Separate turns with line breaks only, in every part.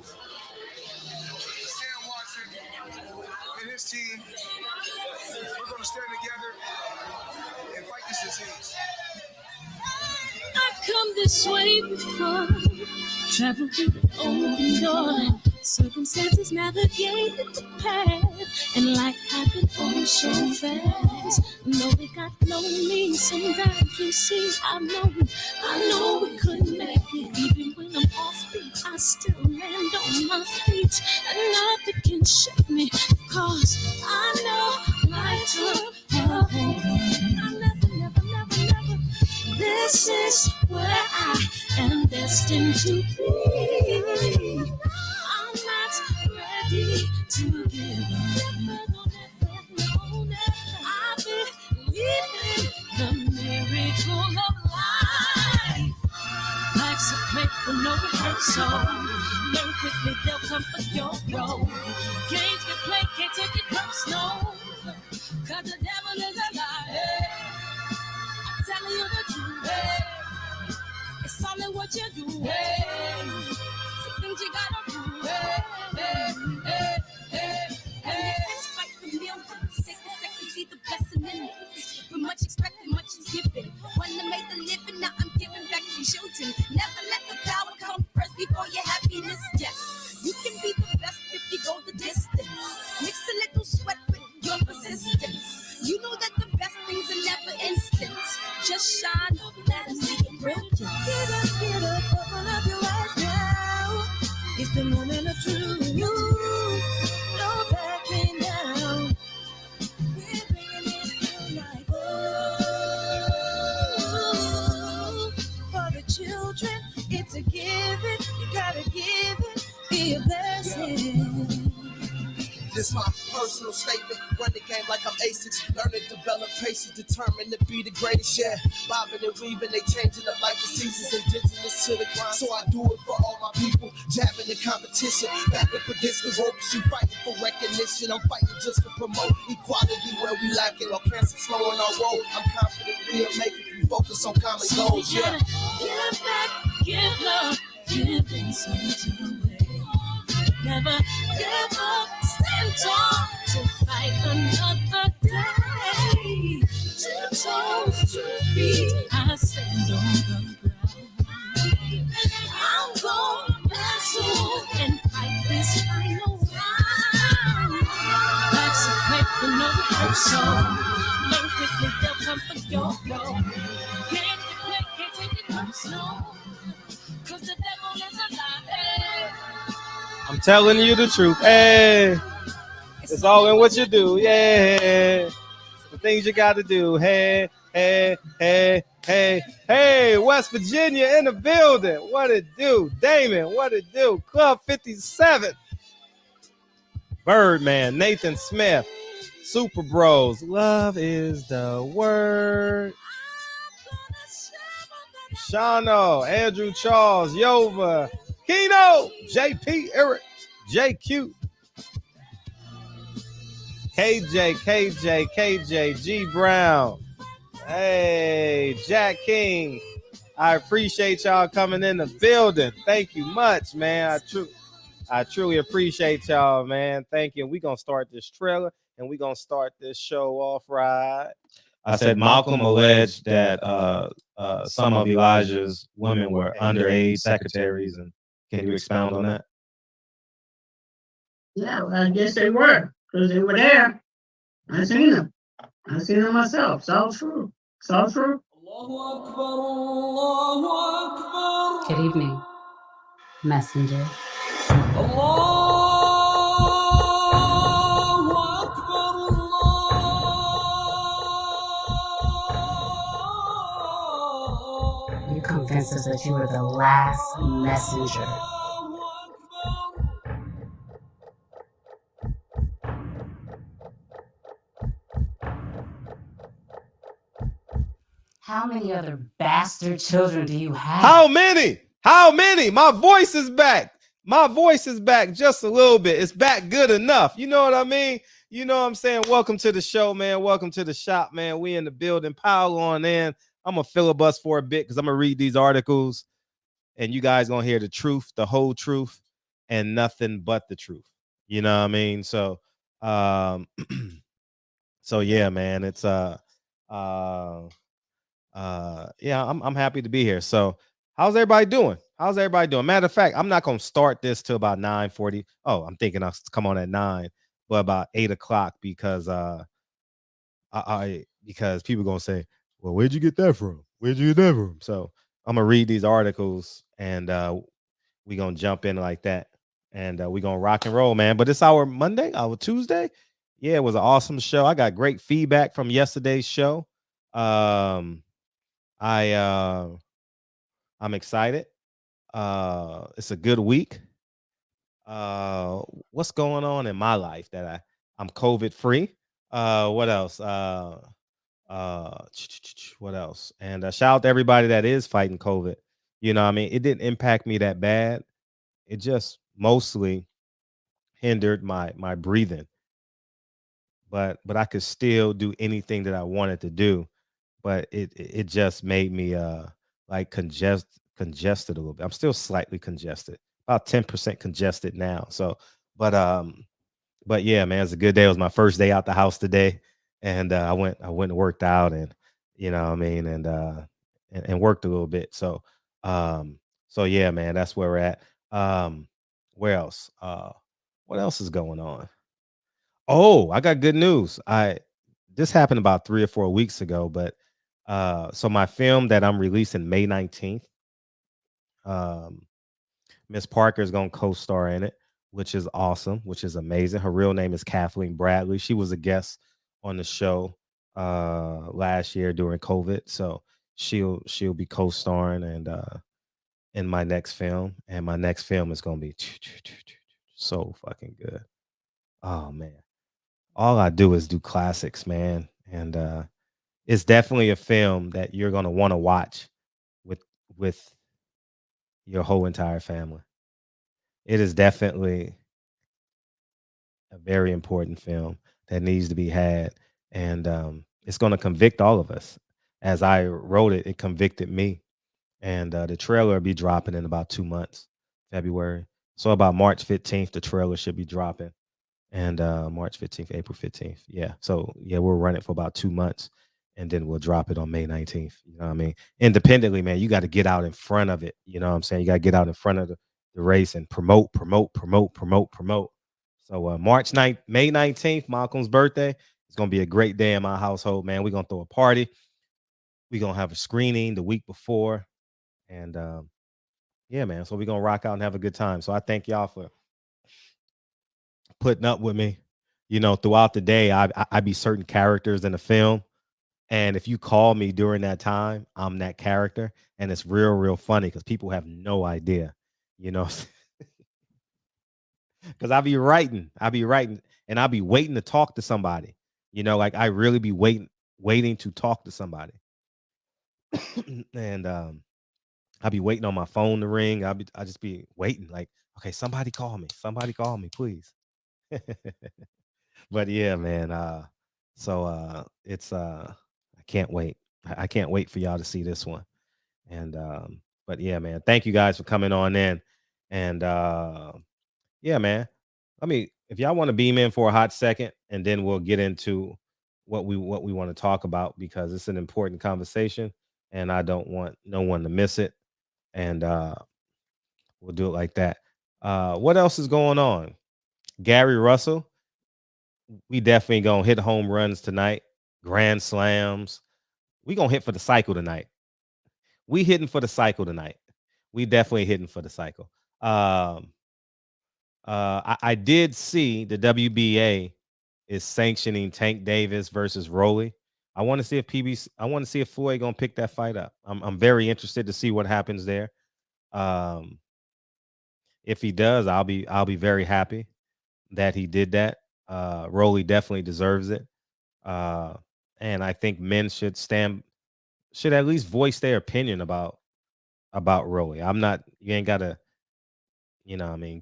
Sam Watson and his team, we're going to stand together and fight this disease.
I come this way before, traveled through the open door. Circumstances navigated the path, and life happened all so fast. No, it got lonely. Sometimes you see, I know we couldn't make it. Even when I'm offbeat, I still land on my feet, and nothing can shake me, cause I know life took a hold. I never. This is where I am destined to be. I'm not ready to give up. I believe in the miracle of life. Life's a play for no rehearsal. Learn quickly, they'll come for your role. Games get played, can't take it personal. Cause the devil is a liar. I'm telling you the truth. It's all in what you do. Some things you gotta do. Fight for millions. Take a second, see the blessing in it. But much expected, much is given. One that made the living, now I'm giving back to children. Never let the power come first before your happiness. Yes, you can be the best if you go the distance. Mix a little sweat with your persistence. You know that the best things are never instant. Just shine up, let them see it brilliant. Get up, open up your eyes now. It's the moment of truth. No backing down. We're bringing it through like for the children, it's a given. You gotta give it, be a blessing.
This my personal statement. Run the game like I'm acing. Learn to develop patience, determined to be the greatest. Yeah, bobbing and weaving, they changing up like the seasons. Indigenous to the grind, so I do it for all my people. Jabbing the competition, back up against the ropes. You fighting for recognition. I'm fighting just to promote equality where we lack it. Or cancer slowing our road. I'm confident we'll make it. We focus on common goals.
Yeah. Give back, give love, give something away. Never give up, stand tall to fight another day. 2 toes, 2 feet, I stand on the ground. I'm going back soon and fight this final round. Life's a play for no rehearsal. Learn quickly, they'll come for your role. Can't take it personal, cause the devil is a liar.
I'm telling you the truth. Hey, it's all in what you do. Yeah, the things you got to do. Hey, West Virginia in the building. What it do? Damon, what it do? Club 57. Birdman, Nathan Smith, Super Bros. Love is the word. Shano, Andrew Charles, Yova, Keno, JP, Eric, JQ, KJ, G Brown. Hey, Jack King. I appreciate y'all coming in the building. Thank you much, man. I truly appreciate y'all, man. Thank you. We're going to start this trailer and we're going to start this show off right. I said Malcolm alleged that some of Elijah's women were underage secretaries. And can you expound on that?
Yeah, well, I guess they were, because they were there. I seen them. I seen them myself. It's all true. It's all true.
Good evening, messenger. You convinced us that you were the last messenger. How many other bastard children do you have?
How many? How many? My voice is back. My voice is back just a little bit. It's back good enough. You know what I mean? You know what I'm saying? Welcome to the show, man. Welcome to the shop, man. We in the building. Pile on in. I'm going to filibust for a bit because I'm going to read these articles and you guys going to hear the truth, the whole truth. and nothing but the truth. You know what I mean? So so yeah, man, it's uh yeah, I'm happy to be here. So how's everybody doing? How's everybody doing? Matter of fact, I'm not gonna start this till about 9:40. Oh, I'm thinking I'll come on at 9, but about 8 o'clock because because people gonna say, well, where'd you get that from? Where'd you get that from? So I'm gonna read these articles and we gonna jump in like that, and we gonna rock and roll, man. But it's our Monday, our Tuesday. Yeah, it was an awesome show. I got great feedback from yesterday's show. I'm excited. It's a good week. What's going on in my life that I'm COVID free? What else? What else? And shout out to everybody that is fighting COVID. You know what I mean? It didn't impact me that bad. It just mostly hindered my breathing. But I could still do anything that I wanted to do. But it just made me like congested a little bit. I'm still slightly congested, about 10% congested now. So, but yeah, man, it's a good day. It was my first day out the house today, and I went and worked out, and you know what I mean, and worked a little bit. So, so yeah, man, that's where we're at. Where else? What else is going on? Oh, I got good news. This happened about 3 or 4 weeks ago, but so my film that I'm releasing May 19th, Miss Parker is gonna co-star in it, which is awesome, which is amazing. Her real name is Kathleen Bradley. She was a guest on the show last year during COVID. So she'll be co-starring and in my next film. And my next film is gonna be so fucking good. Oh man. All I do is do classics, man. And it's definitely a film that you're gonna want to watch with with your whole entire family. It is definitely a very important film that needs to be had, and it's going to convict all of us. As I wrote it, it convicted me, and the trailer will be dropping in about 2 months, February. So about March 15th, the trailer should be dropping, and March 15th, April 15th. Yeah, so yeah, we'll run it for about 2 months, and then we'll drop it on May 19th. You know what I mean? Independently, man, you got to get out in front of it. You know what I'm saying? You got to get out in front of the race and promote. So May 19th, Malcolm's birthday. It's gonna be a great day in my household, man. We're gonna throw a party. We're gonna have a screening the week before. And yeah, man. So we're gonna rock out and have a good time. So I thank y'all for putting up with me. You know, throughout the day, I be certain characters in the film. And if you call me during that time, I'm that character. And it's real funny because people have no idea, you know. Because I be writing, and I'll be waiting to talk to somebody. You know, like I really be waiting to talk to somebody. And I'll be waiting on my phone to ring. I just be waiting, like, okay, somebody call me, please. But yeah, man. So it's I can't wait. I can't wait for y'all to see this one. And but yeah, man, thank you guys for coming on in. And yeah, man. If y'all want to beam in for a hot second, and then we'll get into what we want to talk about, because it's an important conversation, and I don't want no one to miss it. And we'll do it like that. What else is going on? Gary Russell, we definitely gonna hit home runs tonight, grand slams. We gonna hit for the cycle tonight. We hitting for the cycle tonight. We definitely hitting for the cycle. I did see the WBA is sanctioning Tank Davis versus Rolly. I want to see if I want to see if Floyd gonna pick that fight up. I'm very interested to see what happens there. If he does, I'll be very happy that he did that. Rolly definitely deserves it. And I think men should at least voice their opinion about Rolly. You ain't gotta, you know, I mean,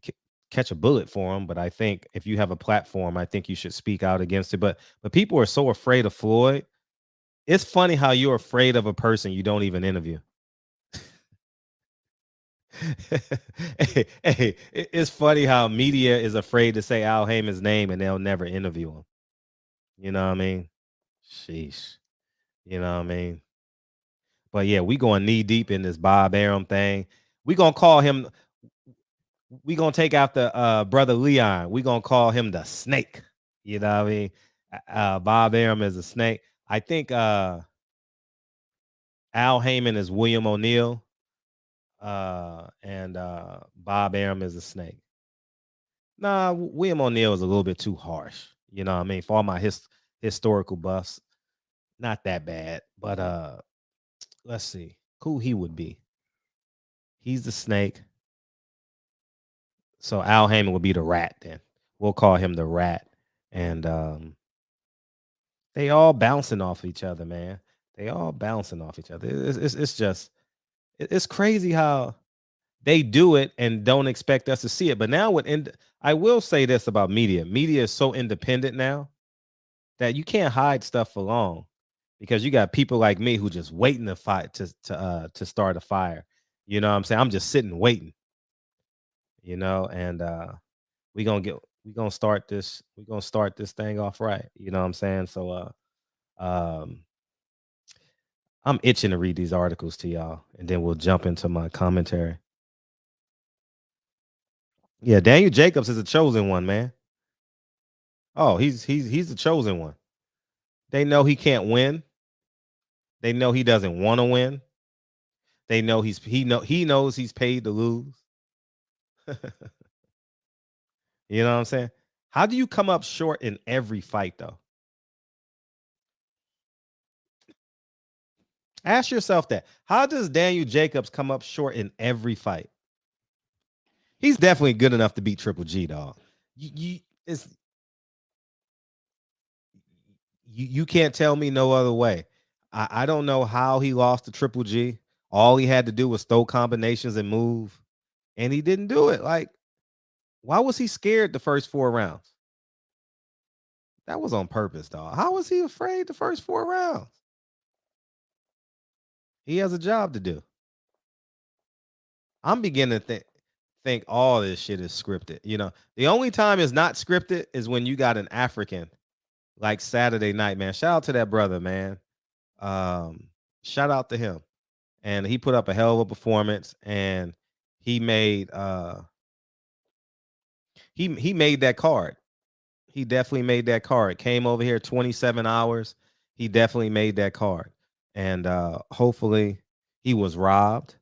catch a bullet for him, but I think if you have a platform, I think you should speak out against it. But people are so afraid of Floyd. It's funny how you're afraid of a person you don't even interview. Hey, it's funny how media is afraid to say Al Heyman's name and they'll never interview him. You know what I mean? Sheesh. You know what I mean? But yeah, we going knee deep in this Bob Arum thing. We gonna call him. We gonna take after brother Leon. We gonna call him the Snake. You know what I mean? Bob Arum is a snake. I think Al Heyman is William O'Neill, and Bob Arum is a snake. Nah, William O'Neill is a little bit too harsh. You know what I mean? For all my historical buffs, not that bad. But let's see who he would be. He's the snake. So Al Heyman would be the rat then. We'll call him the rat. And they all bouncing off each other, man. They all bouncing off each other. It's just it's crazy how they do it and don't expect us to see it. But now I will say this about media. Media is so independent now that you can't hide stuff for long because you got people like me who just waiting to fight to start a fire. You know what I'm saying? I'm just sitting waiting. And we're gonna start this thing off right. You know what I'm saying? So um I'm itching to read these articles to y'all, and then we'll jump into my commentary. Yeah, Daniel Jacobs is a chosen one, man. Oh, he's the chosen one. They know he can't win. They know he doesn't want to win. They know he knows he's paid to lose. You know what I'm saying? How do you come up short in every fight, though? Ask yourself that. How does Daniel Jacobs come up short in every fight? He's definitely good enough to beat Triple G, dog. You can't tell me no other way. I don't know how he lost to Triple G. All he had to do was throw combinations and move, and he didn't do it. Like, why was he scared the first 4 rounds? That was on purpose, dog. How was he afraid the first 4 rounds? He has a job to do. I'm beginning to think all this shit is scripted. The only time it's not scripted is when you got an African like Saturday night, man. Shout out to that brother, man. Shout out to him. And he put up a hell of a performance, and he made he made that card. He definitely made that card. Came over here 27 hours. He definitely made that card. And hopefully he was robbed.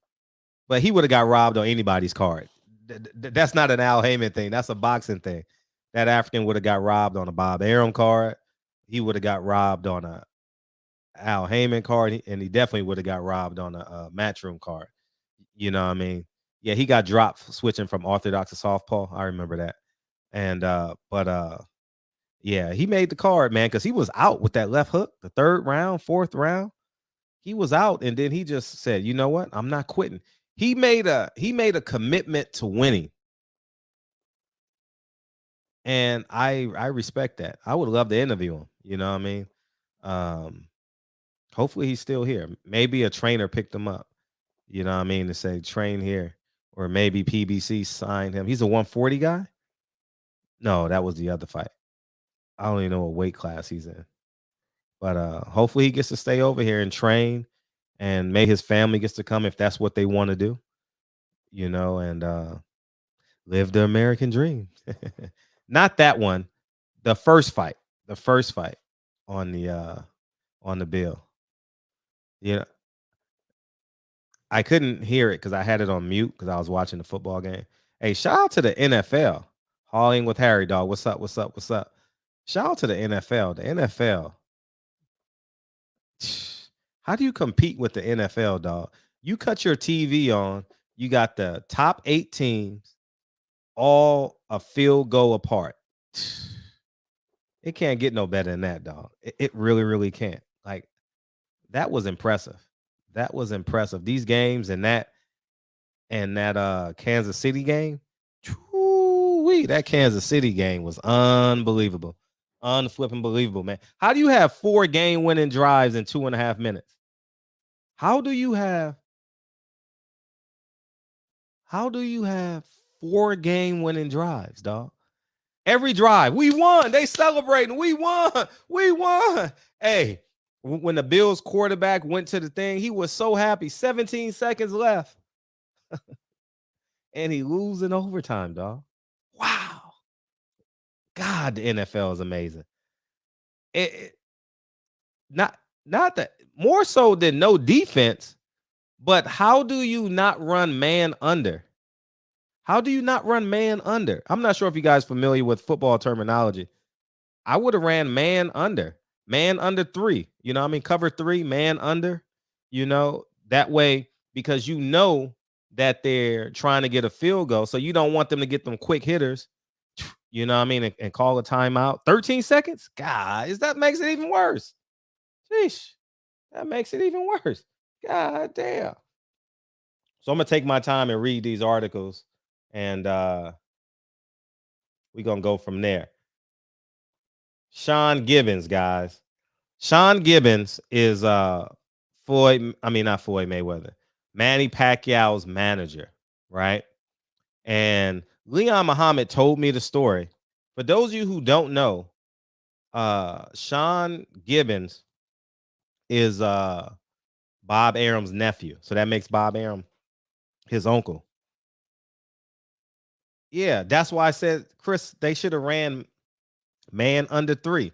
But he would have got robbed on anybody's card. That's not an Al Heyman thing. That's a boxing thing. That African would have got robbed on a Bob Arum card. He would have got robbed on a Al Heyman card, and he definitely would have got robbed on a Matchroom card. You know what I mean? Yeah, he got dropped switching from orthodox to southpaw. I remember that. And yeah, he made the card, man, because he was out with that left hook, the 3rd round, 4th round. He was out, and then he just said, "You know what? I'm not quitting." He made a commitment to winning. And I respect that. I would love to interview him. You know what I mean? Hopefully he's still here. Maybe a trainer picked him up. You know what I mean? To say train here, or maybe PBC signed him. He's a 140 guy. No, that was the other fight. I don't even know what weight class he's in. But hopefully he gets to stay over here and train, and maybe his family gets to come if that's what they want to do. And live the American dream. Not that one. The first fight on the bill. I couldn't hear it because I had it on mute because I was watching the football game. Hey, shout out to the NFL. Hauling with Harry, dog. What's up? Shout out to the NFL. The NFL. How do you compete with the NFL, dog? You cut your TV on, you got the top 8 teams all a field goal apart. It can't get no better than that, dog. It really, really can't. Like, that was impressive. These games and that Kansas City game. That Kansas City game was unbelievable. Unflipping believable, man. How do you have 4 game-winning drives in 2.5 minutes? How do you have How do you have 4 game-winning drives, dog? Every drive, we won. They celebrating. We won. We won. Hey, when the Bills quarterback went to the thing, he was so happy. 17 seconds left. And he lose in overtime, dog. Wow. God, the NFL is amazing. Not that more so than no defense, but how do you not run man under? How do you not run man under? I'm not sure if you guys familiar with football terminology. I would have ran man under 3. You know, I mean, cover 3, man under, that way, because that they're trying to get a field goal. So you don't want them to get them quick hitters, you know what I mean, and call a timeout. 13 seconds? Guys, that makes it even worse. Sheesh, that makes it even worse. God damn. So I'm going to take my time and read these articles, and we're going to go from there. Sean Gibbons, guys. Sean Gibbons is not Floyd Mayweather, Manny Pacquiao's manager, right? And Leon Muhammad told me the story. For those of you who don't know, Sean Gibbons is Bob Arum's nephew. So that makes Bob Arum his uncle. Yeah, that's why I said, Chris, they should have ran man under 3.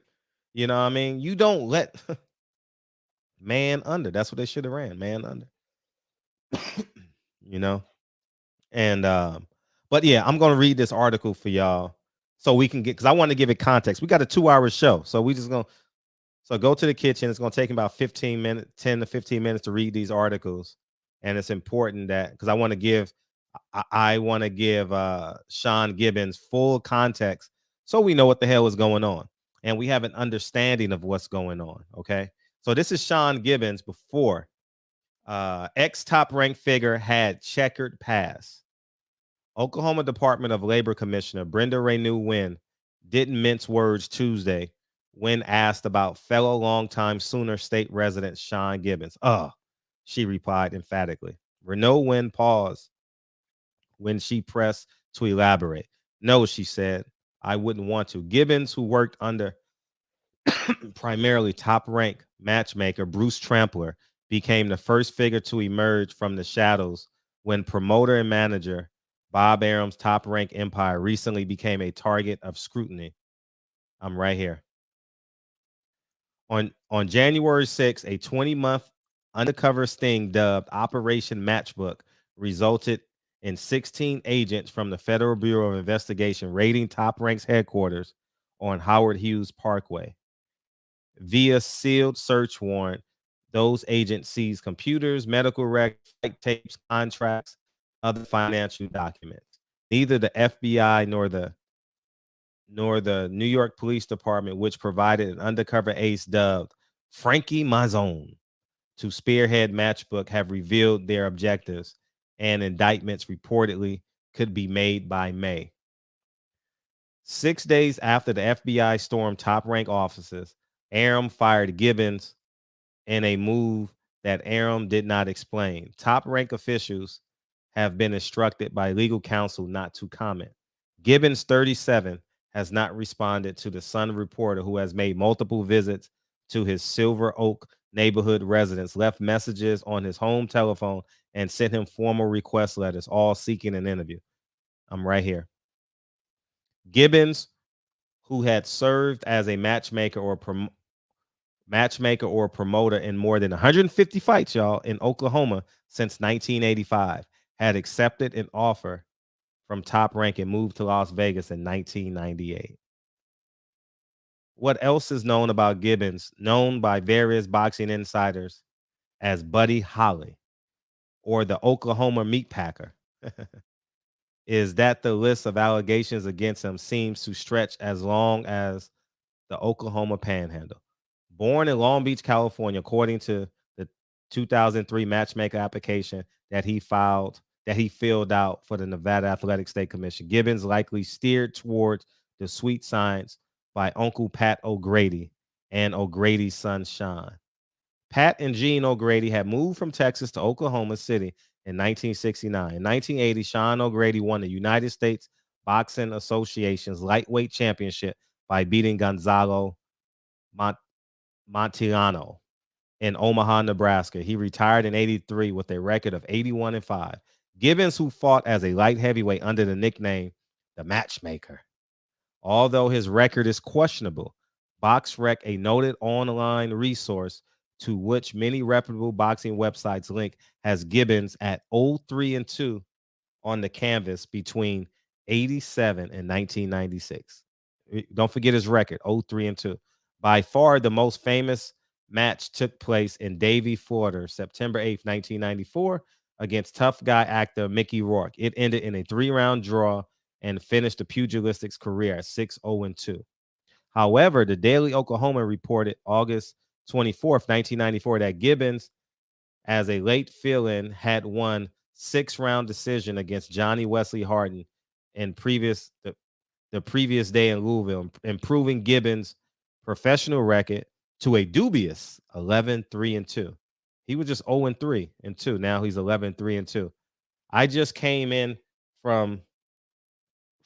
You know what I mean? You don't let man under. That's what they should have ran, man under. you know? And but yeah, I'm gonna read this article for y'all so we can get, because I want to give it context. We got a 2-hour show, so we just gonna go to the kitchen. It's gonna take about 10 to 15 minutes to read these articles, and it's important that, because I want to give Sean Gibbons full context so we know what the hell is going on and we have an understanding of what's going on. Okay, so this is Sean Gibbons before ex top ranked figure had checkered past. Oklahoma Department of Labor Commissioner Brenda Renew Wynn didn't mince words Tuesday when asked about fellow longtime Sooner State resident Sean Gibbons. She replied emphatically. Renew Wynn paused when she pressed to elaborate. No, she said, I wouldn't want to. Gibbons, who worked under primarily top-ranked matchmaker Bruce Trampler, became the first figure to emerge from the shadows when promoter and manager Bob Arum's top-ranked empire recently became a target of scrutiny. I'm right here. On January 6th, a 20-month undercover sting dubbed Operation Matchbook resulted in 16 agents from the Federal Bureau of Investigation raiding Top Rank's headquarters on Howard Hughes Parkway. Via sealed search warrant, those agents seized computers, medical records, tapes, contracts, other financial documents. Neither the FBI nor the New York Police Department, which provided an undercover ace dubbed Frankie Mazone to spearhead Matchbook, have revealed their objectives, and indictments reportedly could be made by May. 6 days after the FBI stormed top-ranked offices, Arum fired Gibbons in a move that Arum did not explain. Top-ranked officials have been instructed by legal counsel not to comment. Gibbons, 37, has not responded to the Sun reporter, who has made multiple visits to his Silver Oak neighborhood residence, left messages on his home telephone, and sent him formal request letters, all seeking an interview. I'm right here. Gibbons, who had served as a matchmaker or promoter in more than 150 fights, y'all, in Oklahoma since 1985, had accepted an offer from Top Rank and moved to Las Vegas in 1998. What else is known about Gibbons, known by various boxing insiders as Buddy Holly or the Oklahoma Meat Packer, is that the list of allegations against him seems to stretch as long as the Oklahoma Panhandle. Born in Long Beach, California, according to the 2003 matchmaker application that he filled out for the Nevada Athletic State Commission, Gibbons likely steered towards the sweet science by Uncle Pat O'Grady and O'Grady's son Sean. Pat and Gene O'Grady had moved from Texas to Oklahoma City in 1969. In 1980, Sean O'Grady won the United States Boxing Association's lightweight championship by beating Gonzalo Montillano in Omaha, Nebraska. He retired in 83 with a record of 81-5. Gibbons, who fought as a light heavyweight under the nickname the Matchmaker, although his record is questionable, BoxRec, a noted online resource to which many reputable boxing websites link, has Gibbons at 0-3-2 on the canvas between 87 and 1996. Don't forget his record, 0-3-2. By far the most famous match took place in Davie, Florida, September 8th, 1994, against tough guy actor Mickey Rourke. It ended in a 3-round draw and finished the pugilistic's career at 6-0-2. However, the Daily Oklahoma reported August 24th, 1994, that Gibbons, as a late fill-in, had won 6-round decision against Johnny Wesley Harden in the previous day in Louisville, improving Gibbons' professional record to a dubious 11-3-2. He was just 0-3-2. Now he's 11-3-2. I just came in from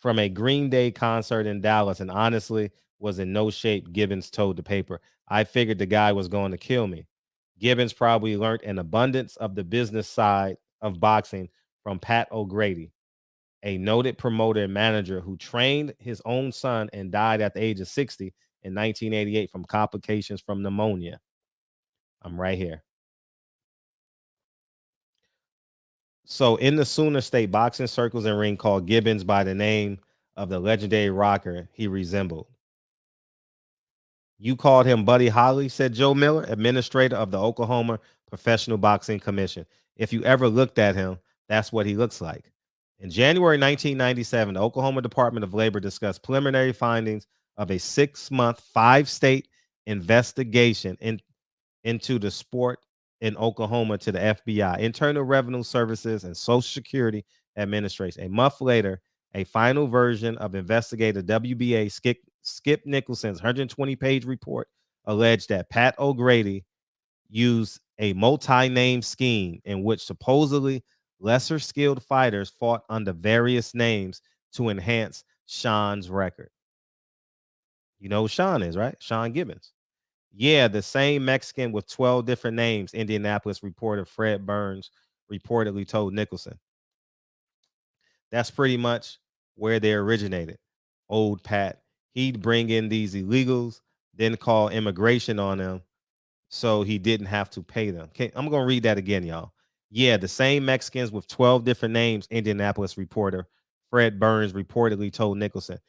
a Green Day concert in Dallas and honestly was in no shape. Gibbons told the paper. I figured the guy was going to kill me. Gibbons probably learned an abundance of the business side of boxing from Pat O'Grady, a noted promoter and manager who trained his own son and died at the age of 60 in 1988 from complications from pneumonia. I'm right here. So in the Sooner State boxing circles and ring, called Gibbons by the name of the legendary rocker he resembled. You called him Buddy Holly, said Joe Miller, administrator of the Oklahoma Professional Boxing Commission. If you ever looked at him, that's what he looks like. In January 1997, the Oklahoma Department of Labor discussed preliminary findings of a 6-month, 5-state investigation into the sport in Oklahoma to the FBI, Internal Revenue Services, and Social Security Administration. A month later, a final version of investigator WBA Skip Nicholson's 120-page report alleged that Pat O'Grady used a multi-name scheme in which supposedly lesser skilled fighters fought under various names to enhance Sean's record. You know who Sean is, right? Sean Gibbons. Yeah, the same Mexican with 12 different names, Indianapolis reporter Fred Burns reportedly told Nicholson. That's pretty much where they originated. Old Pat. He'd bring in these illegals, then call immigration on them so he didn't have to pay them. Okay, I'm going to read that again, y'all. Yeah, the same Mexicans with 12 different names, Indianapolis reporter Fred Burns reportedly told Nicholson.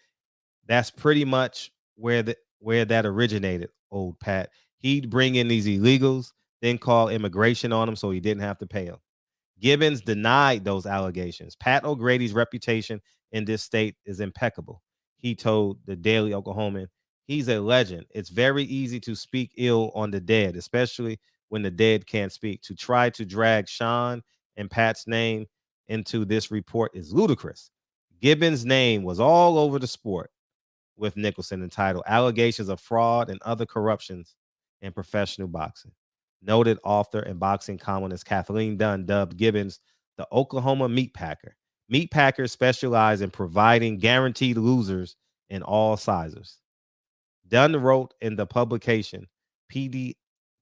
That's pretty much where that originated, old Pat. He'd bring in these illegals, then call immigration on them so he didn't have to pay them. Gibbons denied those allegations. Pat O'Grady's reputation in this state is impeccable. He told the Daily Oklahoman, he's a legend. It's very easy to speak ill on the dead, especially when the dead can't speak. To try to drag Sean and Pat's name into this report is ludicrous. Gibbons' name was all over the sport, with Nicholson entitled Allegations of Fraud and Other Corruptions in Professional Boxing. Noted author and boxing columnist Kathleen Dunn dubbed Gibbons the Oklahoma Meat Packer. Meat Packers specialize in providing guaranteed losers in all sizes. Dunn wrote in the publication PDXS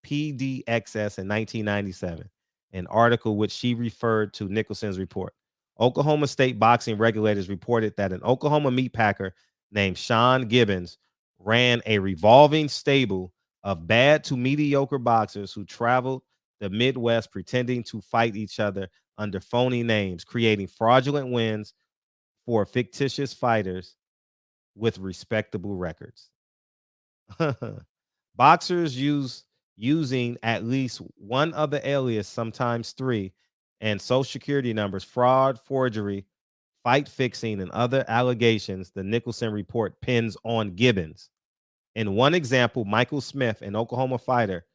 in 1997, an article which she referred to Nicholson's report. Oklahoma State boxing regulators reported that an Oklahoma meat packer named Sean Gibbons ran a revolving stable of bad to mediocre boxers who traveled the Midwest pretending to fight each other under phony names, creating fraudulent wins for fictitious fighters with respectable records. Boxers using at least one other alias, sometimes 3, and social security numbers, fraud, forgery, fight fixing, and other allegations, the Nicholson report pins on Gibbons. In one example, Michael Smith, an Oklahoma fighter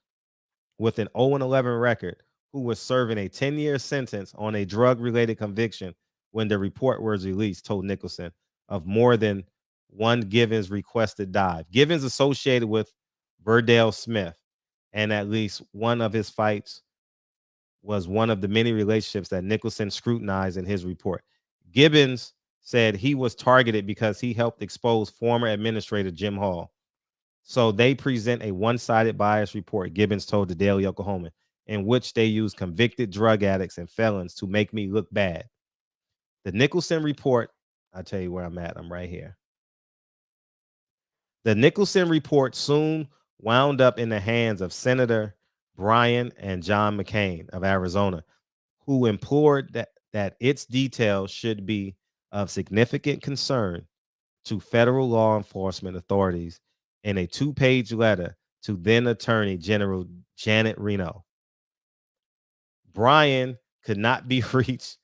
with an 0-11 record, who was serving a 10-year sentence on a drug-related conviction when the report was released, told Nicholson of more than one Gibbons requested dive. Gibbons associated with Verdell Smith, and at least one of his fights was one of the many relationships that Nicholson scrutinized in his report. Gibbons said he was targeted because he helped expose former administrator Jim Hall. So they present a one-sided bias report, Gibbons told the Daily Oklahoman, in which they use convicted drug addicts and felons to make me look bad. The Nicholson report, I'll tell you where I'm at. I'm right here. The Nicholson report soon wound up in the hands of Senator Brian and John McCain of Arizona, who implored that its details should be of significant concern to federal law enforcement authorities in a 2-page letter to then Attorney General Janet Reno. Brian could not be reached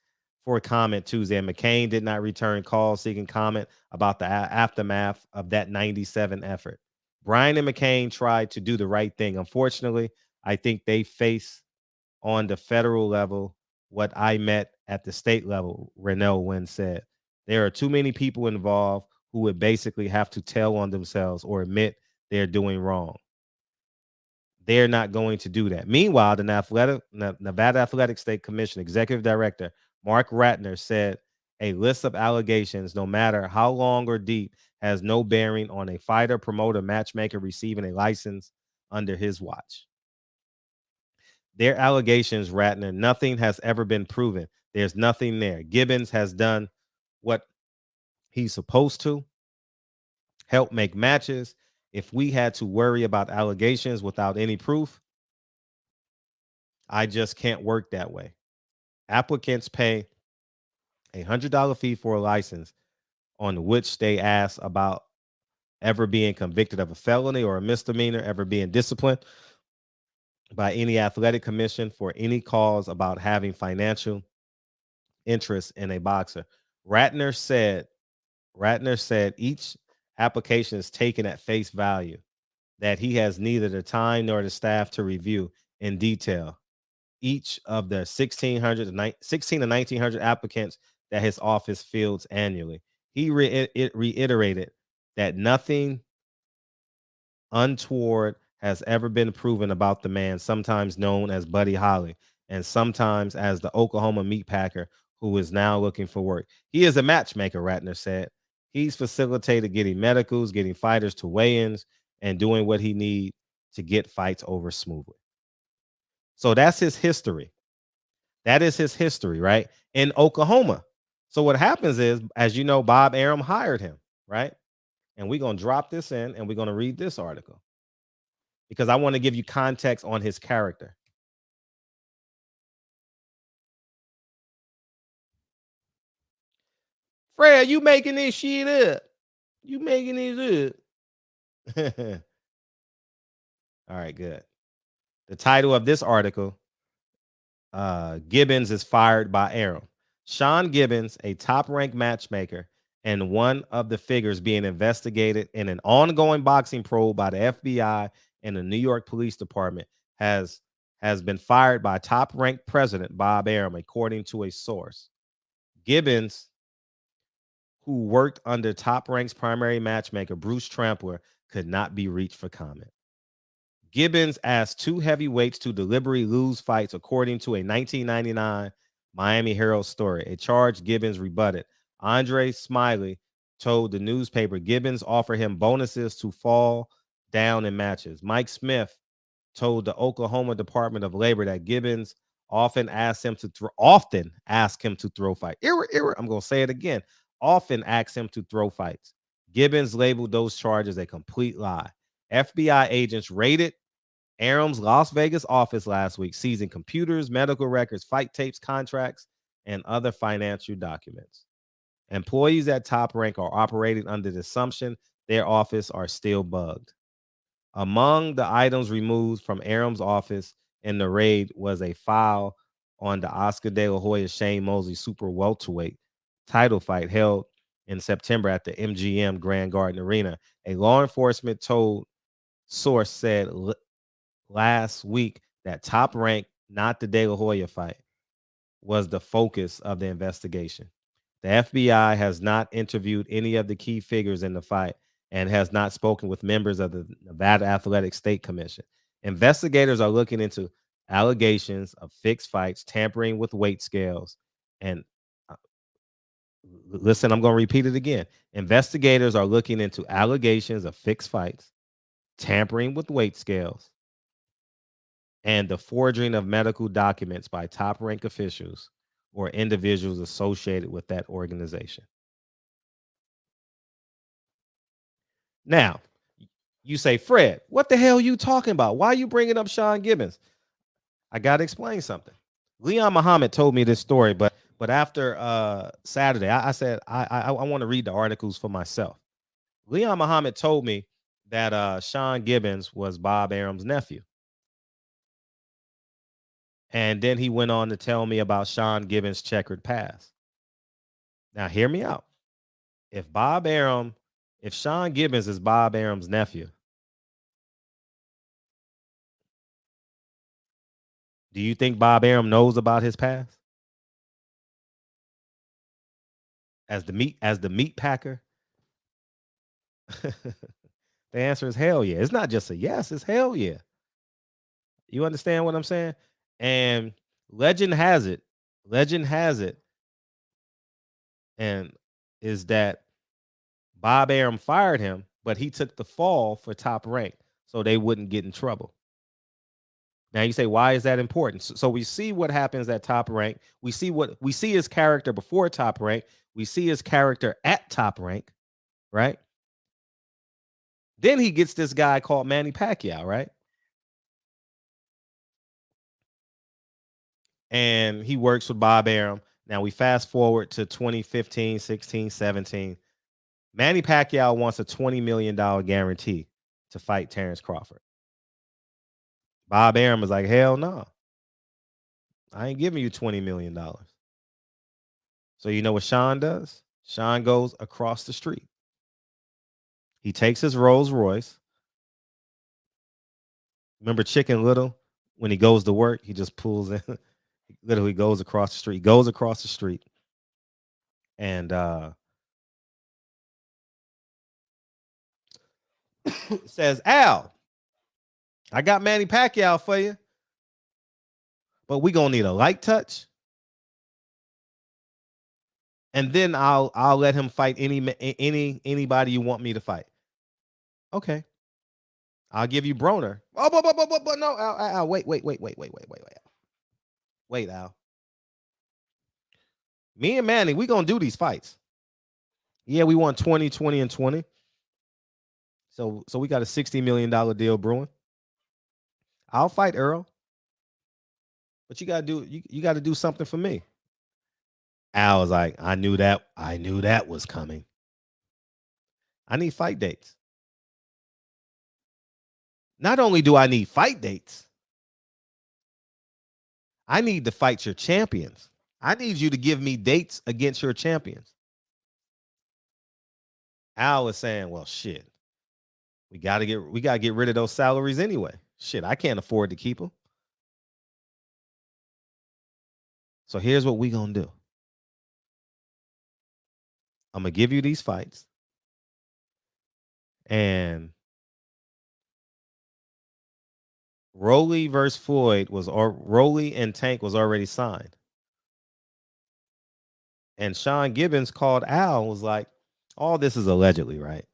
for comment Tuesday, and McCain did not return calls seeking comment about the aftermath of that 97 effort. Brian and McCain tried to do the right thing. Unfortunately, I think they face on the federal level what I met at the state level, Reno Wynn said. There are too many people involved who would basically have to tell on themselves or admit they're doing wrong. They're not going to do that. Meanwhile, the Nevada Athletic State Commission Executive Director Mark Ratner said a list of allegations, no matter how long or deep, has no bearing on a fighter, promoter, matchmaker receiving a license under his watch. Their allegations, Ratner, nothing has ever been proven. There's nothing there. Gibbons has done what he's supposed to, help make matches. If we had to worry about allegations without any proof, I just can't work that way. Applicants pay a $100 fee for a license on which they ask about ever being convicted of a felony or a misdemeanor, ever being disciplined by any athletic commission for any cause about having financial interest in a boxer. Ratner said each application is taken at face value, that he has neither the time nor the staff to review in detail each of the 16 to 1900 applicants that his office fields annually. He reiterated that nothing untoward has ever been proven about the man, sometimes known as Buddy Holly and sometimes as the Oklahoma meatpacker, who is now looking for work. He is a matchmaker, Ratner said. He's facilitated getting medicals, getting fighters to weigh-ins, and doing what he needs to get fights over smoothly. So that's his history. That is his history, right? In Oklahoma. So what happens is, as you know, Bob Arum hired him, right? And we're going to drop this in and we're going to read this article because I want to give you context on his character. Fred, you making this shit up. You making this up. All right, good. The title of this article, Gibbons is fired by Arum. Sean Gibbons, a top-ranked matchmaker and one of the figures being investigated in an ongoing boxing probe by the FBI and the New York Police Department, has been fired by top-ranked President Bob Arum, according to a source. Gibbons, who worked under Top Rank's primary matchmaker Bruce Trampler, could not be reached for comment. Gibbons asked two heavyweights to deliberately lose fights, according to a 1999 Miami Herald story, a charge Gibbons rebutted. Andre Smiley told the newspaper Gibbons offered him bonuses to fall down in matches. Mike Smith told the Oklahoma Department of Labor that Gibbons often asked him to throw fights. I'm going to say it again. Often asked him to throw fights. Gibbons labeled those charges a complete lie. FBI agents raided Arum's Las Vegas office last week, seizing computers, medical records, fight tapes, contracts, and other financial documents. Employees at Top Rank are operating under the assumption their office are still bugged. Among the items removed from Arum's office in the raid was a file on the Oscar De La Hoya Shane Mosley super welterweight title fight held in September at the MGM Grand Garden Arena. A law enforcement source said last week that Top Rank, not the De La Hoya fight, was the focus of the investigation. The FBI has not interviewed any of the key figures in the fight and has not spoken with members of the Nevada Athletic State Commission. Investigators are looking into allegations of fixed fights, tampering with weight scales, and listen, I'm going to repeat it again. Investigators are looking into allegations of fixed fights, tampering with weight scales, and the forging of medical documents by top rank officials or individuals associated with that organization. Now, you say, Fred, what the hell are you talking about? Why are you bringing up Sean Gibbons? I got to explain something. Leon Muhammad told me this story, but after Saturday, I said I want to read the articles for myself. Leon Muhammad told me that Sean Gibbons was Bob Arum's nephew. And then he went on to tell me about Sean Gibbons' checkered past. Now, hear me out. If Sean Gibbons is Bob Arum's nephew, do you think Bob Arum knows about his past? As the meat packer? The answer is hell yeah. It's not just a yes, it's hell yeah. You understand what I'm saying? And legend has it, and is that Bob Arum fired him, but he took the fall for Top Rank so they wouldn't get in trouble. Now you say, why is that important? So we see what happens at Top Rank. We see his character before Top Rank. We see his character at Top Rank, right? Then he gets this guy called Manny Pacquiao, right? And he works with Bob Arum. Now we fast forward to 2015, 16, 17. Manny Pacquiao wants a $20 million guarantee to fight Terrence Crawford. Bob Arum is like, hell no. I ain't giving you $20 million. So you know what Sean does? Sean goes across the street. He takes his Rolls Royce. Remember Chicken Little? When he goes to work, he just pulls in. Literally goes across the street. Goes across the street. And says, Al, I got Manny Pacquiao for you. But we gonna need a light touch. And then I'll let him fight anybody you want me to fight. Okay. I'll give you Broner. Oh, but no, Al, wait. Wait, Al. Me and Manny, we gonna do these fights. Yeah, we won 20, 20, and 20. So we got a $60 million deal brewing. I'll fight Earl. But you gotta do something for me. Al was like, I knew that was coming. I need fight dates. Not only do I need fight dates, I need to fight your champions. I need you to give me dates against your champions. Al was saying, well, shit. We gotta get rid of those salaries anyway. Shit, I can't afford to keep them. So here's what we gonna do. I'm gonna give you these fights. And Rolly versus Floyd Rolly and Tank was already signed. And Sean Gibbons called Al and was like, all this is allegedly, right?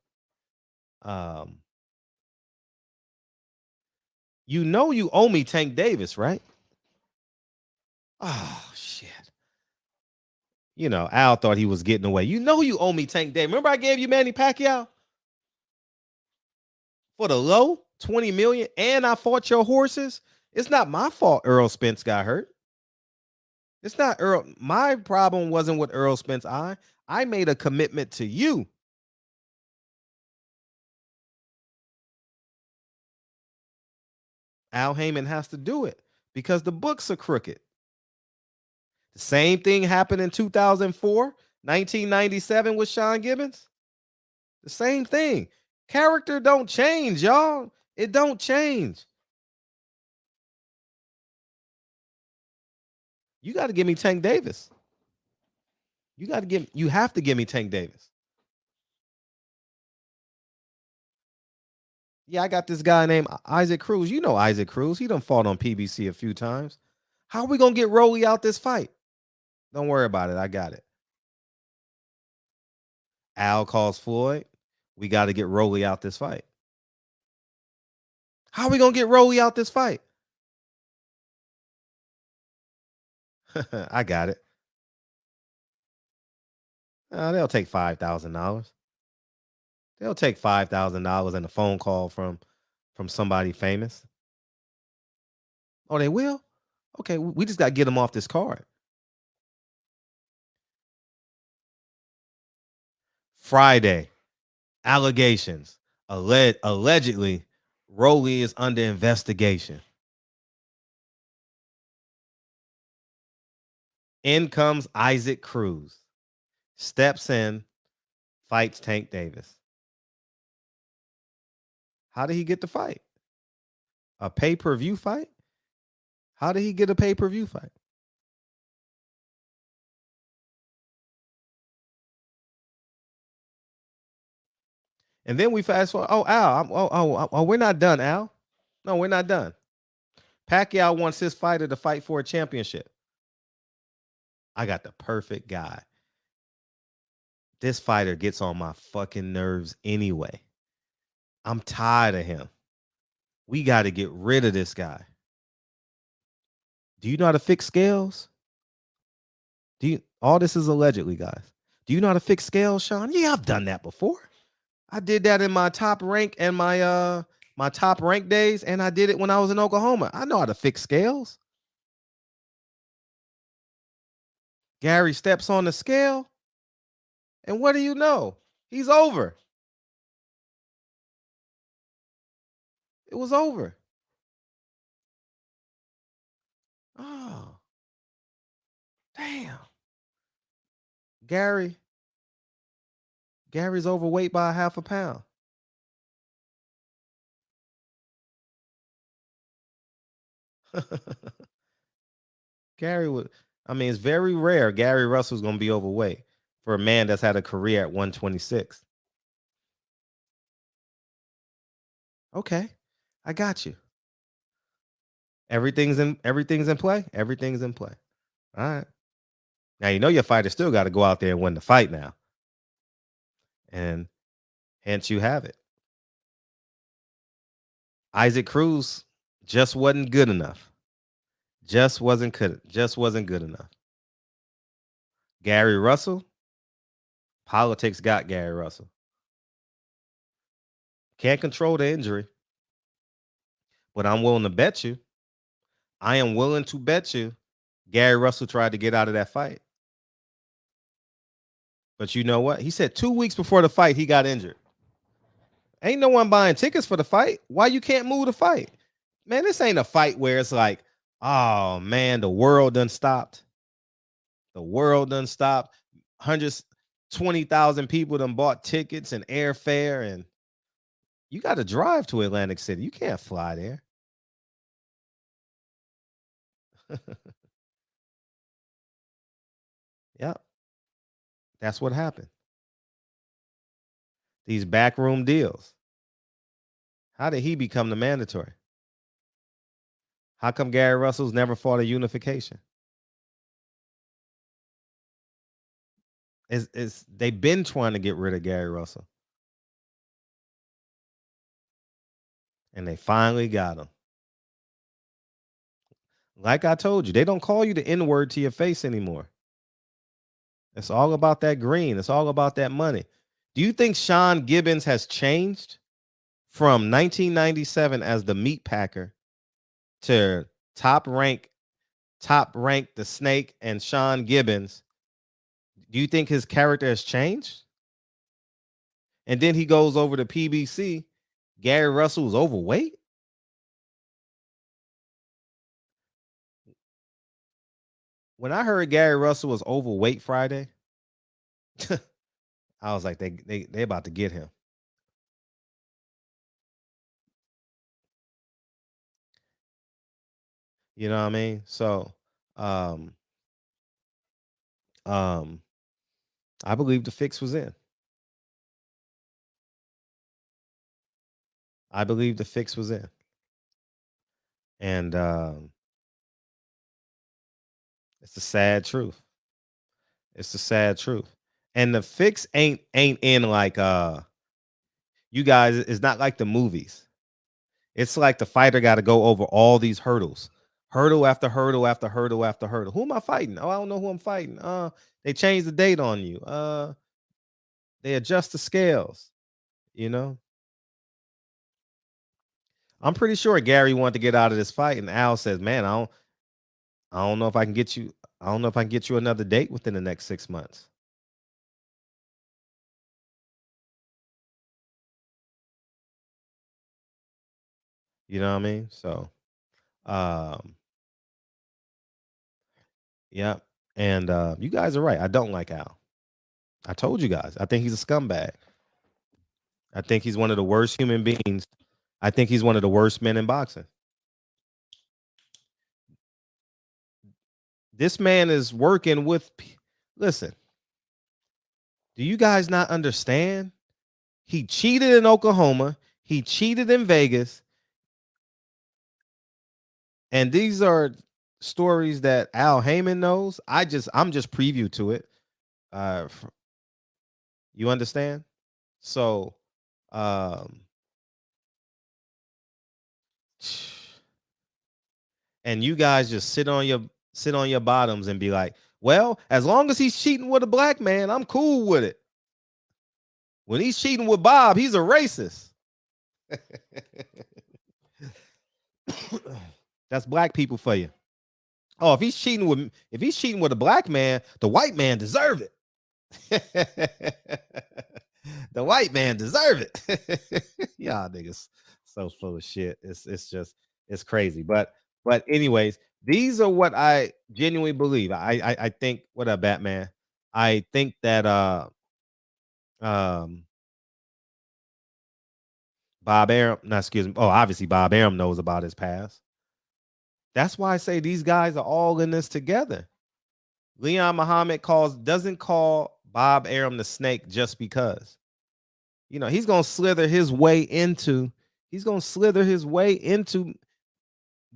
You know you owe me Tank Davis, right? Oh, shit. You know, Al thought he was getting away. You know you owe me Tank Davis. Remember I gave you Manny Pacquiao? For the low, 20 million, and I fought your horses? It's not my fault Earl Spence got hurt. It's not Earl. My problem wasn't with Earl Spence. I made a commitment to you. Al Haymon has to do it because the books are crooked. The same thing happened in 2004, 1997 with Sean Gibbons. The same thing. Character don't change, y'all. It don't change. You got to give me Tank Davis. You have to give me Tank Davis. Yeah, I got this guy named Isaac Cruz. You know Isaac Cruz. He done fought on PBC a few times. How are we gonna get Rolly out this fight? Don't worry about it. I got it. Al calls Floyd. We got to get Rolly out this fight. How are we gonna get Rolly out this fight? I got it. They'll take $5,000. They'll take $5,000 and a phone call from somebody famous. Oh, they will? Okay, we just got to get them off this card. Friday, allegations. Allegedly, Rolly is under investigation. In comes Isaac Cruz. Steps in, fights Tank Davis. How did he get the fight? A pay-per-view fight? How did he get a pay-per-view fight? And then we fast forward. Oh, Al. We're not done, Al. No, we're not done. Pacquiao wants his fighter to fight for a championship. I got the perfect guy. This fighter gets on my fucking nerves anyway. I'm tired of him. We got to get rid of this guy. Do you know how to fix scales? All this is allegedly, guys. Do you know how to fix scales, Sean? Yeah, I've done that before. I did that in my top rank and my top rank days, and I did it when I was in Oklahoma. I know how to fix scales. Gary steps on the scale, and what do you know? He's over. It was over. Oh, damn. Gary's overweight by a half a pound. It's very rare Gary Russell's going to be overweight for a man that's had a career at 126. Okay, I got you. Everything's in play. Everything's in play. All right. Now you know your fighter still got to go out there and win the fight now. And hence you have it. Isaac Cruz just wasn't good enough. Just wasn't good enough. Gary Russell, politics got Gary Russell. Can't control the injury. But I'm willing to bet you. I am willing to bet you Gary Russell tried to get out of that fight. But you know what? He said 2 weeks before the fight, he got injured. Ain't no one buying tickets for the fight. Why you can't move the fight? Man, this ain't a fight where it's like, oh, man, the world done stopped. The world done stopped. 120,000 people done bought tickets and airfare, and you got to drive to Atlantic City. You can't fly there. Yep. That's what happened. These backroom deals. How did he become the mandatory? How come Gary Russell's never fought a unification? They've been trying to get rid of Gary Russell. And they finally got him. Like I told you, they don't call you the N-word to your face anymore. It's all about that green. It's all about that money. Do you think Sean Gibbons has changed from 1997 as the meat packer to top rank the Snake and Sean Gibbons? Do you think his character has changed? And then he goes over to PBC. Gary Russell's overweight. When I heard Gary Russell was overweight Friday, I was like, they about to get him. You know what I mean? So, I believe the fix was in. I believe the fix was in. And it's the sad truth. It's the sad truth. And the fix ain't in like you guys, it's not like the movies. It's like the fighter got to go over all these hurdles. Hurdle after hurdle after hurdle after hurdle. Who am I fighting? Oh, I don't know who I'm fighting. They changed the date on you. They adjust the scales, you know. I'm pretty sure Gary wanted to get out of this fight, and Al says, "Man, I don't know if I can get you. I don't know if I can get you another date within the next 6 months." You know what I mean? So, um, yeah. And you guys are right. I don't like Al. I told you guys. I think he's a scumbag. I think he's one of the worst human beings. I think he's one of the worst men in boxing. This man is working with. Listen, do you guys not understand? He cheated in Oklahoma. He cheated in Vegas. And these are stories that Al Haymon knows. I'm just preview to it. Uh, you understand? So, um, and you guys just sit on your bottoms and be like, well, as long as he's cheating with a black man, I'm cool with it. When he's cheating with Bob, he's a racist. That's black people for you. Oh, if he's cheating with a black man, the white man deserve it. The white man deserve it. Y'all niggas so full of shit. It's crazy. But anyways, these are what I genuinely believe. I think, what up, Batman? I think that um Bob Arum, no, excuse me. Oh, obviously Bob Arum knows about his past. That's why I say these guys are all in this together. Leon Muhammad doesn't call Bob Arum the snake just because. You know, he's gonna slither his way into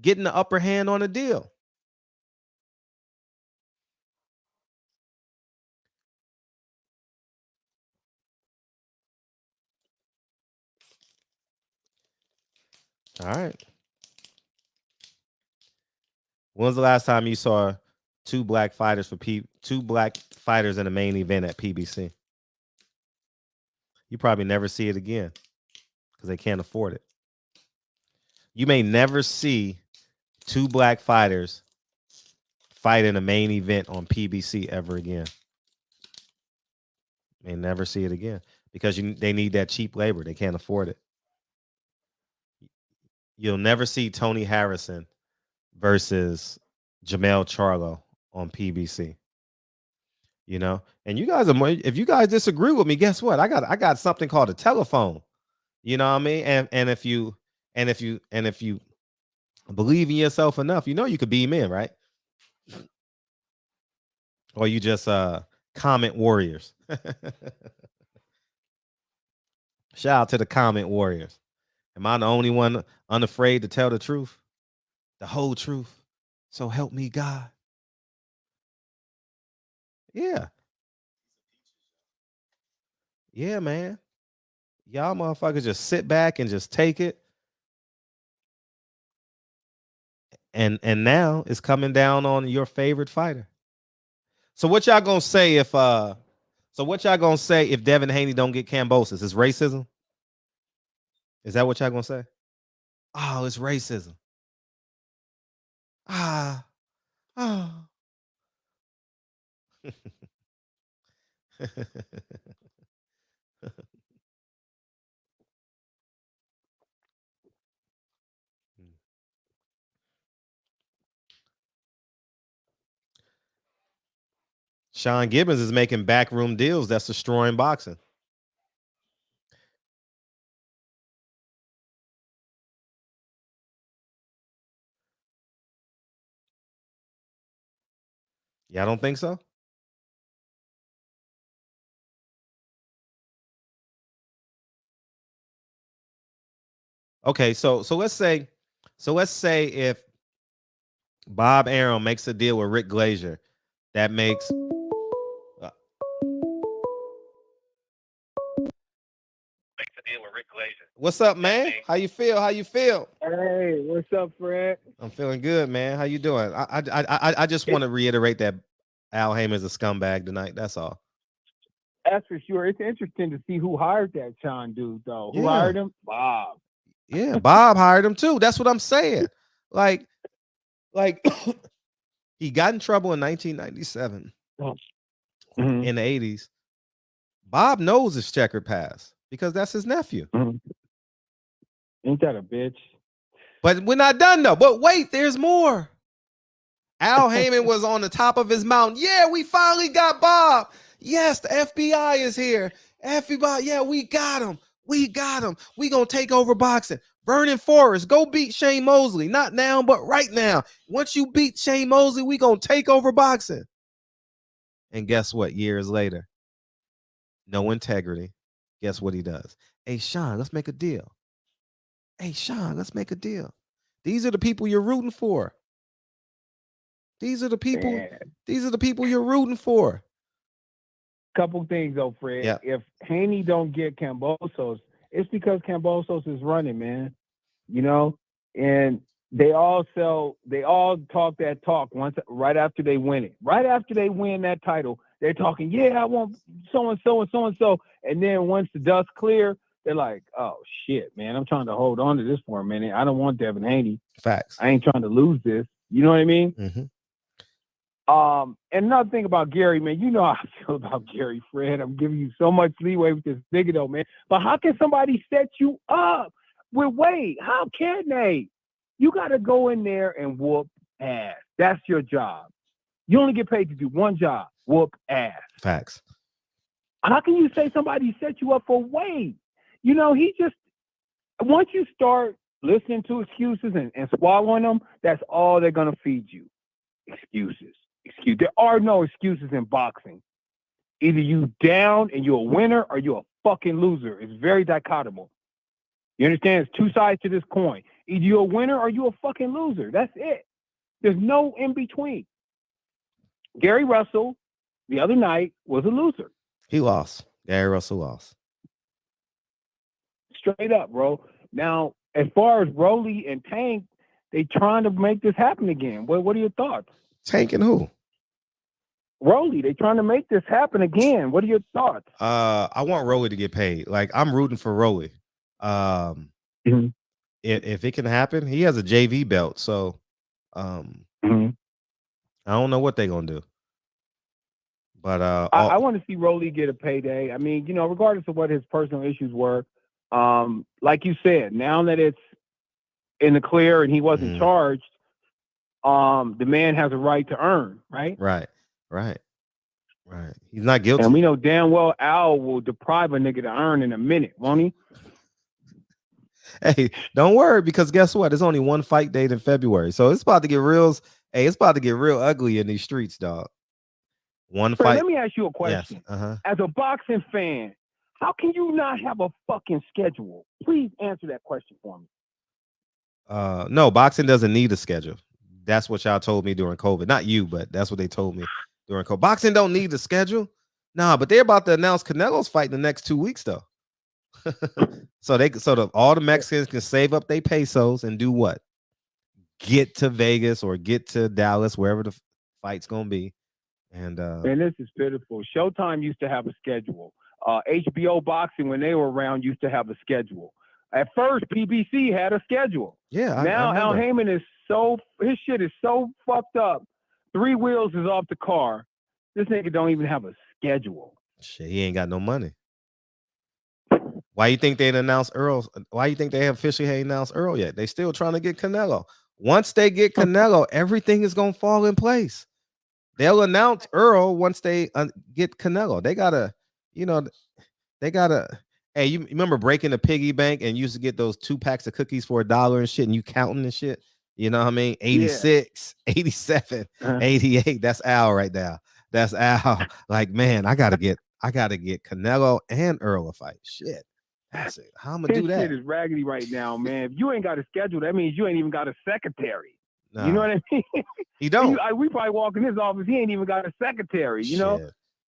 getting the upper hand on a deal. All right. When was the last time you saw two black fighters in the main event at PBC? You probably never see it again because they can't afford it. You may never see two black fighters fight in a main event on PBC ever again. May never see it again because they need that cheap labor. They can't afford it. You'll never see Tony Harrison versus Jamel Charlo on PBC. You know, and you guys if you guys disagree with me, guess what? I got something called a telephone. You know what I mean? And if you believe in yourself enough, you know you could beam in, right? Or you just comment warriors. Shout out to the comment warriors. Am I the only one unafraid to tell the truth? The whole truth. So help me God. Yeah. Yeah, man. Y'all motherfuckers just sit back and just take it. And now it's coming down on your favorite fighter. So what y'all gonna say if Devin Haney don't get Cambosis? It's racism? Is that what y'all gonna say? Oh, it's racism. Ah, oh. Sean Gibbons is making backroom deals that's destroying boxing. Y'all don't think so? Okay, so let's say if Bob Arum makes a deal with Rick Glazier, that makes What's up, man? How you feel? How you feel?
Hey, what's up, Fred?
I'm feeling good, man. How you doing? I just want to reiterate that Al Heyman's a scumbag tonight. That's all.
That's for sure. It's interesting to see who hired that Sean dude, though. Who
Yeah.
hired him? Bob.
Yeah, Bob hired him too. That's what I'm saying. Like he got in trouble in 1997
Mhm.
in the 80s. Bob knows his checkered past because that's his nephew.
Mhm. Ain't that a bitch?
But we're not done though. But wait, there's more. Al Heyman was on the top of his mountain. Yeah, we finally got Bob. Yes, the FBI is here. FBI, yeah, we got him. We got him. We gonna take over boxing. Vernon Forrest, go beat Shane Mosley. Not now, but right now. Once you beat Shane Mosley, we gonna take over boxing. And guess what? Years later, no integrity. Guess what he does? Hey, Sean, let's make a deal. Hey, Sean, let's make a deal. These are the people you're rooting for. These are the people.
Man.
These are the people you're rooting for.
Couple things though, Fred.
Yeah.
If Haney don't get Cambosos, it's because Cambosos is running, man. You know, and they all talk that talk once right after they win it. Right after they win that title, they're talking, yeah, I want so and so and so and so. And then once the dust clear, they're like, oh shit, man, I'm trying to hold on to this for a minute. I don't want Devin Haney.
Facts.
I ain't trying to lose this. You know what I mean?
Mm-hmm.
And another thing about Gary, man, you know how I feel about Gary, Fred. I'm giving you so much leeway with this nigga, though, man. But how can somebody set you up with weight? How can they? You got to go in there and whoop ass. That's your job. You only get paid to do one job, whoop ass.
Facts.
How can you say somebody set you up for weight? You know, once you start listening to excuses and swallowing them, that's all they're going to feed you. Excuses. There are no excuses in boxing. Either you down and you're a winner or you're a fucking loser. It's very dichotomous. You understand? It's two sides to this coin. Either you're a winner or you're a fucking loser. That's it. There's no in between. Gary Russell, the other night, was a loser.
He lost. Gary Russell lost.
Straight up, bro. Now, as far as Rolly and Tank, they trying to make this happen again. What are your thoughts?
Tank and who?
Rolly, they trying to make this happen again. What are your thoughts?
I want Rolly to get paid. Like, I'm rooting for Rolly.
Mhm.
If it can happen, he has a JV belt, so
Mhm.
I don't know what they're gonna do. But
I want to see Rolly get a payday. I mean, you know, regardless of what his personal issues were, like you said, now that it's in the clear and he wasn't charged, the man has a right to earn, right?
Right. He's not guilty.
And we know damn well Al will deprive a nigga to earn in a minute, won't he?
Hey, don't worry, because guess what? There's only one fight date in February, so it's about to get real. Hey, it's about to get real ugly in these streets, dog. One fight.
Let me ask you a question.
Yes.
As a boxing fan, how can you not have a fucking schedule? Please answer that question for me.
No, boxing doesn't need a schedule. That's what y'all told me during COVID. Not you, but that's what they told me during COVID. Boxing don't need a schedule. Nah, but they're about to announce Canelo's fight in the next 2 weeks, though. So all the Mexicans can save up their pesos and do what? Get to Vegas or get to Dallas, wherever the fight's gonna be. And
man, this is pitiful. Showtime used to have a schedule. HBO Boxing, when they were around, used to have a schedule. At first, PBC had a schedule.
Yeah.
Now Al Haymon his shit is so fucked up. 3 wheels is off the car. This nigga don't even have a schedule.
Shit, he ain't got no money. Why you think they'd announced Earl? Why you think they have officially announced Earl yet? They still trying to get Canelo. Once they get Canelo, everything is gonna fall in place. They'll announce Earl once they get Canelo. They gotta. Hey, you remember breaking the piggy bank and used to get those 2 packs of cookies for $1 and shit, and you counting and shit. You know what I mean? 86, 87, 88. That's Al right now. That's Al. Like, man, I gotta get Canelo and Earl a fight. Shit. I said, how I'm gonna
His
do that?
shit is raggedy right now, man. If you ain't got a schedule, that means you ain't even got a secretary. You know
Nah,
what I mean?
he don't.
We probably walk in his office, he ain't even got a secretary, you know?
Shit.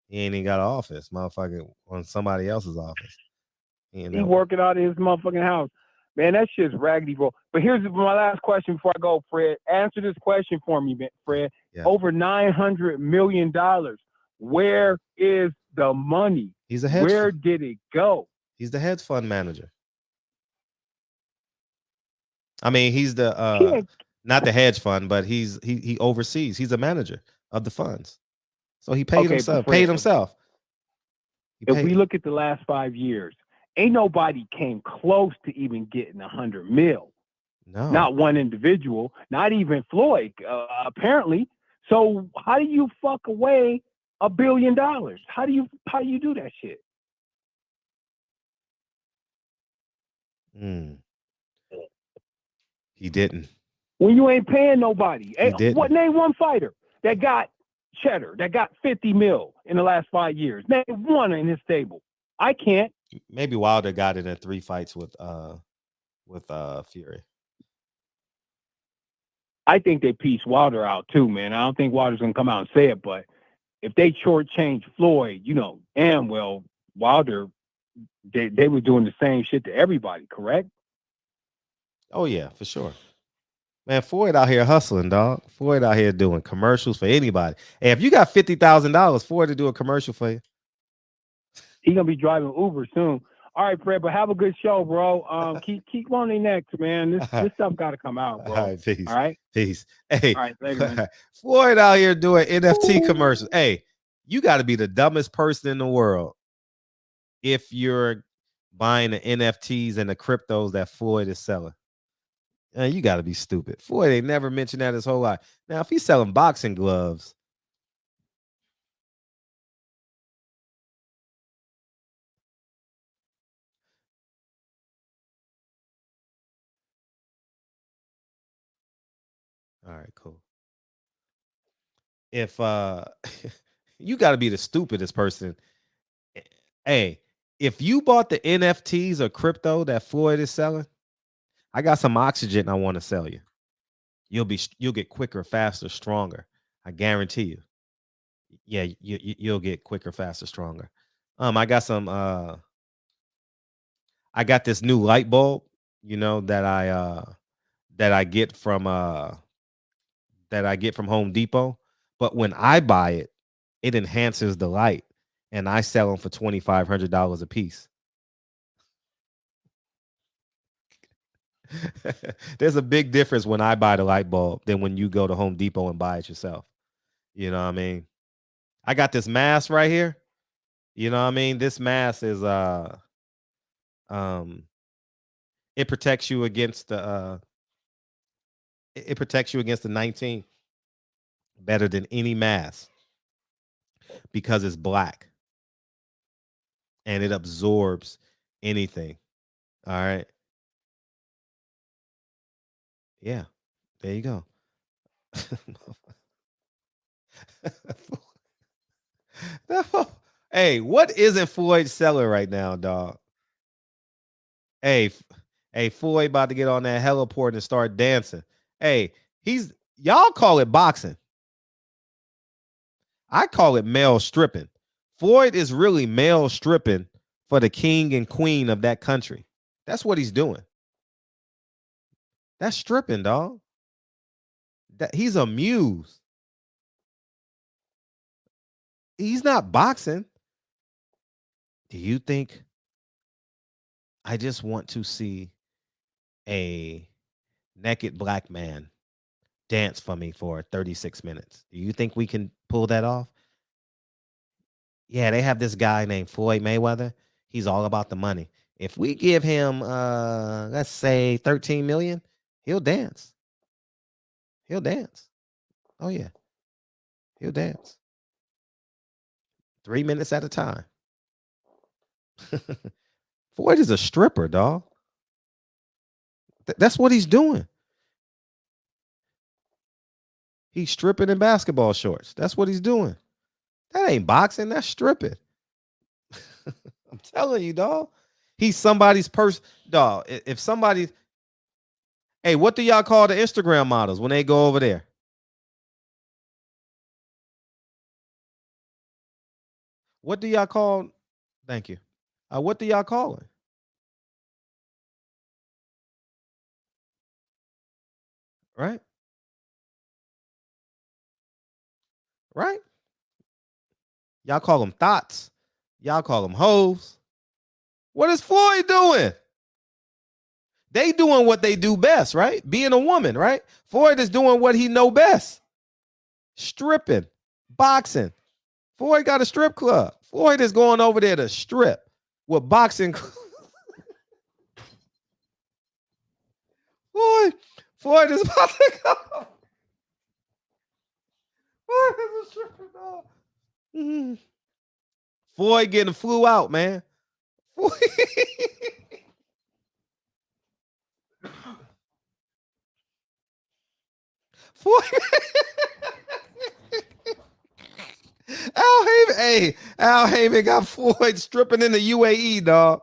He ain't even got an office, motherfucker, on somebody else's office.
He working out of his motherfucking house. Man, that shit's raggedy, bro. But here's my last question before I go, Fred. Answer this question for me, Fred.
Yeah.
Over $900 million. Where is the money?
He's a hedge
Where
fund.
did it go?
He's the hedge fund manager. I mean, he's the not the hedge fund, but he oversees. He's a manager of the funds. So he paid himself.
Fred,
Paid himself.
If we look at the last 5 years, ain't nobody came close to even getting 100 mil.
No.
Not one individual, not even Floyd, apparently. So how do you fuck away $1 billion? How do you do that shit?
He didn't.
When you ain't paying nobody.
He didn't.
What, name one fighter that got cheddar, that got 50 mil in the last 5 years? Name one in his stable. I can't.
Maybe Wilder got it in 3 fights with Fury.
I think they pieced Wilder out too, man. I don't think Wilder's gonna come out and say it, but if they shortchange Floyd, you know, and well, Wilder, they were doing the same shit to everybody, correct?
Oh yeah, for sure. Man, Floyd out here hustling, dog. Floyd out here doing commercials for anybody. Hey, if you got $50,000, Floyd to do a commercial for you.
He gonna be driving Uber soon. All right, Fred, but have a good show, bro. Keep on the next, man. This stuff got to come out, bro.
All right, peace.
All right,
peace. Hey,
all right, later, man.
Floyd out here doing NFT commercials. Hey, you got to be the dumbest person in the world if you're buying the NFTs and the cryptos that Floyd is selling. You got to be stupid. Floyd ain't never mentioned that his whole life. Now, if he's selling boxing gloves, all right, cool. If you got to be the stupidest person. Hey, if you bought the NFTs or crypto that Floyd is selling, I got some oxygen I want to sell you. You'll get quicker, faster, stronger. I guarantee you. Yeah, you'll get quicker, faster, stronger. I got some I got this new light bulb, you know, that I get from Home Depot. But when I buy it, it enhances the light, and I sell them for $2,500 a piece. There's a big difference when I buy the light bulb than when you go to Home Depot and buy it yourself. You know what I mean? I got this mask right here. You know what I mean? This mask is it protects you against the 19 better than any mask because it's black and it absorbs anything. All right. Yeah. There you go. No. Hey, what isn't Floyd selling right now, dog? Hey, Floyd about to get on that heliport and start dancing. Hey, y'all call it boxing. I call it male stripping. Floyd is really male stripping for the king and queen of that country. That's what he's doing. That's stripping, dog. He's a muse. He's not boxing. Do you think I just want to see a naked black man dance for me for 36 minutes? Do you think we can pull that off? Yeah, they have this guy named Floyd Mayweather. He's all about the money. If we give him let's say 13 million, he'll dance. He'll dance. Oh yeah. He'll dance. 3 minutes at a time. Floyd is a stripper, dog. That's what he's doing. He's stripping in basketball shorts. That's what he's doing. That ain't boxing. That's stripping. I'm telling you, dog. He's somebody's person, dog. If somebody, hey, what do y'all call the Instagram models when they go over there? What do y'all call? Thank you. What do y'all call it? Right? Right? Y'all call them thoughts. Y'all call them hoes. What is Floyd doing? They doing what they do best, right? Being a woman, right? Floyd is doing what he know best. Stripping, boxing. Floyd got a strip club. Floyd is going over there to strip with boxing. Floyd is about to go. Floyd is a stripper, dog. Mm-hmm. Floyd getting flew out, man. Floyd. Floyd. Al Haymon, hey, Al Haymon got Floyd stripping in the UAE, dog.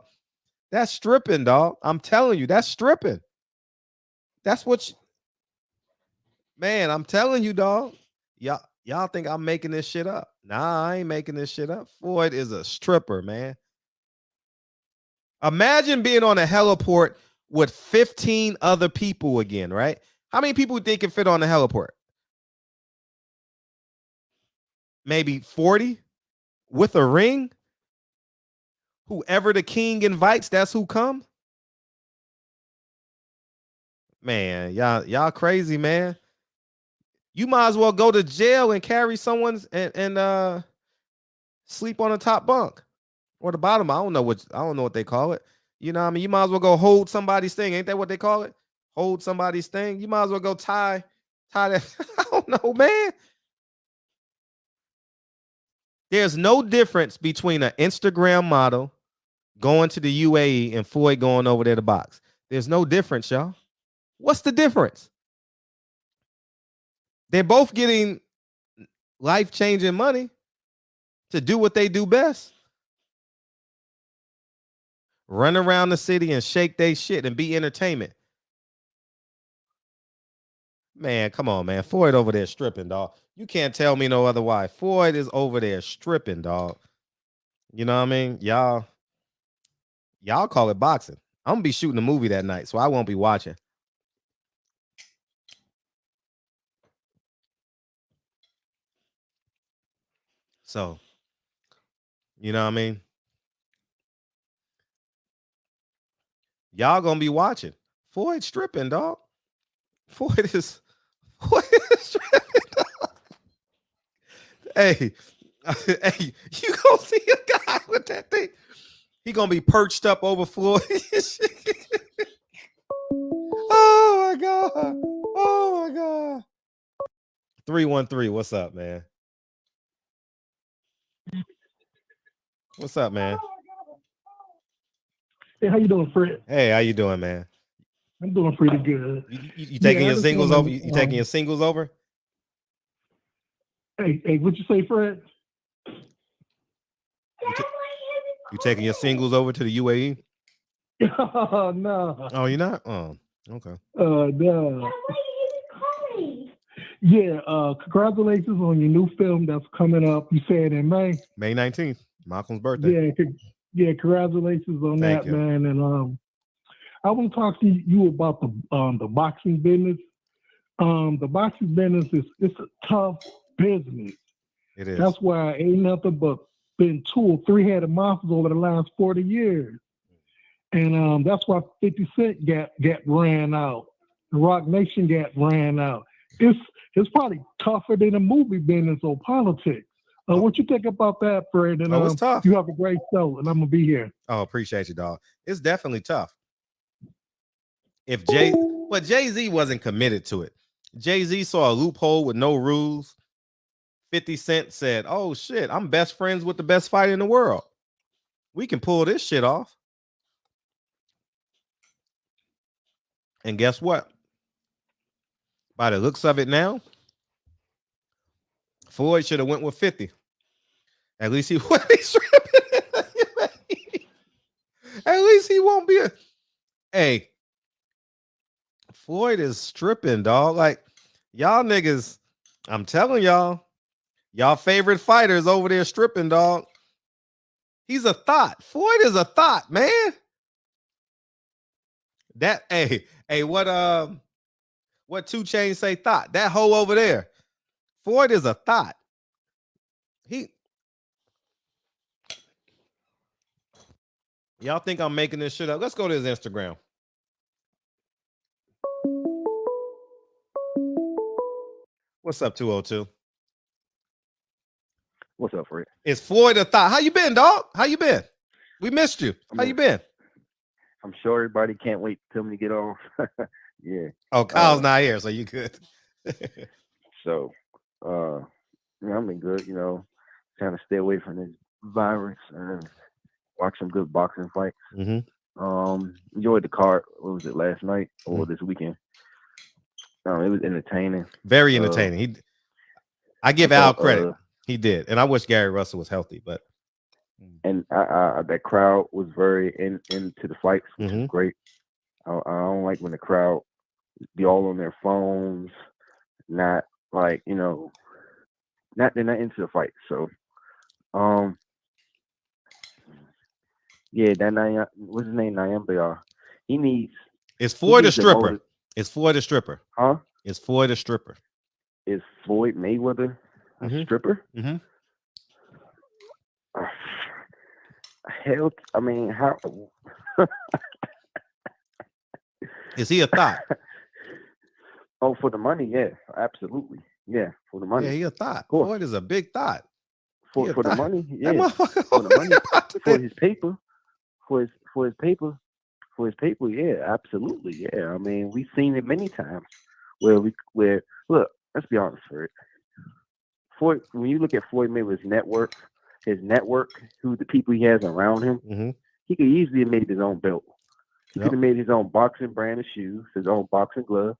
That's stripping, dog. I'm telling you, that's stripping. That's what, man, I'm telling you, dog. Y'all think I'm making this shit up? Nah, I ain't making this shit up. Floyd is a stripper, man. Imagine being on a heliport with 15 other people again, right? How many people think can fit on the heliport? Maybe 40 with a ring. Whoever the king invites, that's who comes. Man, y'all crazy, man. You might as well go to jail and carry someone's and sleep on the top bunk or the bottom. I don't know what they call it. You know what I mean? You might as well go hold somebody's thing. Ain't that what they call it? Hold somebody's thing. You might as well go tie that. I don't know, man. There's no difference between an Instagram model going to the UAE and Floyd going over there to box. There's no difference, y'all. What's the difference? They're both getting life-changing money to do what they do best. Run around the city and shake they shit and be entertainment. Man, come on, man. Floyd over there stripping, dog. You can't tell me no other why. Floyd is over there stripping, dog. You know what I mean? Y'all call it boxing. I'm gonna be shooting a movie that night, so I won't be watching. So, you know what I mean? Y'all gonna be watching. Floyd stripping, dog. Floyd is stripping, dog. Hey, hey, you gonna see a guy with that thing? He gonna be perched up over Floyd. Oh my god! Oh my god! 313, what's up, man? What's up, man?
Hey, how you doing, Fred?
Hey, how you doing, man?
I'm doing pretty good.
You taking your singles over? You taking your singles over?
Hey, what you say, Fred?
You taking your singles over to the UAE?
No.
Oh, you're not? Oh, okay.
No. Yeah, congratulations on your new film that's coming up. You said in May.
May 19th, Malcolm's birthday.
Yeah, congratulations on
Thank
that,
you.
man. And I want to talk to you about the boxing business. The boxing business it's a tough business.
It is.
That's why ain't nothing but been 2 or 3-headed monsters over the last 40 years. And that's why 50 Cent got ran out. The Rock Nation got ran out. It's probably tougher than a movie business or politics. What you think about that, Fred? And
it's tough.
You have a great show, and I'm gonna be here.
Oh, appreciate you, dog. It's definitely tough. But Jay-Z wasn't committed to it. Jay-Z saw a loophole with no rules. 50 Cent said, "Oh shit, I'm best friends with the best fighter in the world. We can pull this shit off." And guess what? By the looks of it now, Floyd should have went with 50. At least he would be stripping. At least ways he won't be a. Hey, Floyd is stripping, dog. Like y'all niggas, I'm telling y'all favorite fighters over there stripping, dog. He's a thought. Floyd is a thought, man. That hey, what 2 Chainz say thought? That hoe over there. Floyd is a thought. Y'all think I'm making this shit up? Let's go to his Instagram. What's up, 202?
What's up, Fred?
It's Floyd a thought. How you been, dog? How you been? We missed you. How you been?
I'm sure everybody can't wait to tell me to get on. Yeah.
Oh, Kyle's not here, so you good.
So, yeah, I've been good. You know, trying to stay away from this virus and watch some good boxing fights. Enjoyed the card. What was it, last night or this weekend? It was entertaining.
Very entertaining. I give Al credit. He did, and I wish Gary Russell was healthy, but
and that crowd was very into the fights, which is great. I don't like when the crowd be all on their phones, not like, you know, they're not into the fight. So, yeah, that what's his name, Nyambia? He needs.
It's Floyd a stripper. It's Floyd a stripper.
Huh?
It's Floyd a stripper.
Is Floyd Mayweather a stripper? Hell, I mean, how?
Is he a thought?
Oh, for the money, yeah, absolutely, yeah, for the money.
Yeah, he a thought. Floyd is a big thought.
For the money, yeah, for the money, for his paper, for his paper, yeah, absolutely, yeah. I mean, we've seen it many times where look, let's be honest, Floyd, when you look at Floyd Mayweather's network, who the people he has around him, he could easily have made his own belt. He could have made his own boxing brand of shoes, his own boxing gloves,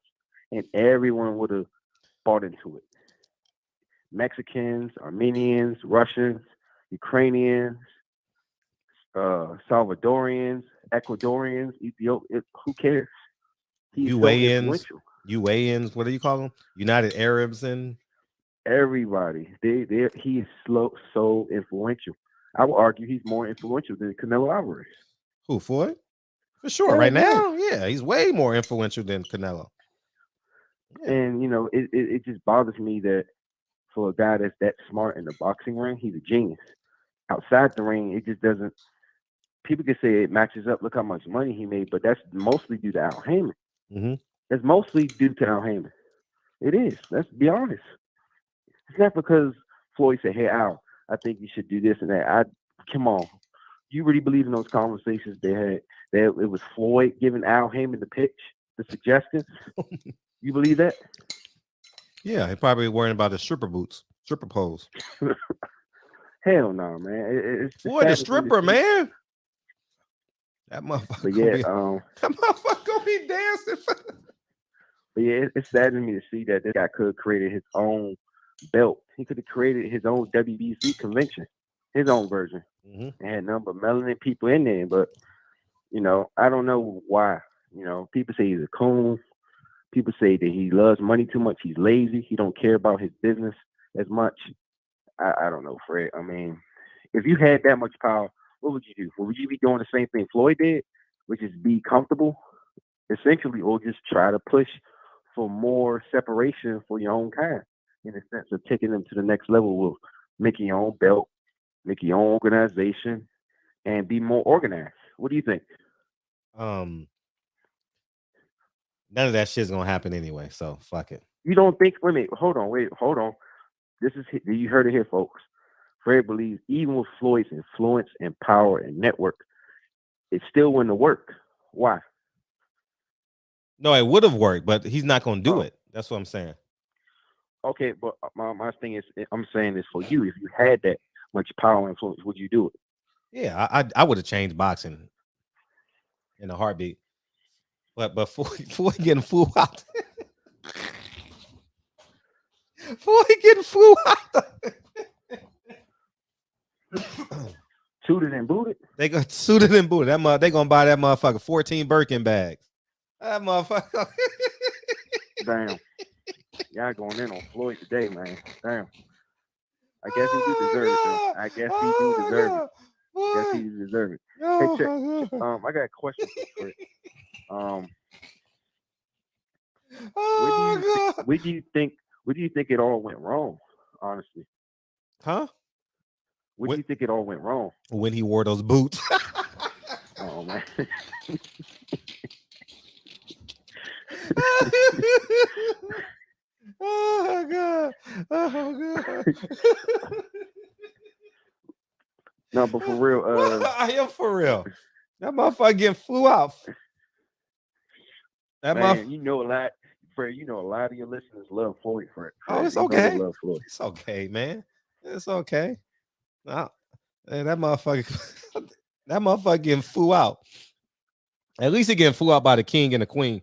and everyone would have bought into it. Mexicans, Armenians, Russians, Ukrainians, Salvadorians, Ecuadorians, Ethiopians, who cares? He's
UANs, what do you call them? United Arabs and
everybody. He is so influential. I would argue he's more influential than Canelo Alvarez.
Who, Floyd? For sure. Right now, yeah, he's way more influential than Canelo.
Yeah. And, you know, it just bothers me that for a guy that's that smart in the boxing ring, he's a genius. Outside the ring, it just doesn't. People can say it matches up. Look how much money he made, but that's mostly due to Al Haymon. That's mostly due to Al Haymon. It is. Let's be honest. It's not because Floyd said, "Hey, Al, I think you should do this and that." Come on. You really believe in those conversations they had? That it was Floyd giving Al Haymon the pitch, the suggestions? You believe that?
Yeah, he probably worrying about his stripper poles.
Hell no, man. It's
Floyd a stripper, man. That motherfucker.
But yeah,
that motherfucker gonna be dancing.
But yeah, it's sad to me to see that this guy could have created his own belt. He could have created his own WBC convention, his own version, and had nothing but melanin people in there. But you know, I don't know why. You know, people say he's a coon. People say that he loves money too much. He's lazy. He don't care about his business as much. I don't know, Fred. I mean, if you had that much power, what would you do? Would you be doing the same thing Floyd did, which is be comfortable, essentially, or just try to push for more separation for your own kind, in the sense of taking them to the next level of making your own belt, make your own organization, and be more organized? What do you think?
None of that shit's gonna happen anyway, so fuck it.
You don't think? Wait, hold on. You heard it here, folks. Fred believes even with Floyd's influence and power and network, it still wouldn't work. Why?
No, it would have worked, but he's not gonna do it. That's what I'm saying.
Okay, but my thing is, I'm saying this for you. If you had that much power and influence, would you do it?
Yeah, I would have changed boxing in a heartbeat. But before getting flew out,
suited and booted.
They go suited and booted. They gonna buy that motherfucker 14 Birkin bags. That motherfucker.
Damn. Y'all going in on Floyd today, man. Damn. I guess he do deserve it, though. I guess he do deserve it. I guess he do deserve it. Hey, check. I got a question for you. Where do you think it all went wrong? Honestly,
huh?
Where do you think it all went wrong?
When he wore those boots.
Oh man.
Oh god. Oh god.
No, but for real,
I am for real. That motherfucker getting flew out. That
man, you know a lot. Fred, you know a lot of your listeners love Floyd. Fred.
Oh, it's okay. Love Floyd. It's okay, man. It's okay. Nah, man, that motherfucker getting flew out. At least he getting flew out by the king and the queen.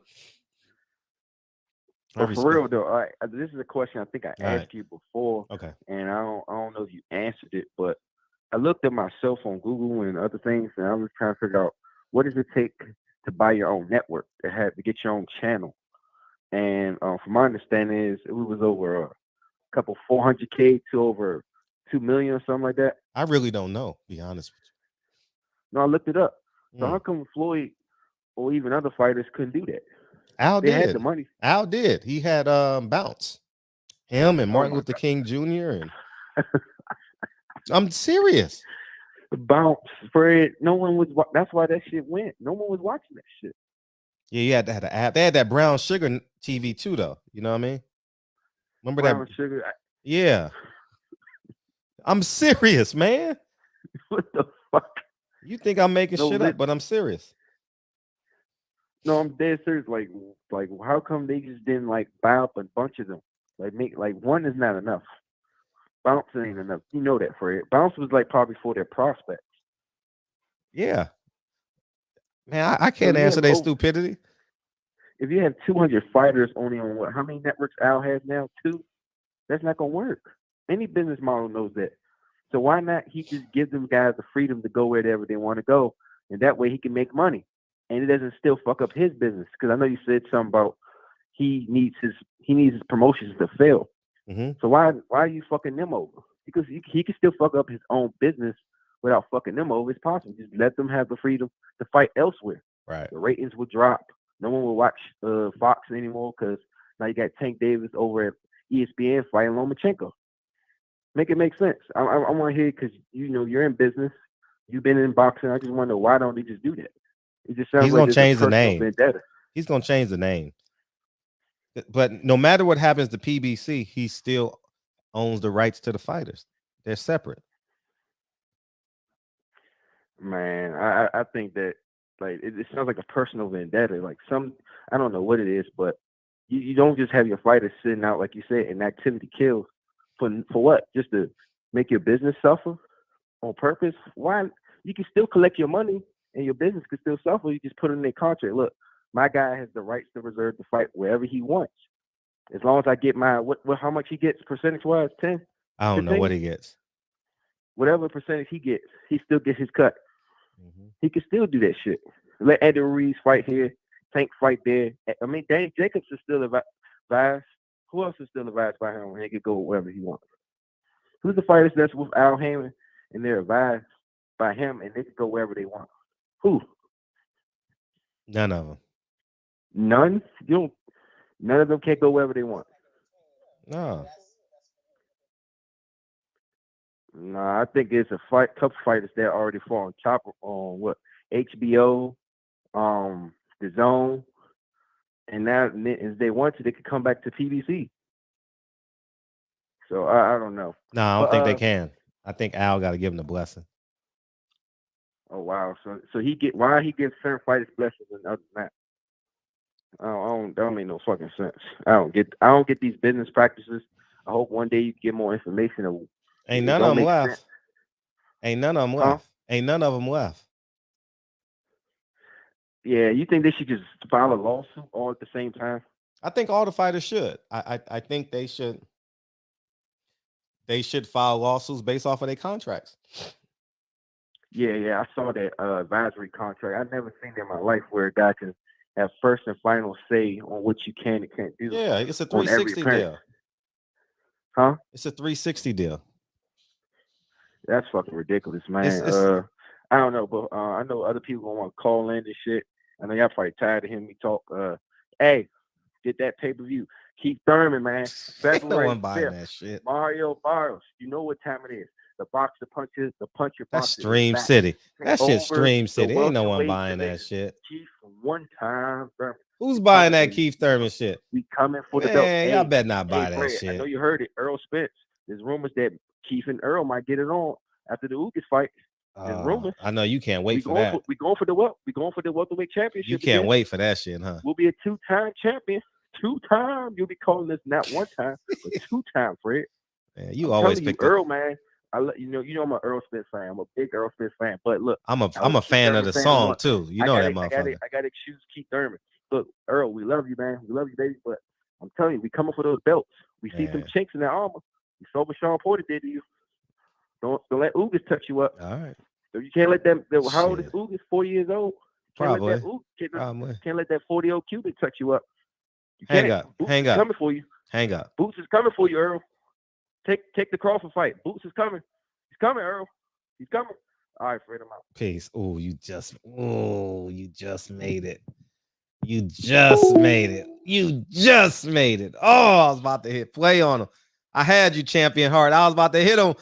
But for real though, all right, this is a question I think I asked you before.
Okay.
And I don't know if you answered it, but I looked at myself on Google and other things, and I was trying to figure out what does it take to buy your own network, to get your own channel. And from my understanding is it was over a couple 400K to over 2 million or something like that.
I really don't know, to be honest with
you. No, I looked it up. So how come Floyd or even other fighters couldn't do that? They had the money.
Al did. He had Bounce. Him and Martin Luther King Jr. and I'm serious.
Bounce, Fred. No one was. That's why that shit went. No one was watching that shit.
Yeah, you had to have the app. They had that Brown Sugar TV too, though. You know what I mean? Remember
Brown Sugar?
Yeah. I'm serious, man.
What the fuck?
You think I'm making shit up, but I'm serious.
No, I'm dead serious. Like, how come they just didn't buy up a bunch of them? One is not enough. Bounce ain't enough. You know that, Fred. Bounce was probably for their prospects.
Yeah. Man, I can't answer their stupidity.
If you have 200 fighters only on how many networks Al has now? 2? That's not gonna work. Any business model knows that. So why not he just give them guys the freedom to go wherever they want to go, and that way he can make money, and it doesn't still fuck up his business. Because I know you said something about he needs his promotions to fail.
Mm-hmm.
So why are you fucking them over? Because he can still fuck up his own business without fucking them over. It's possible. Just let them have the freedom to fight elsewhere.
Right.
The ratings will drop. No one will watch Fox anymore because now you got Tank Davis over at ESPN fighting Lomachenko. Make it make sense. I want to hear because you're in business. You've been in boxing. I just wonder why don't they just do that? It just sounds
he's gonna change the name. Vendetta. He's gonna change the name. But no matter what happens to PBC, he still owns the rights to the fighters. They're separate.
Man, I think that it sounds like a personal vendetta. I don't know what it is, but you don't just have your fighters sitting out like you said, and activity kills for what? Just to make your business suffer on purpose? Why? You can still collect your money and your business can still suffer. You just put in their contract. Look, my guy has the rights to reserve the fight wherever he wants. As long as I get my how much he gets percentage wise, 10.
I don't 15? Know what he gets.
Whatever percentage he gets, he still gets his cut.
Mm-hmm.
He can still do that shit. Let Eddie Ruiz fight here, Tank fight there. I mean, Danny Jacobs is still advised. Who else is still advised by him? He could go wherever he wants. Who's the fighters that's with Al Haymon and they're advised by him and they can go wherever they want? Who?
None of them.
None? None of them can't go wherever they want.
No.
No, I think it's a couple fighters that already fall on top on what HBO, the Zone, and now if they want to, they could come back to PBC. So I don't know.
No, I don't think they can. I think Al got to give him the blessing.
Oh wow! So why he gives certain fighters blessings and others not? That don't make no fucking sense. I don't get these business practices. I hope one day you get more information.
Ain't none of them left. Ain't none of them left.
Huh?
Ain't none of them left.
Yeah, you think they should just file a lawsuit all at the same time?
I think all the fighters should. I think they should. They should file lawsuits based off of their contracts.
Yeah, I saw that advisory contract. I've never seen it in my life where a guy can have first and final say on what you can and can't do.
Yeah, it's a
on every
360
appearance.
deal.
Huh?
It's a 360 deal.
That's fucking ridiculous, man.
It's-
I don't know, but I know other people gonna want to call in and shit. I know y'all probably tired of hearing me talk. Hey, did that pay-per-view. Keith Thurman, man.
Ain't no
February
one buying
5th.
that shit.
Mario Barrios. You know what time it is. The boxer punches, the puncher
That's
boxer.
Stream City. That shit's Stream City. Ain't no one
welterweight
buying that
division.
shit.
Keith one time Thurman.
Who's buying that Keith Thurman shit?
We coming for the belt.
Man, y'all better not buy that
Fred,
shit.
I know you heard it. Earl Spence. There's rumors that Keith and Earl might get it on after the Ugas fight. There's rumors.
I know you can't wait for that.
We going for the welterweight championship.
You can't
again.
wait for that shit, huh?
We'll be a 2-time champion. 2-time. You'll be calling this not 1 time, but 2-time, Fred.
Man, you always pick
Earl, man. You know I'm an Earl Spence fan. I'm a big Earl Spence fan. But look,
I'm a fan of the song too. You know that motherfucker.
I gotta excuse Keith Thurman. Look, Earl, we love you, man. We love you, baby. But I'm telling you, we coming for those belts. We see some chinks in that armor. You saw what Sean Porter did to you. Don't let Ugas touch you up.
All right.
So you can't let them. How old is Ugas? 40 years old.
Probably.
Can't let that 40-year-old Cuban touch you up. You
Hang
can't.
up.
Boots
Hang
is
up.
coming for you.
Hang up.
Boots is coming for you, Earl. Take the Crawford fight. Boots is coming. He's coming, Earl. He's coming. All right, Fred, I'm out.
Peace. You just made it. You just made it. You just made it. Oh, I was about to hit play on him. I had you, Champion Heart. I was about to hit him.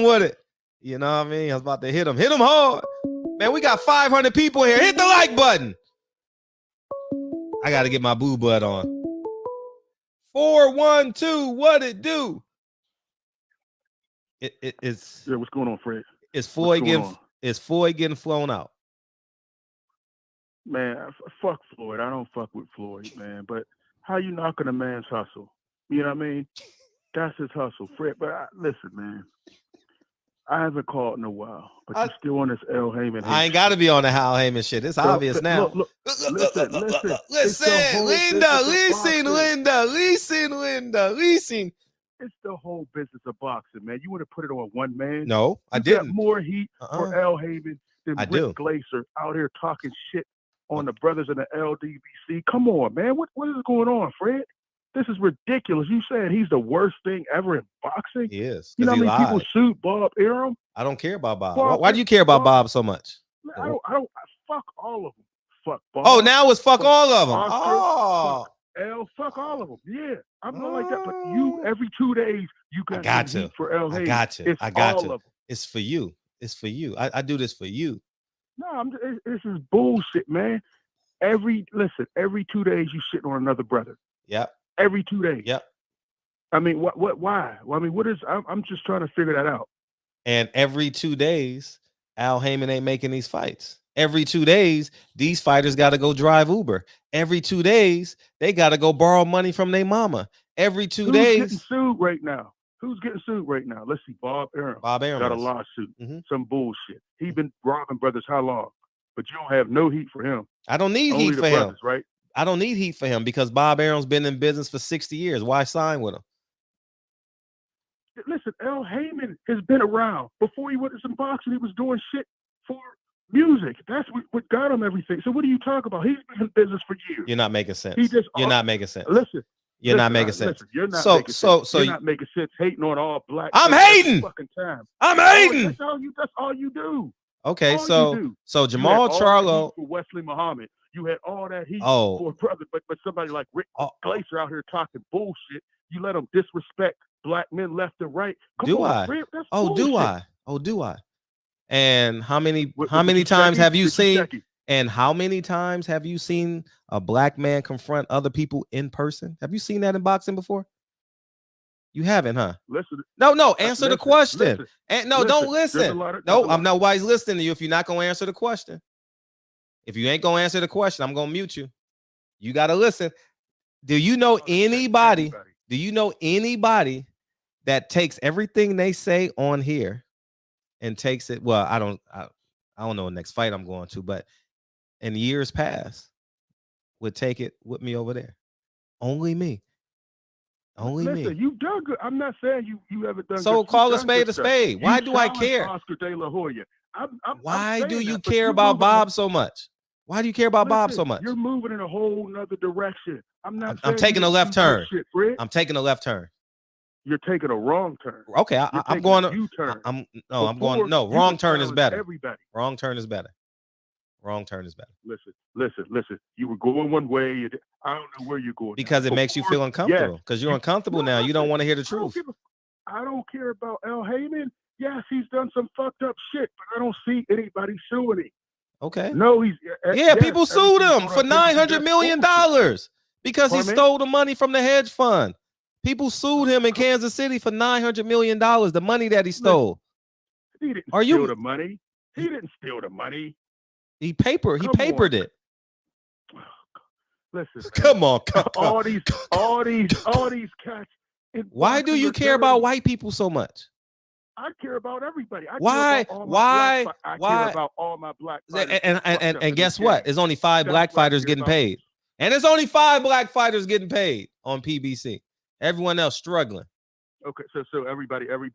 With it. You know what I mean? I was about to hit him. Hit him hard. Man, we got 500 people here. Hit the like button. I got to get my boo butt on. 412, what it do? It's
what's going on, Fred?
Is Floyd getting flown out?
Man, fuck Floyd. I don't fuck with Floyd, man. But how you knocking a man's hustle? You know what I mean? That's his hustle, Fred. But listen, man. I haven't called in a while, but you're still on this Al Heyman.
I ain't got to be on the Al Heyman shit. It's obvious now.
Look, listen.
Linda.
It's the whole business of boxing, man. You want to put it on one man?
No, I didn't.
Got more heat for Al Heyman than Rick Glaser out here talking shit on the brothers in the LDBC. Come on, man. What is going on, Fred? This is ridiculous. You said he's the worst thing ever in boxing?
He is.
You know how many people sued Bob Arum?
I don't care about Bob. Why do you care about Bob so much?
I don't. Fuck all of them. Fuck Bob.
Oh, now it's fuck all of them.
Oscar, fuck all of them. Yeah, I'm not like that. But you, every 2 days, you got to for Al Heyman.
I got to. It's for you. It's for you. I do this for you.
No, this is bullshit, man. Every 2 days you shitting on another brother.
Yep.
Every 2 days.
Yep.
I mean, why? Well, I mean, what is? I'm just trying to figure that out.
And every 2 days, Al Heyman ain't making these fights. Every 2 days, these fighters got to go drive Uber. Every 2 days, they got to go borrow money from their mama. Every 2 days.
Who's getting sued right now? Who's getting sued right now? Let's see. Bob Arum.
Bob Arum
got a lawsuit. Some bullshit. He been robbing brothers how long? But you don't have no heat for him.
I don't need
Only
heat for
brothers,
him.
right?
I don't need heat for him because Bob Arum's been in business for 60 years. Why sign with him?
Listen, Al Heyman has been around. Before he went to some boxing, he was doing shit for music. That's what got him everything. So what are you talking about? He's been in business for years.
You're not making sense.
You're
not making sense.
You're
not making sense.
Listen, you're not making sense.
So
you're not making sense hating on all black.
I'm hating.
Fucking time.
I'm hating.
That's all you do.
Okay, so Jamal Charlo
for Wesley Muhammad. You had all that heat for a brother, but somebody like Rick Glaser out here talking bullshit. You let him disrespect black men left and right.
Do I? And how many times have you seen? And how many times have you seen a black man confront other people in person? Have you seen that in boxing before? You haven't, huh?
Listen.
No. Answer the question. Don't listen.
No,
nobody's listening to you if you're not gonna answer the question. If you ain't gonna answer the question, I'm gonna mute you. You gotta listen. Do you know anybody? Do you know anybody that takes everything they say on here and takes it? Well, I don't know the next fight I'm going to, but in years past would take it with me over there. Only me.
Listen, you've done good. I'm not saying you haven't done
so
good.
Call a spade a spade. Why do I care?
Oscar De La Hoya.
Why do
saying
you
that, but
care
you're
about
moving
Bob so much? Why do you care about Bob so
listen,
much?
You're moving in a whole nother direction. I'm not
I'm
saying
taking a
you
left
didn't do
turn.
shit, Fred.
I'm taking a left turn.
You're taking a wrong turn.
Okay, I'm going to
U-turn.
I'm going. No,
You
wrong
would
turn is
challenge
better.
Everybody.
Wrong turn is better. Wrong turn is better.
Listen. You were going one way. I don't know where you're going.
Because it makes you feel uncomfortable. Because you're uncomfortable now. You don't want to hear the truth.
I don't care about Al Haymon. Yes, he's done some fucked up shit, but I don't see anybody suing him.
Okay.
No, he's
people sued him for $900 million because he stole the money from the hedge fund. People sued him in Kansas City for $900 million, the money that he stole.
He didn't steal the money. He didn't steal the money.
He papered it.
Listen,
come on.
all these cats.
Why do you care about white people so much?
I care about everybody.
Why?
I care about all my black fighters.
And guess what? There's only 5 black fighters getting paid. And there's only 5 black fighters getting paid on PBC. Everyone else struggling.
Okay, so everybody is on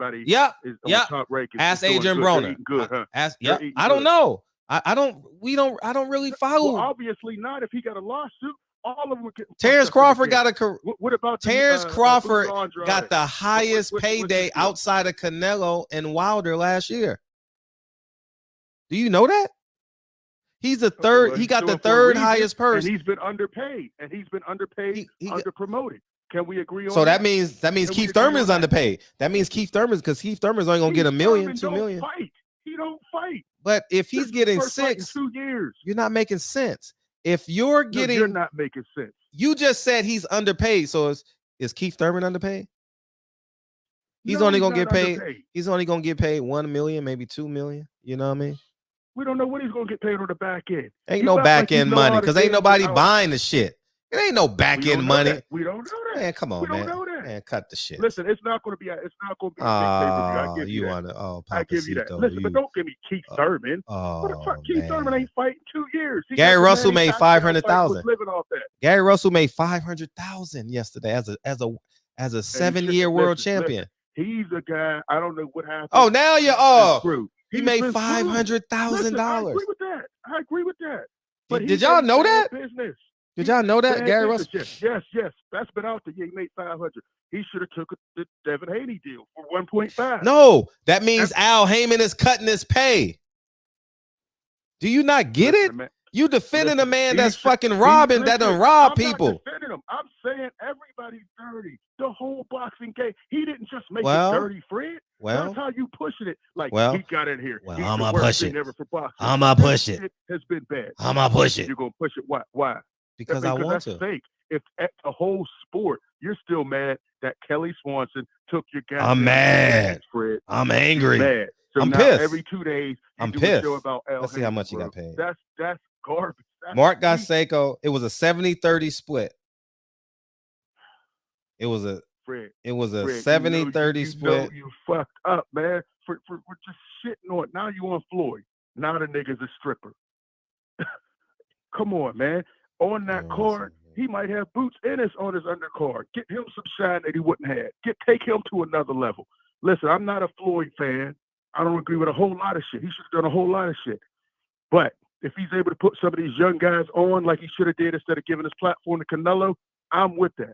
the
top ranking.
Ask Adrian Broner.
Good, huh?
I don't know. I don't really follow.
Well, obviously not. If he got a lawsuit, all of them get.
Terrence Crawford got
what about
Terrence Crawford got the highest payday outside of Canelo and Wilder last year. Do you know that? He's the third. He got the third highest purse.
And he's been underpaid. Under promoted. Can we agree on
so
that?
That means Keith Thurman's underpaid. That means Keith Thurman's because Keith Thurman's only gonna get $1 million, $2 million.
He don't fight.
But if he's getting 6,
2 years,
you're not making sense. If you're getting,
you're not making sense.
You just said he's underpaid. So is Keith Thurman underpaid? He's only gonna get paid. Underpaid. He's only gonna get paid $1 million, maybe $2 million. You know what I mean?
We don't know what he's gonna get paid on the back end.
Ain't no back end money because ain't nobody buying the shit. It ain't no back end money.
We don't know that.
Man, come on,
we
man.
don't know that.
Man, cut the shit.
Listen, it's not going to be. It's not going to be. I give you that. I give you that. Listen, but don't give me Keith Thurman. What the fuck? Keith Thurman ain't fighting 2 years.
Gary Russell made $500,000.
Living off that.
Gary Russell made $500,000 yesterday as a 7-year world champion.
He's a guy. I don't know what happened.
Oh, now you're he made $500,000.
I agree with that. But
did y'all know that?
Business.
Did y'all know that, Gary Russell?
Yes. That's been out there. Yeah, he made $500,000. He should have took the Devin Haney deal for 1.5.
No, that means Al Haymon is cutting his pay. Do you not get it? Man. You defending a man that's fucking robbing, that done rob people.
I'm not defending him. I'm saying everybody's dirty. The whole boxing game. He didn't just make it dirty, Fred. That's how you pushing it. Like he got in here.
Well, I'm gonna push it.
I'm gonna push it. It has been bad.
I'm gonna push it.
You're gonna push it. Why?
Because I want to.
Fake. If at the whole sport, you're still mad that Kelly Swanson took your guy.
I'm mad.
Fred.
I'm angry.
Mad. So
I'm
now
pissed.
Every 2 days,
I'm pissed.
About
Let's see how much he got paid.
That's garbage.
Mark Gasseco. It was a 70-30 split. It was a 70-30 split.
You fucked up, man. For just shitting on it. Now you on Floyd. Now the nigga's a stripper. Come on, man. On that card, he might have boots in on his undercard. Get him some shine that he wouldn't have. Take him to another level. Listen, I'm not a Floyd fan. I don't agree with a whole lot of shit. He should have done a whole lot of shit. But if he's able to put some of these young guys on like he should have did instead of giving his platform to Canelo, I'm with that.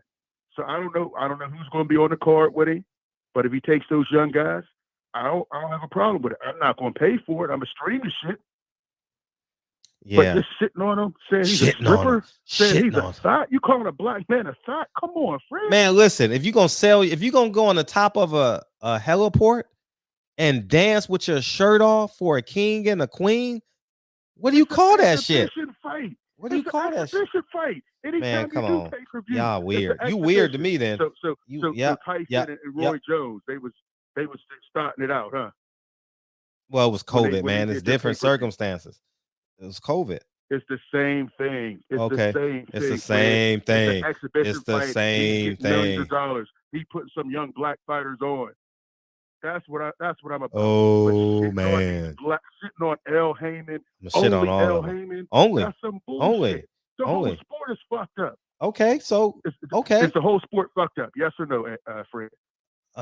So I don't know who's going to be on the card with him. But if he takes those young guys, I don't have a problem with it. I'm not going to pay for it. I'm going to stream the shit.
Yeah.
But just sitting on him, saying he's a stripper, saying he's a thought. You calling a black man a thought? Come on, friend.
Man, listen, if you're gonna go on the top of a heliport and dance with your shirt off for a king and a queen, what do you call that shit?
Fight.
What do you call that shit?
Fight. Anytime
man, come on.
Y'all
weird. You weird to me then.
So Tyson and Roy Jones, they was starting it out, huh?
Well, it was COVID, man. It's different circumstances. It was COVID.
It's the same thing.
It's the same thing. It's the same thing.
Millions of dollars. He putting some young black fighters on. That's what I'm about.
Oh man,
sitting on Al Haymon.
Shit on all
Al
of them.
Haymon.
Only.
That's some bullshit. The whole sport is fucked up.
Okay, so
Is the whole sport fucked up? Yes or no, Fred?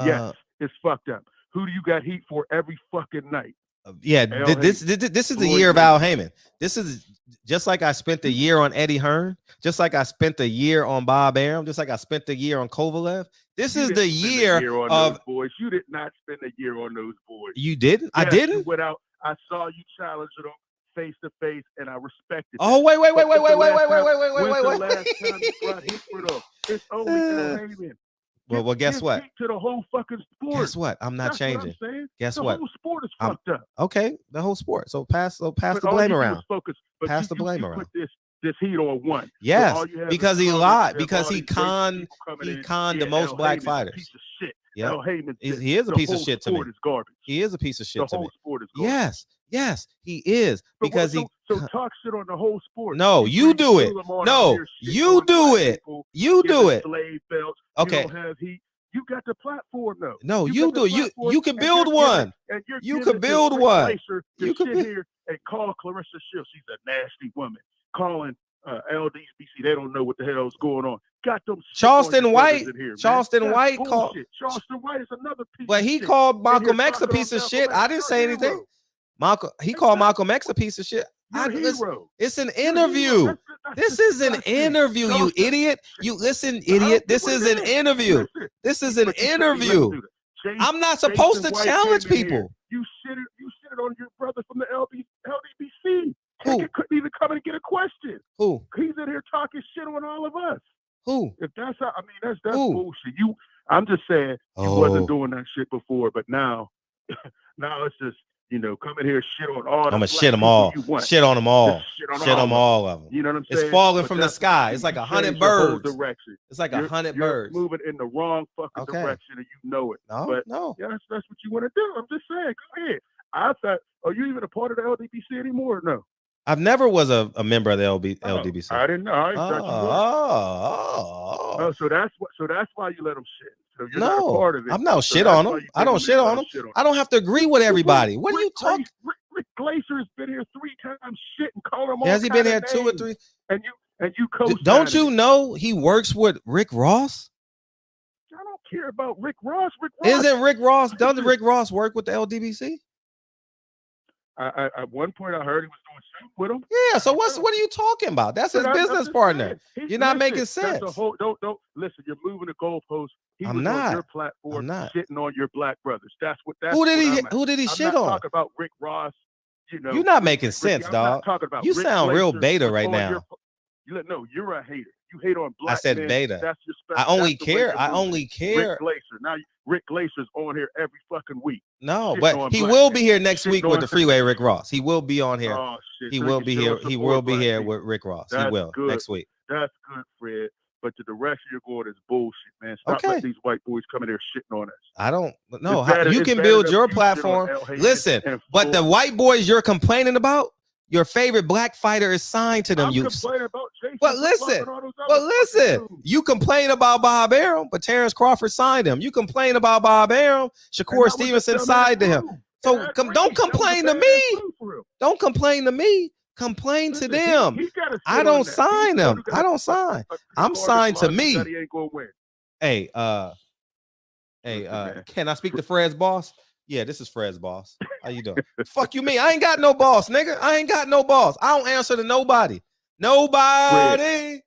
Yes, it's fucked up. Who do you got heat for every fucking night?
Yeah, this is the year of Al Haymon. This is just like I spent a year on Eddie Hearn, just like I spent a year on Bob Arum, just like I spent a year on Kovalev. This is the year of
those boys. You did not spend a year on those boys.
You didn't?
Yes,
I didn't.
You went out. I saw you challenge them face to face, and I respected.
Oh, wait.
When's the last time you brought Hickford up? It's only Al Haymon.
Well, guess what?
To the whole fucking sport.
Guess what? I'm not changing.
What I'm saying.
Guess
the
what?
The whole sport is fucked up.
Okay, the whole sport. So pass the blame around. Pass the blame around.
Put this heat on one.
Yes,
so
because he lied. Because he conned the most black fighters.
Piece of shit.
Yeah, he is a piece of shit to me. He is a piece of shit to me.
The whole sport is garbage.
Yes, he is because
so talk shit on the whole sport.
No, you do it. No, you do it. You do it.
Slave belts.
Okay.
You don't have heat. You got the platform though.
No, you do. You can build one. You can build one.
You can sit here and call Clarissa Shields. She's a nasty woman. Calling LDBC. They don't know what the hell is going on. Got them.
Charleston White. Charleston White
called. Charleston White is another piece.
But he called Malcolm X a piece of shit. I didn't say anything. He called Malcolm X a piece of shit. It's an interview. This is an interview, you idiot. You listen, idiot. This is an interview. This is an interview. I'm not supposed to challenge people.
You shitted on your brother from the LDBC.
Who?
He couldn't even come and get a question.
Who?
He's in here talking shit on all of us.
Who?
If that's how, that's bullshit. I'm just saying you wasn't doing that shit before, but now it's just. Come in here, shit on all. I'm
gonna shit them all. Shit on them all. Shit on all of them.
You know what I'm saying?
It's falling from the sky. It's like 100 birds. It's like 100 birds.
Moving in the wrong fucking direction, and you know it.
No.
Yeah, that's what you want to do. I'm just saying. Go ahead. I thought, are you even a part of the LDBC anymore? Or no.
I've never was a member of the LDBC.
I didn't know. I thought you were. So that's why you let them shit. So you're not a part of it.
I'm not shit on them. I don't shit on them. I don't have to agree with everybody. What are you talking?
Rick Glacier has been here 3 times, shit, and called him all.
Has he been here 2 or 3?
And you coach.
Don't you know he works with Rick Ross?
I don't care about Rick Ross.
Isn't Rick Ross? Doesn't Rick Ross work with the LDBC?
At one point, I heard he was doing something with him.
Yeah. So what are you talking about? That's his business partner. You're not making sense.
Don't listen. You're moving the goalposts.
I'm not
on your platform. Shitting on your black brothers. That's what.
Who did he shit on?
Talk about Rick Ross.
You're not making sense, dog. You sound real beta right now.
No, you're a hater. You hate on black.
I said
men.
beta.
That's your
I only care.
Rick Glacier. Now Rick Glacier's on here every fucking week.
No, but he will be here next week with the Freeway Rick Ross. He will be on here.
Oh, shit.
He will be here. He will be here with Rick Ross. He will next week.
That's good, Fred. But the direction you're going is bullshit, man. Stop letting these white boys come in there shitting on us.
I don't know. You can build your platform. Listen, but the white boys you're complaining about, your favorite black fighter is signed to them.
I'm complaining about Jason.
But listen, you complain about Bob Arum, but Terrence Crawford signed him. You complain about Bob Arum, Shakur Stevenson signed to him. So don't complain to me. Don't complain to me. Complain to them. I don't sign them. I don't sign. I'm signed to me. Hey, can I speak to Fred's boss? Yeah, this is Fred's boss. How you doing? Fuck you mean? I ain't got no boss, nigga. I ain't got no boss. I don't answer to nobody. Nobody.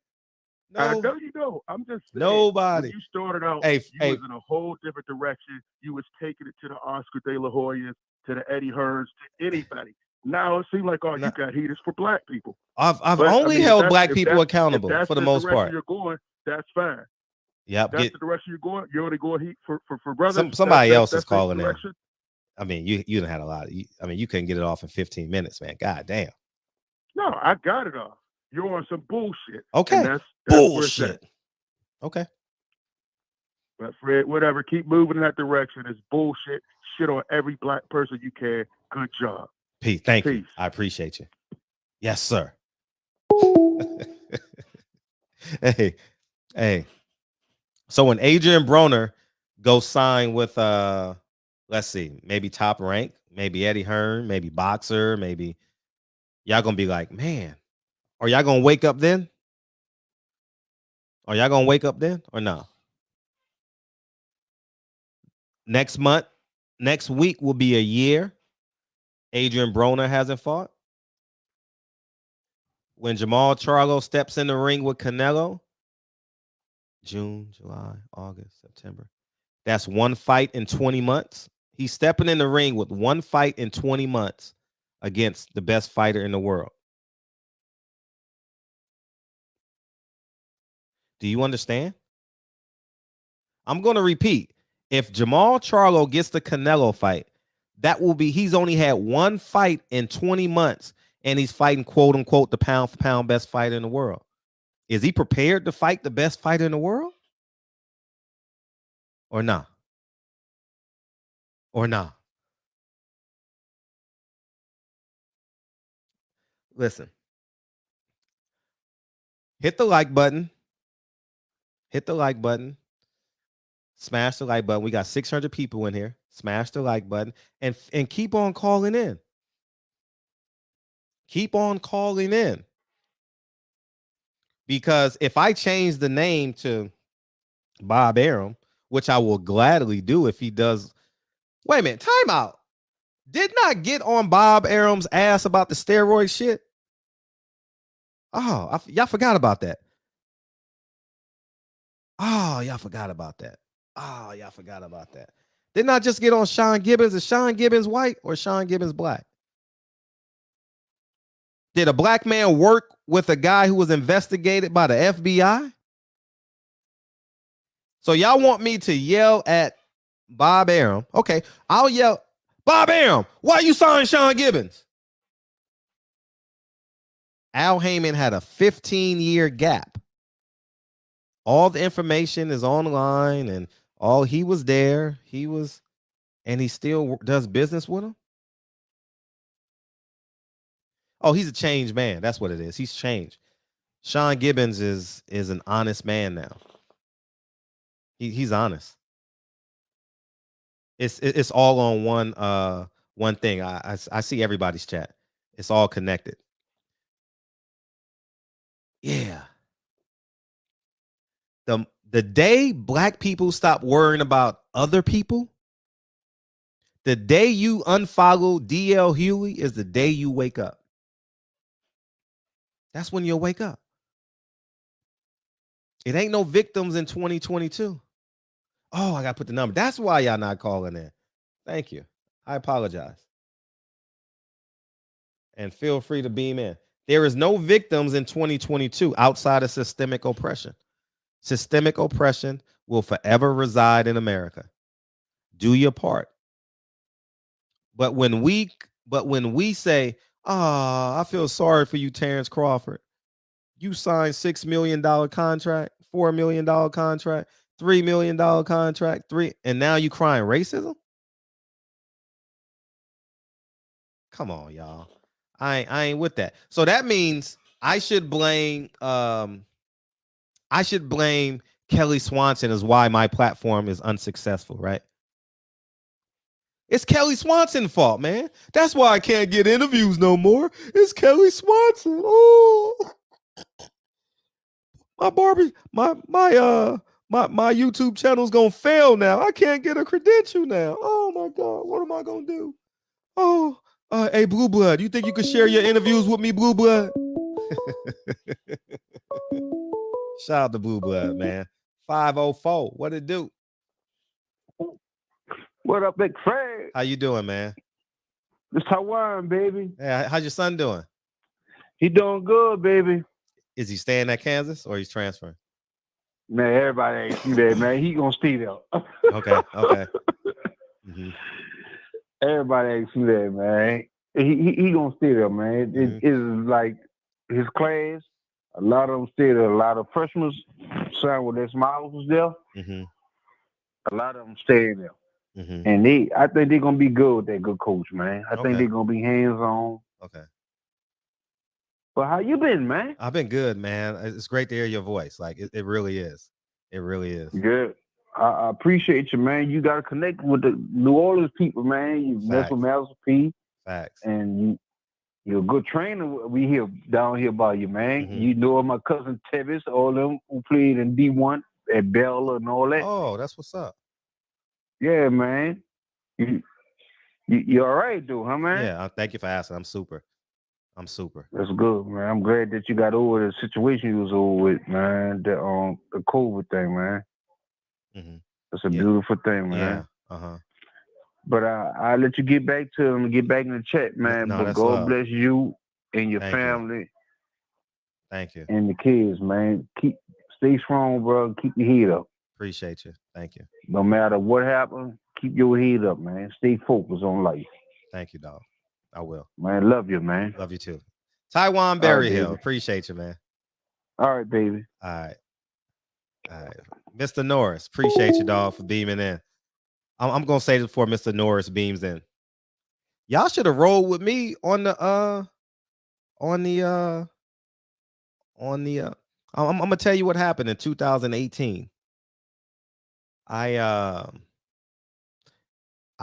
No. I know you know. I'm just saying,
nobody.
When you started out, you was in a whole different direction. You was taking it to the Oscar De La Hoyas, to the Eddie Hearns, to anybody. Now it seems like all you got heat is for black people.
I've only held black people accountable for the most part.
You're going, that's fine.
Yep.
That's the direction you're going. You're only going heat for brothers.
Somebody else is calling in. I mean, you didn't had a lot. You couldn't get it off in 15 minutes, man. God damn.
No, I got it off. You're on some bullshit.
Okay. That's bullshit. Okay.
But Fred, whatever, keep moving in that direction. It's bullshit. Shit on every black person you can. Good job.
Pete, thank you. I appreciate you. Yes, sir. Hey. So when Adrian Broner goes sign with let's see, maybe Top Rank, maybe Eddie Hearn, maybe Boxer, maybe y'all gonna be like, man, are y'all gonna wake up then? Are y'all gonna wake up then or no? Next week will be a year Adrian Broner hasn't fought. When Jamal Charlo steps in the ring with Canelo, June, July, August, September. That's one fight in 20 months. He's stepping in the ring with one fight in 20 months against the best fighter in the world. Do you understand? I'm going to repeat. If Jamal Charlo gets the Canelo fight, that will be, he's only had one fight in 20 months, and he's fighting, quote unquote, the pound for pound best fighter in the world. Is he prepared to fight the best fighter in the world? Or not? Or not? Listen. Hit the like button. Hit the like button. Smash the like button. We got 600 people in here. Smash the like button and keep on calling in. Keep on calling in. Because if I change the name to Bob Arum, which I will gladly do if he does. Wait a minute. Time out. Did not get on Bob Arum's ass about the steroid shit. Oh, y'all forgot about that. Oh, y'all forgot about that. Oh, y'all forgot about that. Didn't I just get on Sean Gibbons? Is Sean Gibbons white or Sean Gibbons black? Did a black man work with a guy who was investigated by the FBI? So y'all want me to yell at Bob Arum? Okay, I'll yell, Bob Arum, why you signing Sean Gibbons? Al Haymon had a 15-year gap. All the information is online and all he was there. And he still does business with him. Oh, he's a changed man. That's what it is. He's changed. Sean Gibbons is an honest man now. He's honest. It's all on one thing. I see everybody's chat. It's all connected. Yeah. The day black people stop worrying about other people, the day you unfollow DL Hughley is the day you wake up. That's when you'll wake up. It ain't no victims in 2022. Oh, I got to put the number. That's why y'all not calling in. Thank you. I apologize. And feel free to beam in. There is no victims in 2022 outside of systemic oppression. Systemic oppression will forever reside in America. Do your part. But when we say, I feel sorry for you, Terrence Crawford. You signed $6 million contract, $4 million contract, $3 million contract, and now you crying racism? Come on, y'all. I ain't with that. So that means I should blame Kelly Swanson as why my platform is unsuccessful, right? It's Kelly Swanson's fault, man. That's why I can't get interviews no more. It's Kelly Swanson. Oh, my YouTube channel's gonna fail now. I can't get a credential now. Oh my God, what am I gonna do? Oh, hey, Blue Blood, you think you could share your interviews with me, Blue Blood? Shout out to Blue Blood, man. 504. What it do?
What up, Big Fred?
How you doing, man?
It's Taiwan, baby.
Hey, how's your son doing?
He doing good, baby.
Is he staying at Kansas or he's transferring?
Man, everybody ain't see that, man. He gonna stay there.
Okay. Mm-hmm.
Everybody ain't see that, man. He gonna stay there, man. It's like his class. A lot of them stay there. A lot of freshmen signed with their smiles was there.
Mm-hmm.
A lot of them staying there.
Mm-hmm.
And I think they're gonna be good with that good coach, man. I think they're gonna be hands on.
Okay.
But how you been, man?
I've been good, man. It's great to hear your voice. Like it really is. It really is.
Good. I appreciate you, man. You gotta connect with the New Orleans people, man. You mess with Master P.
Facts.
And you're a good trainer. We hear down here about you, man.
Mm-hmm.
You know my cousin Tevis, all them who played in D1 at Bella and all that.
Oh, that's what's up.
Yeah, man. You all right, dude, huh, man?
Yeah, thank you for asking. I'm super.
That's good, man. I'm glad that you got over the situation you was over with, man. The COVID thing, man.
Mm-hmm.
That's a beautiful thing, man.
Yeah.
But I'll let you get back to him and get back in the chat, man.
No,
but
that's
God bless you and your family.
Thank you.
And the kids, man. Stay strong, bro. Keep your head up.
Appreciate you. Thank you.
No matter what happens, keep your head up, man. Stay focused on life.
Thank you, dog. I will.
Man, love you, man.
Love you too. Taiwan Berryhill. Appreciate you, man.
All right, baby.
All right. Mr. Norris, appreciate you, dog, for beaming in. I'm gonna say this before Mr. Norris beams in. Y'all should have rolled with me on the I'm gonna tell you what happened in 2018. I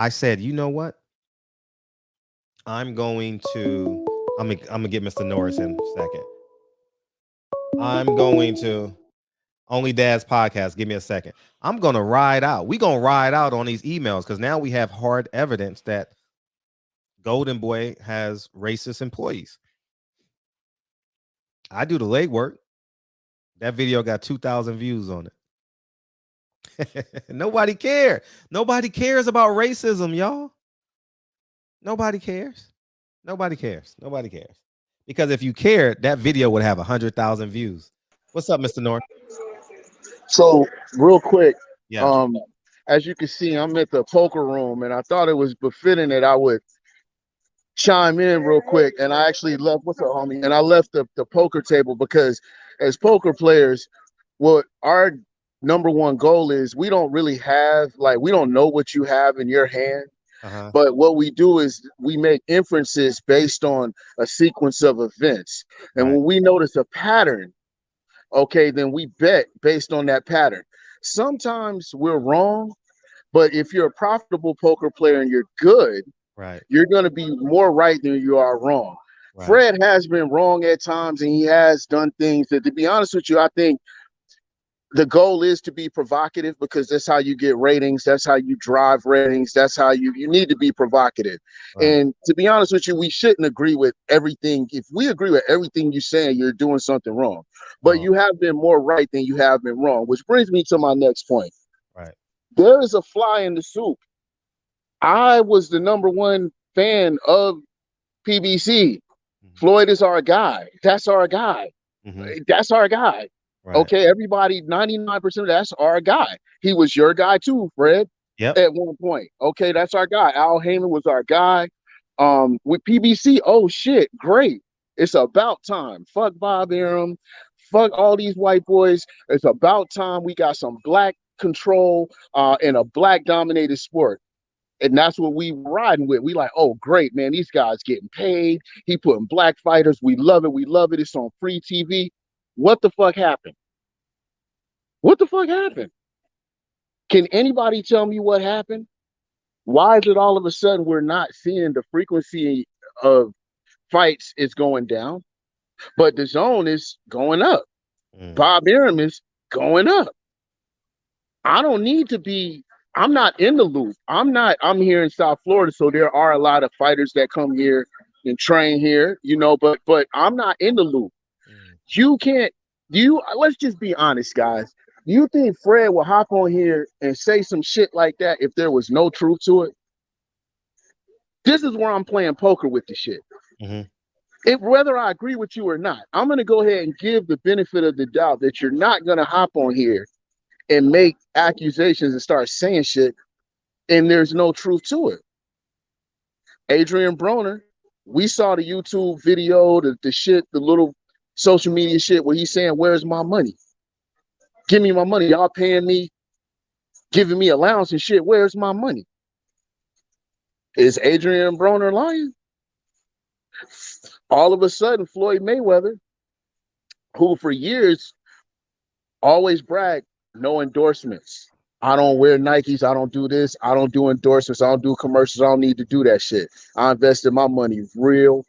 said, you know what? I'm gonna get Mr. Norris in a second. I'm going to Only Dad's Podcast. Give me a second. I'm gonna ride out. We're gonna ride out on these emails because now we have hard evidence that Golden Boy has racist employees. I do the legwork. That video got 2,000 views on it. Nobody cares. Nobody cares about racism, y'all. Nobody cares. Because if you cared, that video would have 100,000 views. What's up, Mr. North?
So real quick,
yeah.
As you can see, I'm at the poker room, and I thought it was befitting that I would chime in real quick. And I actually left, what's up, homie? And I left the poker table because as poker players, what our number one goal is, we don't really have, like, we don't know what you have in your hand. But what we do is we make inferences based on a sequence of events. And when we notice a pattern, okay, then we bet based on that pattern. Sometimes we're wrong, but if you're a profitable poker player and you're good, you're going to be more right than you are wrong. Fred has been wrong at times, and he has done things that, to be honest with you, I think the goal is to be provocative because that's how you get ratings. That's how you drive ratings. That's how you need to be provocative. And to be honest with you, we shouldn't agree with everything. If we agree with everything you're saying, you're doing something wrong. But you have been more right than you have been wrong, which brings me to my next point. There is a fly in the soup. I was the number one fan of PBC. Floyd is our guy. That's our guy. That's our guy. Okay, everybody, 99% of that's our guy. He was your guy too, Fred. At one point. Okay, that's our guy. Al Haymon was our guy. With PBC, oh shit, great. It's about time. Fuck Bob Arum. Fuck all these white boys. It's about time we got some black control in a black dominated sport. And that's what we riding with. We like, oh, great, man. These guys getting paid. He putting black fighters. We love it. We love it. It's on free TV. What the fuck happened? What the fuck happened? Can anybody tell me what happened? Why is it all of a sudden we're not seeing the frequency of fights is going down, but the zone is going up? Bob Arum is going up. I don't need to be, I'm not in the loop. I'm here in South Florida, so there are a lot of fighters that come here and train here, you know, but I'm not in the loop. You can't, let's just be honest, guys. Do you think Fred will hop on here and say some shit like that if there was no truth to it? This is where I'm playing poker with the shit. Whether I agree with you or not, I'm going to go ahead and give the benefit of the doubt that you're not going to hop on here and make accusations and start saying shit and there's no truth to it. Adrian Broner, we saw the YouTube video, the shit, the little social media shit where he's saying, where's my money? Give me my money. Y'all paying me, giving me allowance and shit. Where's my money? Is Adrian Broner lying? All of a sudden, Floyd Mayweather, who for years always bragged, no endorsements. I don't wear Nikes. I don't do this. I don't do endorsements. I don't do commercials. I don't need to do that shit. I invested my money real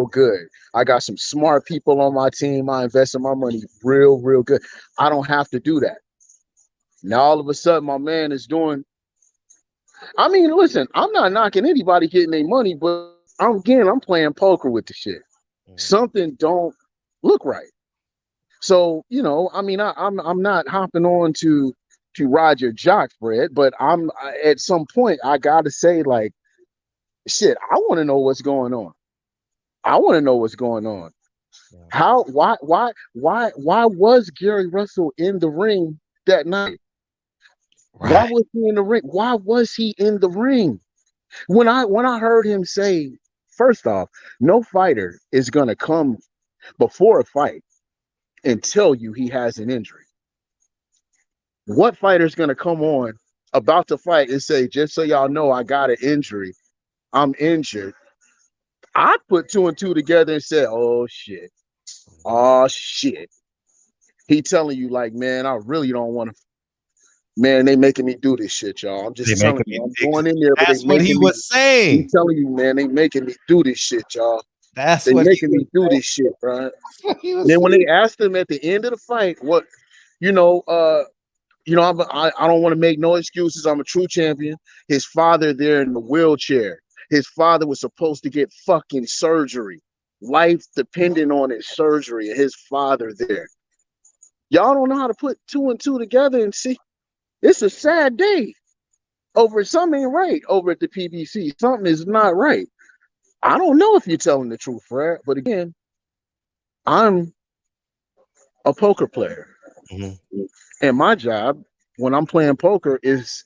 good. I got some smart people on my team. I invested my money real good. I don't have to do that. Now, all of a sudden, my man is doing I mean, listen, I'm not knocking anybody getting their money, but I'm playing poker with the shit. Something don't look right. So, you know, I mean, I'm not hopping on to ride your jock, Fred, but at some point I gotta say, like, shit, I want to know what's going on. I want to know what's going on. How why was Gary Russell in the ring that night? Why was he in the ring? Why was he in the ring? When I heard him say, first off, no fighter is gonna come before a fight and tell you he has an injury. What fighter is gonna come on about to fight and say, just so y'all know, I got an injury, I'm injured? I put two and two together and said, oh shit. He telling you, like, man, I really don't want to. Man, they making me do this shit, y'all. I'm just telling you, I'm going in there, but
that's what he was saying.
He telling you, man, they making me do this shit, y'all.
That's
they
what
making me do this shit, bro.
And
then when they asked him at the end of the fight, what, I don't want to make no excuses. I'm a true champion. His father there in the wheelchair. His father was supposed to get fucking surgery. Life depending on his surgery. And his father there. Y'all don't know how to put two and two together and see. It's a sad day. Something ain't right over at the PBC. Something is not right. I don't know if you're telling the truth, Fred. But again, I'm a poker player. And my job when I'm playing poker is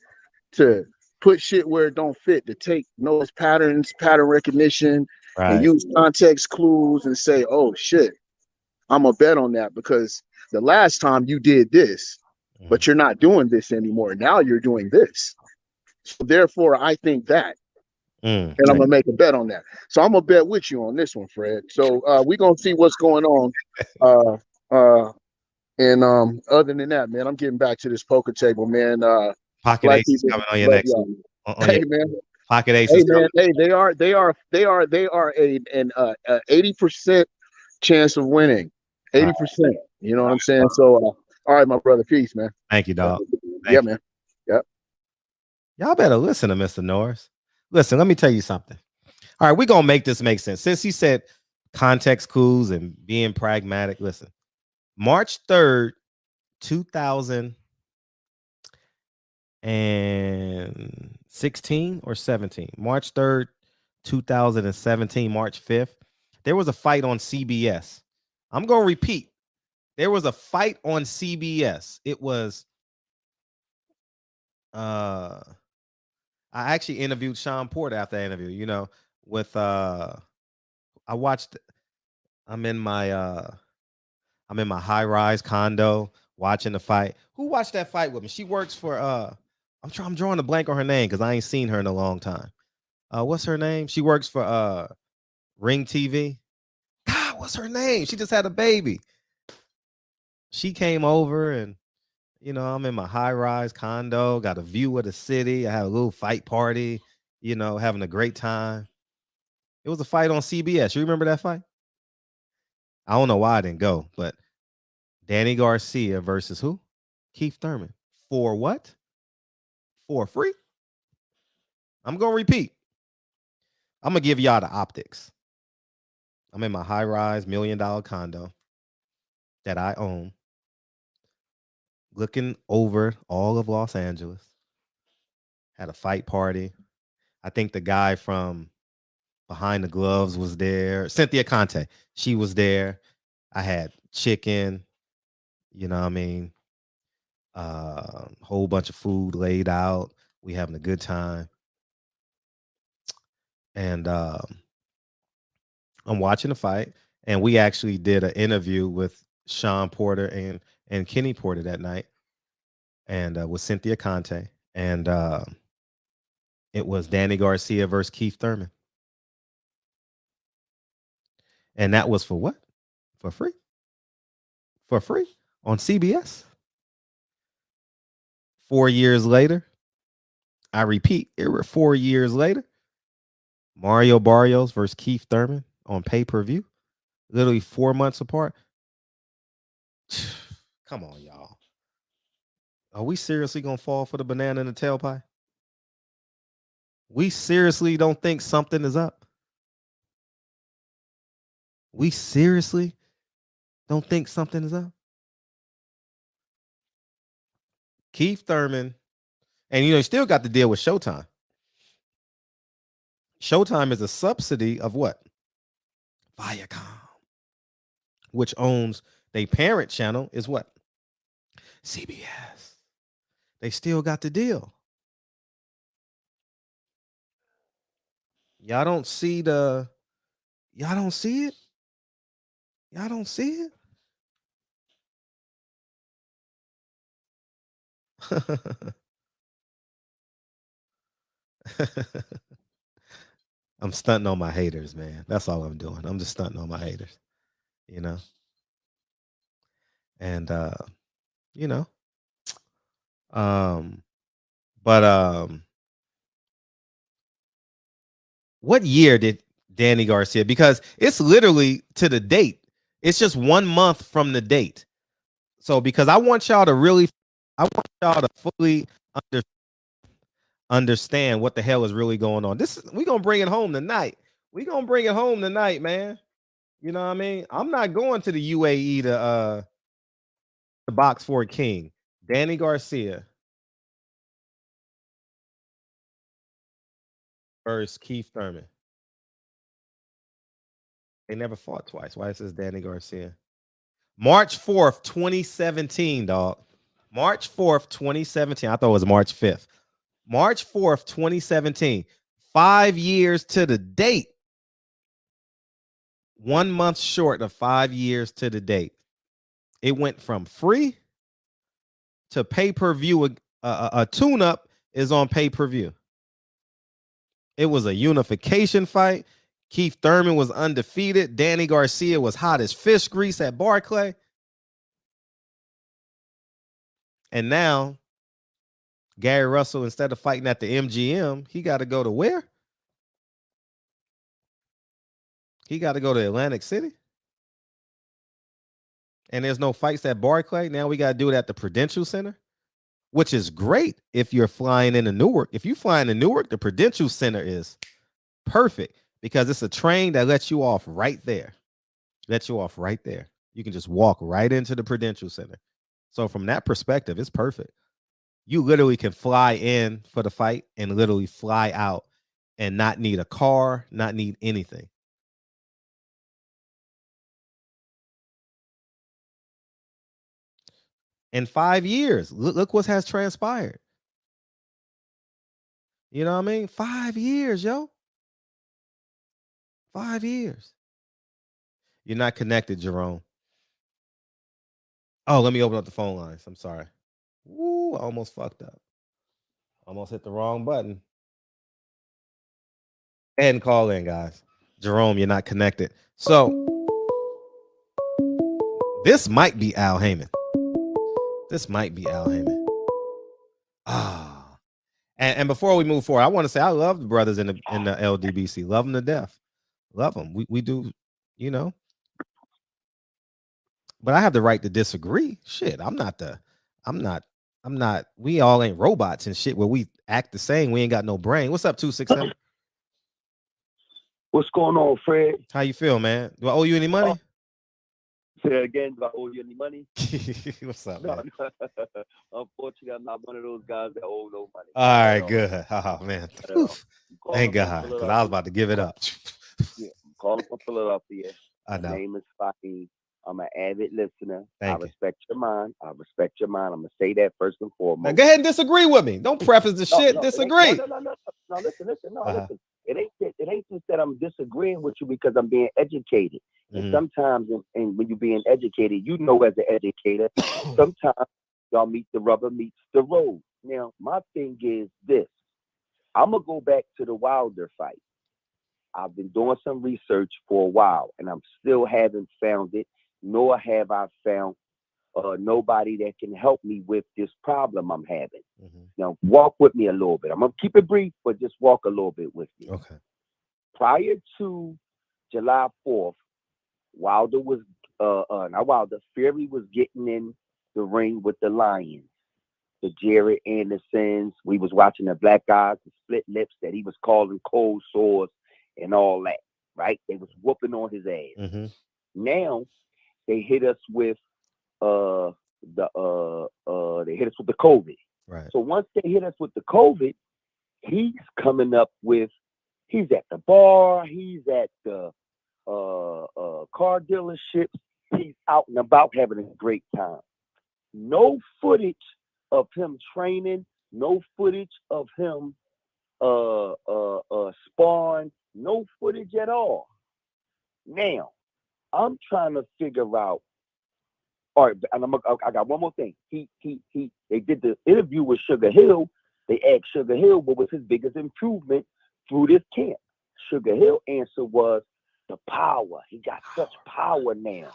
to put shit where it don't fit, to take notice patterns, pattern recognition, and use context clues and say, oh shit, I'm a bet on that because the last time you did this, but you're not doing this anymore. Now you're doing this. So therefore, I think that. And I'm gonna make a bet on that. So I'm gonna bet with you on this one, Fred. So we're gonna see what's going on. And other than that, man, I'm getting back to this poker table, man.
Pocket Ace is coming on your next.
Hey man,
Pocket Ace is coming.
Hey, they are an 80% chance of winning. 80%. You know what I'm saying? So all right, my brother. Peace, man.
Thank you, dog.
Man. Yep.
Y'all better listen to Mr. Norris. Listen, let me tell you something. All right, we're gonna make this make sense. Since he said context clues and being pragmatic, listen. March 3rd, 2016 or 17. March 3rd, 2017, March 5th. There was a fight on CBS. I'm gonna repeat. There was a fight on CBS. It was I actually interviewed Sean Porter after that interview, you know, with I watched I'm in my high-rise condo watching the fight. Who watched that fight with me? She works for I'm drawing a blank on her name because I ain't seen her in a long time. What's her name? She works for Ring TV. God, what's her name? She just had a baby. She came over and you know, I'm in my high-rise condo, got a view of the city. I had a little fight party, you know, having a great time. It was a fight on CBS. You remember that fight? I don't know why I didn't go, but Danny Garcia versus who? Keith Thurman. For what? For free? I'm going to repeat. I'm going to give y'all the optics. I'm in my high-rise $1 million condo that I own, looking over all of Los Angeles. Had a fight party. I think the guy from Behind the Gloves was there. Cynthia Conte, she was there. I had chicken, you know what I mean? Whole bunch of food laid out. We having a good time. And I'm watching the fight. And we actually did an interview with Sean Porter and Kenny Porter that night. And with Cynthia Conte. And it was Danny Garcia versus Keith Thurman. And that was for what? For free? For free on CBS. 4 years later, I repeat, 4 years later, Mario Barrios versus Keith Thurman on pay-per-view, literally 4 months apart. Come on, y'all. Are we seriously going to fall for the banana in the tailpipe? We seriously don't think something is up. We seriously don't think something is up. Keith Thurman, and you still got to deal with Showtime. Showtime is a subsidy of what? Viacom, which owns their parent channel is what? CBS. They still got the deal. Y'all don't see it? Y'all don't see it? I'm stunting on my haters, man. That's all I'm doing. I'm just stunting on my haters, And but what year did Danny Garcia? Because it's literally to the date. It's just 1 month from the date. So because I want y'all to fully understand what the hell is really going on. We're gonna bring it home tonight. We're gonna bring it home tonight, man. You know what I mean? I'm not going to the UAE to box for a king. Danny Garcia versus Keith Thurman. They never fought twice. Why it says Danny Garcia? March 4th, 2017, dog. March 4th, 2017. I thought it was March 5th. March 4th, 2017. 5 years to the date. 1 month short of 5 years to the date. It went from free to pay-per-view. A tune-up is on pay-per-view. It was a unification fight. Keith Thurman was undefeated. Danny Garcia was hot as fish grease at Barclay. And now, Gary Russell, instead of fighting at the MGM, he got to go to where? He got to go to Atlantic City. And there's no fights at Barclay. Now we got to do it at the Prudential Center, which is great if you're flying into Newark. If you fly into Newark, the Prudential Center is perfect because it's a train that lets you off right there. You can just walk right into the Prudential Center. So from that perspective, it's perfect. You literally can fly in for the fight and literally fly out and not need a car, not need anything. In 5 years, look what has transpired. You know what I mean? 5 years, yo. 5 years. You're not connected, Jerome. Oh, let me open up the phone lines. I'm sorry. Woo, I almost fucked up. Almost hit the wrong button. Go ahead and call in, guys. Jerome, you're not connected. So this might be Al Haymon. And before we move forward, I want to say I love the brothers in the LDBC. Love them to death. Love them. We do, But I have the right to disagree. Shit, I'm not. We all ain't robots and shit where we act the same. We ain't got no brain. What's up, 267?
What's going on, Fred?
How you feel, man? Do I owe you any money?
Say it again. Do I owe you any money?
What's up, man?
No. Unfortunately, I'm not one of those guys that owe no money.
All right, good. Oh, man. Thank God, because I was about to give it up.
Yeah, I'm calling from Philadelphia.
I know.
My name is Fahim. I'm an avid listener.
Thank
I
you.
respect your mind. I'm going to say that first and foremost.
Now, go ahead and disagree with me. Don't preface the shit. Disagree.
No, listen. Listen. It ain't just that I'm disagreeing with you because I'm being educated. And sometimes, and when you're being educated, as an educator, sometimes y'all meet the rubber meets the road. Now, my thing is this. I'm going to go back to the Wilder fight. I've been doing some research for a while, and I'm still haven't found it, nor have I found nobody that can help me with this problem I'm having. Now, walk with me a little bit. I'm going to keep it brief, but just walk a little bit with me.
Okay.
Prior to July 4th, Fury was getting in the ring with the Lions. the Jared Andersons. We was watching the black guys, the split lips that he was calling cold sores and all that, right? They was whooping on his ass.
Mm-hmm.
Now they hit us with they hit us with the COVID.
Right.
So once they hit us with the COVID, he's coming up with, he's at the bar, he's at the car dealerships, he's out and about having a great time. No footage of him training, no footage of him sparring, no footage at all. Now, I'm trying to figure out. All right, and I got one more thing. They did the interview with Sugar Hill. They asked Sugar Hill what was his biggest improvement through this camp. Sugar Hill answer was the power. He got such power now.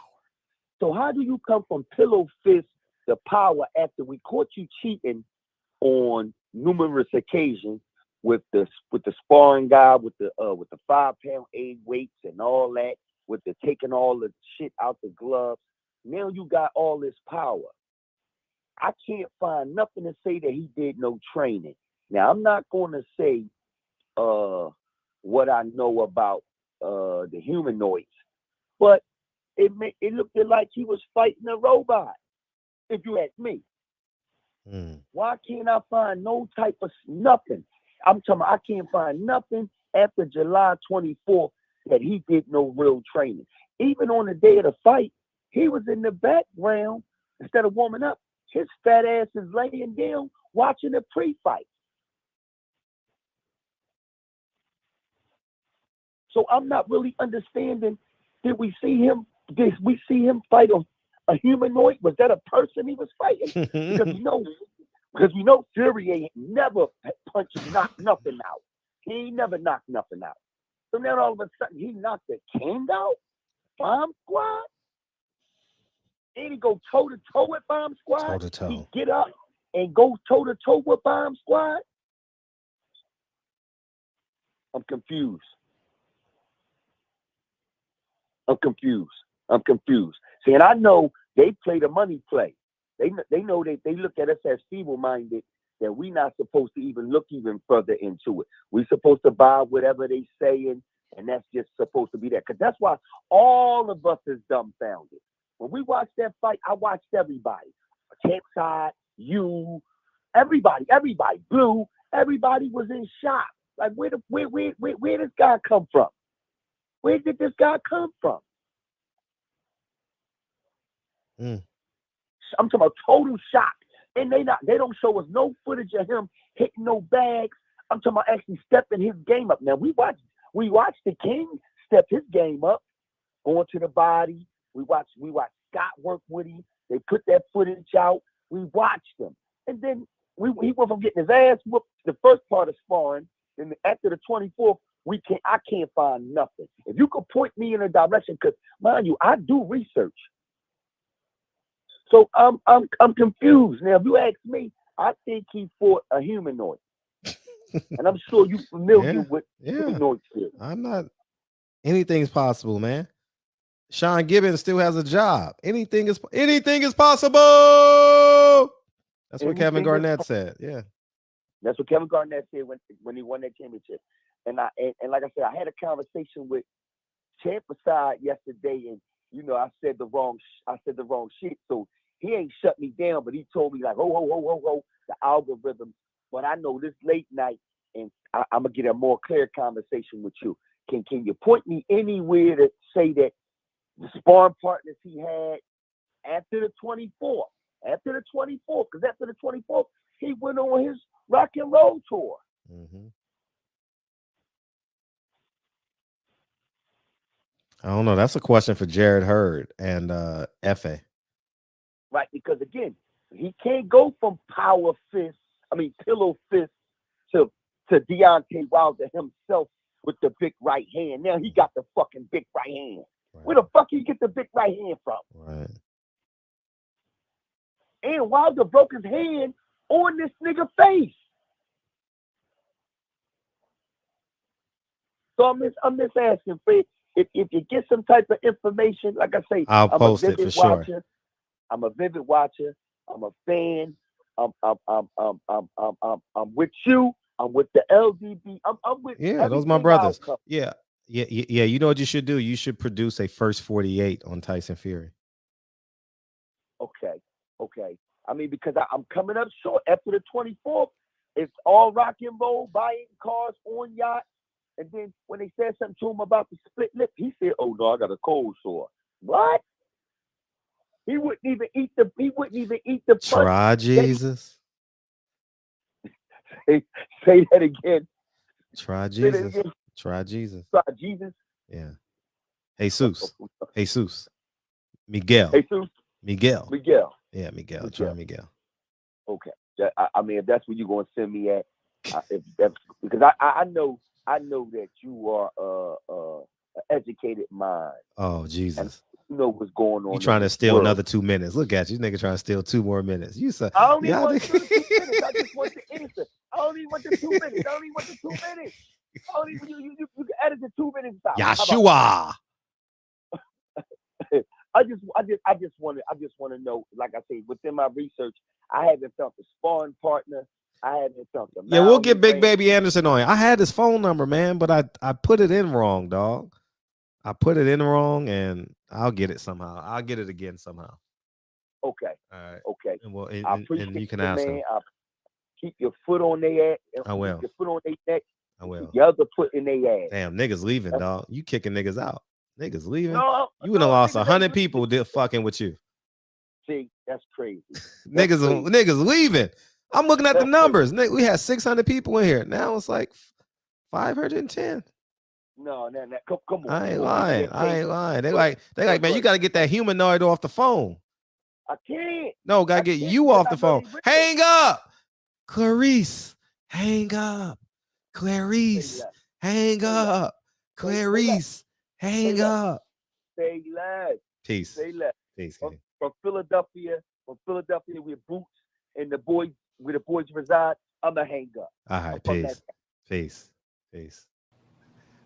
So how do you come from pillow fist to power after we caught you cheating on numerous occasions with the sparring guy with the 5-pound aid weights and all that, with the taking all the shit out the gloves? Now you got all this power. I can't find nothing to say that he did no training. Now I'm not going to say what I know about the humanoids, but it looked like he was fighting a robot. If you ask me, why can't I find no type of nothing? I'm talking about I can't find nothing after July 24th that he did no real training. Even on the day of the fight, he was in the background instead of warming up. His fat ass is laying down watching the pre-fight. So I'm not really understanding. Did we see him fight a humanoid? Was that a person he was fighting? Because we know Fury ain't never knocked nothing out. He ain't never knocked nothing out. So now all of a sudden he knocked the king out? Bomb Squad? And he go toe-to-toe with Bomb Squad?
Toe-to-toe.
He get up and go toe-to-toe with Bomb Squad? I'm confused. See, and I know they play the money play. They know that they look at us as feeble-minded, that we not supposed to even look even further into it. We supposed to buy whatever they saying, and that's just supposed to be that. Because that's why all of us is dumbfounded. When we watched that fight, I watched everybody. Campside, you, everybody, Blue, everybody was in shock. Like, where this guy come from? Where did this guy come from? I'm talking about total shock. And they don't show us no footage of him hitting no bags. I'm talking about actually stepping his game up. Now we watched the King step his game up, going to the body. We watched Scott work with him. They put that footage out. We watched him. And then he went from getting his ass whooped the first part of sparring. Then after the 24th, I can't find nothing. If you could point me in a direction, because mind you, I do research. So I'm confused. Now, if you ask me, I think he fought a humanoid. And I'm sure you're familiar with humanoid shit.
I'm not. Anything's possible, man. Sean Gibbons still has a job. Anything is possible. That's what Kevin Garnett said. Yeah.
That's what Kevin Garnett said when he won that championship. And like I said, I had a conversation with Champ Aside yesterday, and I said the wrong shit. So he ain't shut me down, but he told me like, ho, the algorithm. But I know this late night, and I'm gonna get a more clear conversation with you. Can you point me anywhere to say that the sparring partners he had after the 24th? After the 24th, because after the 24th, he went on his rock and roll tour.
I don't know. That's a question for Jared Hurd and Efe.
Right, because again, he can't go from pillow fist to Deontay Wilder himself with the big right hand. Now he got the fucking big right hand. Right. Where the fuck he get the big right hand from?
Right.
And Wilder broke his hand on this nigga face. So I'm just asking, Fred, if you get some type of information, like I say,
I'll post it for sure.
I'm a vivid watcher. I'm a fan I'm with you. I'm with the LDB. I'm with
those my
everything
brothers.
outcome.
Yeah. You know what you should do? You should produce a first 48 on Tyson Fury.
Okay. I mean, because I'm coming up short after the 24th. It's all rock and roll, buying cars on yachts. And then when they said something to him about the split lip, he said, "Oh no, I got a cold sore." What? He wouldn't even eat the
Try Jesus.
Say that again.
Try Jesus. Try Jesus.
Try Jesus.
Yeah. Jesus. Miguel. Miguel. Yeah, Miguel. Try Miguel.
Okay. I mean, if that's where you're gonna send me at, because I know that you are an educated mind.
Oh Jesus!
And you know what's going on.
You trying to steal another 2 minutes? Look at you, nigga, trying to steal 2 more minutes. You said
I don't even want the 2 minutes. I just want the answer. I don't even want the 2 minutes. You can edit the 2 minutes out.
Yeshua.
I just want to know. Like I say, within my research, I haven't felt a sparring partner. I haven't felt a.
Yeah, we'll get Big Baby Anderson on. I had his phone number, man, but I put it in wrong, dog. I put it in wrong, and I'll get it somehow. I'll get it again somehow.
Okay.
All right.
Okay.
And well,
and
you can ask him.
Keep your foot on their ass.
I will.
Keep your foot on their neck.
I will.
The other foot in their ass.
Damn, niggas leaving, dog. You kicking niggas out. Niggas leaving.
No,
you would have lost 100 people fucking with you.
See, that's crazy.
Niggas leaving. I'm looking at the numbers. We had 600 people in here. Now it's like 510.
No, come on.
I ain't lying. They like, man, you gotta get that humanoid off the phone.
I can't.
No, gotta get you off the phone. Hang up. Clarice. Hang up. Clarice. Hang up. Clarice. Hang up.
Say less.
Peace.
Say less.
Peace.
From Philadelphia, with Boots and the boys, where the boys reside, I'ma hang up.
All right, peace.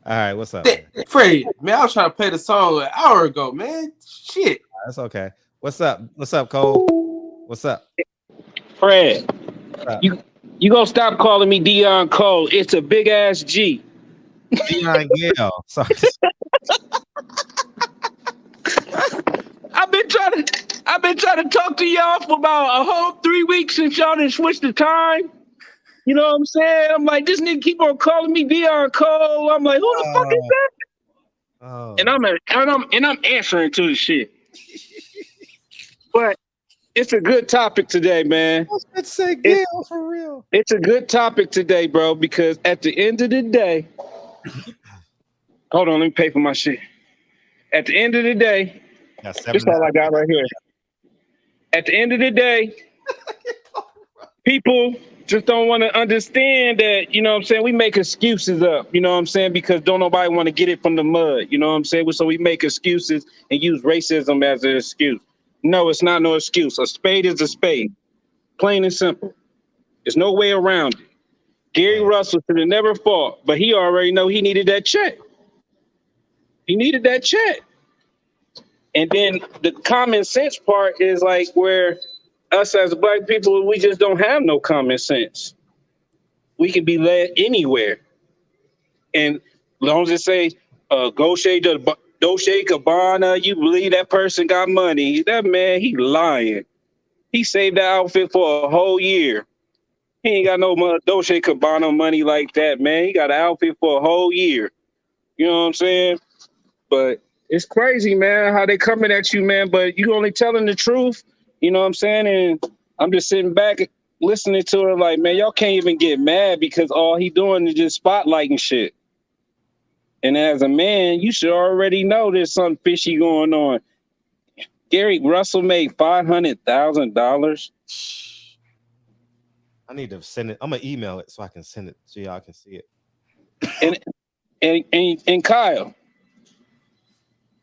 All right, what's up?
Fred, man, I was trying to play the song an hour ago, man. Shit.
That's okay. What's up? What's up, Cole? What's up?
Fred, you gonna stop calling me Dion Cole. It's a big ass G.
Dion Gale. Sorry.
I've been trying to talk to y'all for about a whole 3 weeks since y'all done switched the time. You know what I'm saying? I'm like, this nigga keep on calling me Dion Cole. I'm like, who the fuck is that?
Oh.
And I'm answering to the shit. But it's a good topic today, man.
Let's say Gale for real.
It's a good topic today, bro, because at the end of the day, hold on, let me pay for my shit. At the end of the day, this all I got right here. At the end of the day, people just don't want to understand that, you know what I'm saying? We make excuses up, you know what I'm saying? Because don't nobody want to get it from the mud, you know what I'm saying? So we make excuses and use racism as an excuse. No, it's not no excuse. A spade is a spade. Plain and simple. There's no way around it. Gary Russell should have never fought, but he already know he needed that check. He needed that check. And then the common sense part is like where us as black people, we just don't have no common sense. We can be led anywhere. And as long as it say, Dolce Gabbana, you believe that person got money. That man, he lying. He saved that outfit for a whole year. He ain't got no Dolce Gabbana money like that, man. He got an outfit for a whole year. You know what I'm saying? But it's crazy, man, how they coming at you, man. But you only telling the truth. You know what I'm saying? And I'm just sitting back listening to her like, man, y'all can't even get mad because all he doing is just spotlighting shit. And as a man, you should already know there's something fishy going on. Gary Russell made $500,000.
I need to send it. I'm gonna email it so I can send it so y'all can see it.
And Kyle,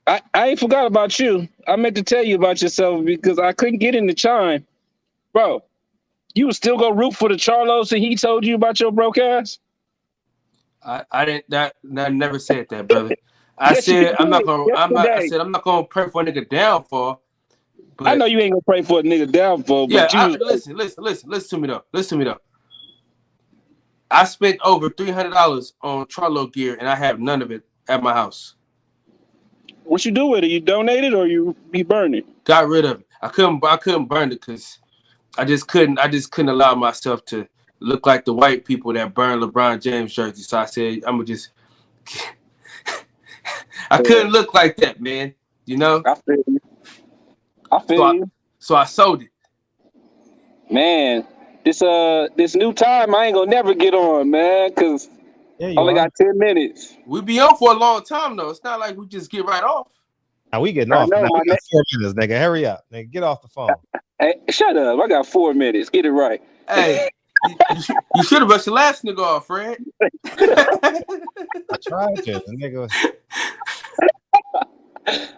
I ain't forgot about you. I meant to tell you about yourself because I couldn't get in the chime. Bro, you would still go root for the Charlos and he told you about your broke ass?
I didn't I never said that, brother. I said I'm not gonna pray for a nigga downfall,
I know you ain't gonna pray for a nigga downfall, but
listen to me though. Listen to me though. I spent over $300 on Charlo gear, and I have none of it at my house.
What you do with it? You donate it or you burn it?
Got rid of it. I couldn't burn it because I just couldn't allow myself to look like the white people that burn LeBron James jerseys. So I said, I'm gonna just. I couldn't look like that, man. You know.
I feel you.
So I sold it.
Man, this new time I ain't gonna never get on, man, because I only got 10 minutes.
We be on for a long time though. It's not like we just get right off.
Now we getting off. Now we got 4 minutes, nigga. Hurry up, nigga. Get off the phone.
Hey, shut up. I got 4 minutes. Get it right.
Hey, you should have brushed your last nigga off, Fred.
I tried to. The nigga.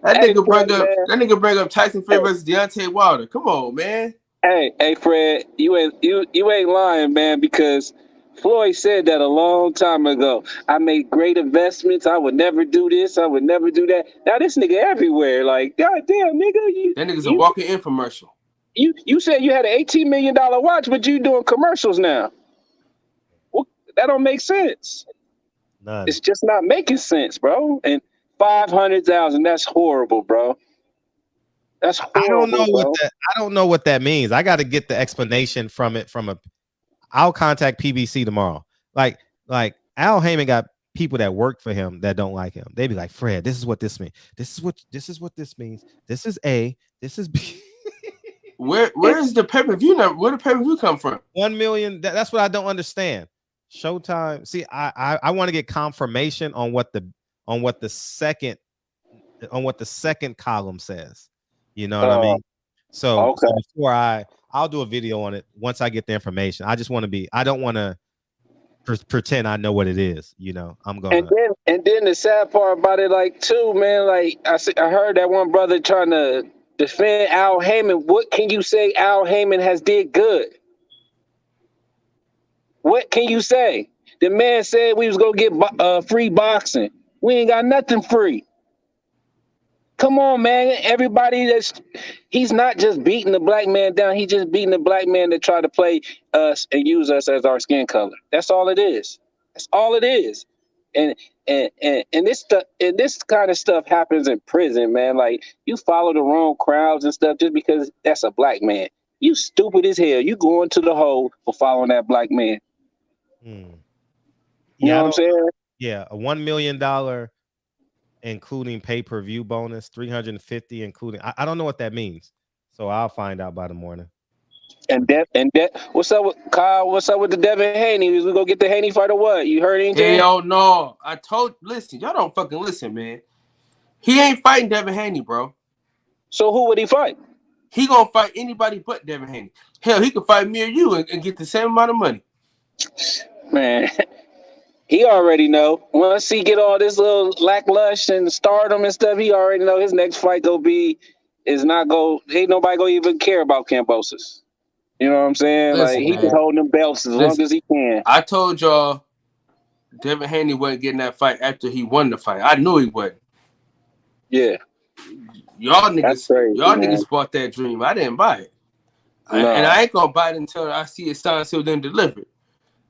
That nigga bring up Tyson Fury versus Deontay Wilder. Come on, man.
Hey, Fred, you ain't lying, man, because Floyd said that a long time ago. I made great investments. I would never do this. I would never do that. Now this nigga everywhere. Like, goddamn, nigga.
That nigga's a walking infomercial.
You said you had an $18 million watch, but you doing commercials now. Well, that don't make sense.
None.
It's just not making sense, bro. And 500,000, that's horrible, bro. That's horrible.
I don't know what that means. I got to get the explanation from it. I'll contact PBC tomorrow. Like Al Haymon got people that work for him that don't like him. They be like, Fred, this is what this means. This is what this means. This is A. This is B.
Where is the pay-per-view number? Where the pay-per-view come from?
1 million. That's what I don't understand. Showtime. See, I want to get confirmation on what the second column says. You know what I mean? So before I'll do a video on it once I get the information. I just want to be. I don't want to pretend I know what it is. You know, I'm going.
And then the sad part about it, like too, man. Like I heard that one brother trying to defend Al Haymon. What can you say Al Haymon has did good? What can you say? The man said we was gonna get free boxing. We ain't got nothing free. Come on, man. Everybody he's not just beating the black man down. He's just beating the black man that try to play us and use us as our skin color. That's all it is. That's all it is. And this kind of stuff happens in prison, man. Like you follow the wrong crowds and stuff just because that's a black man. You stupid as hell. You going to the hole for following that black man. You know what I'm saying?
Yeah, a $1 million including pay-per-view bonus, 350 including. I don't know what that means, so I'll find out by the morning.
And what's up with Kyle? What's up with the Devin Haney? We gonna get the Haney fight or what? You heard anything?
Hell no. Listen, y'all don't fucking listen, man. He ain't fighting Devin Haney, bro.
So who would he fight?
He gonna fight anybody but Devin Haney. Hell, he could fight me or you and get the same amount of money.
Man, he already know. Once he get all this little lackluster and stardom and stuff, he already know his next fight ain't nobody gonna even care about Kambosos. You know what I'm saying?
Listen,
like he can hold them belts as long as he can.
I told y'all Devin Haney wasn't getting that fight after he won the fight. I knew he wasn't.
Yeah.
Y'all niggas bought that dream. I didn't buy it. And I ain't gonna buy it until I see it signed, sealed, and delivered.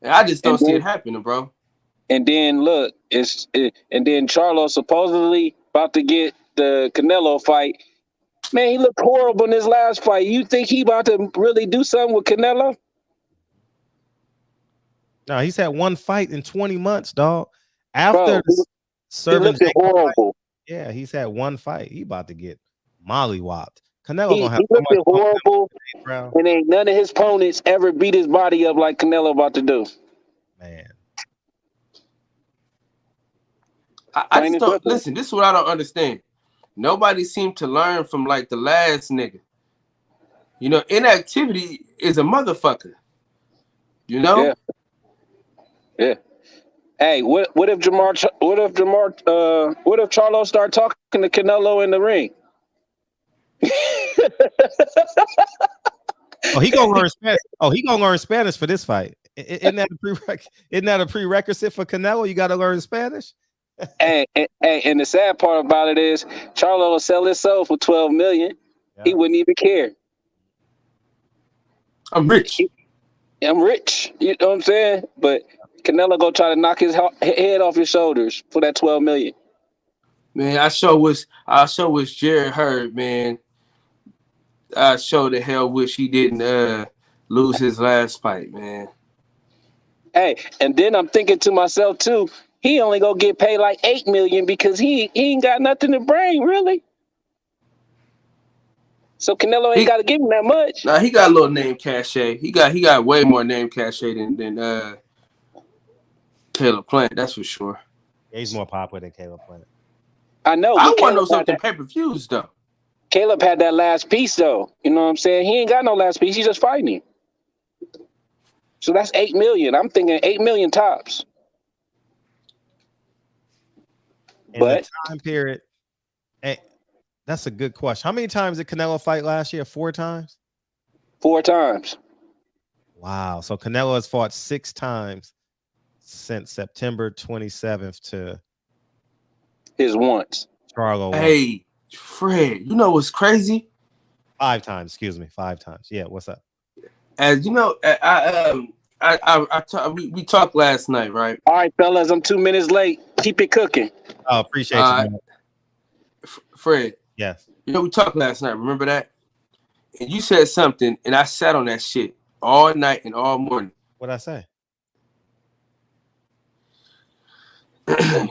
And I just don't see it happening, bro.
And then look, and then Charlo supposedly about to get the Canelo fight. Man, he looked horrible in his last fight. You think he about to really do something with Canelo?
No, he's had one fight in 20 months, dog. After
serving horrible.
Yeah, he's had one fight. He about to get mollywopped. Canelo
He
gonna have
looked horrible, and ain't none of his opponents ever beat his body up like Canelo about to do.
Man.
I just don't listen. This is what I don't understand. Nobody seemed to learn from like the last nigga. You know, inactivity is a motherfucker. You know?
Yeah. Hey, what if Charlo start talking to Canelo in the ring?
He gonna learn Spanish. He gonna learn Spanish for this fight. Isn't that a prerequisite for Canelo? You got to learn Spanish.
And the sad part about it is Charlo will sell his soul for $12 million. He wouldn't even care.
I'm rich.
I'm rich. You know what I'm saying? But Canelo go try to knock his head off his shoulders for that $12 million.
Man, I sure wish Jared Hurd, man. I sure the hell wish he didn't lose his last fight, man.
Hey, and then I'm thinking to myself too, he only gonna get paid like $8 million because he ain't got nothing to bring, really. So Canelo ain't got to give him that much.
Nah, he got a little name cachet. He got way more name cachet than Caleb Plant, that's for sure.
Yeah, he's more popular than Caleb Plant.
I know.
I want to know something pay-per-views though.
Caleb had that last piece though. You know what I'm saying? He ain't got no last piece. He's just fighting him. So that's $8 million. I'm thinking $8 million tops.
In the time period, that's a good question. How many times did Canelo fight last year? 4 times?
4 times.
Wow. So Canelo has fought 6 times since September 27th to
his once.
Charlo.
Hey, Fred, you know what's crazy?
5 times, excuse me. 5 times. Yeah, what's up?
As you know, we talked last night, right?
All right, fellas, I'm 2 minutes late. Keep it cooking.
Oh, appreciate you, man.
Fred.
Yes.
You know, we talked last night. Remember that? And you said something, and I sat on that shit all night and all morning.
What'd I say?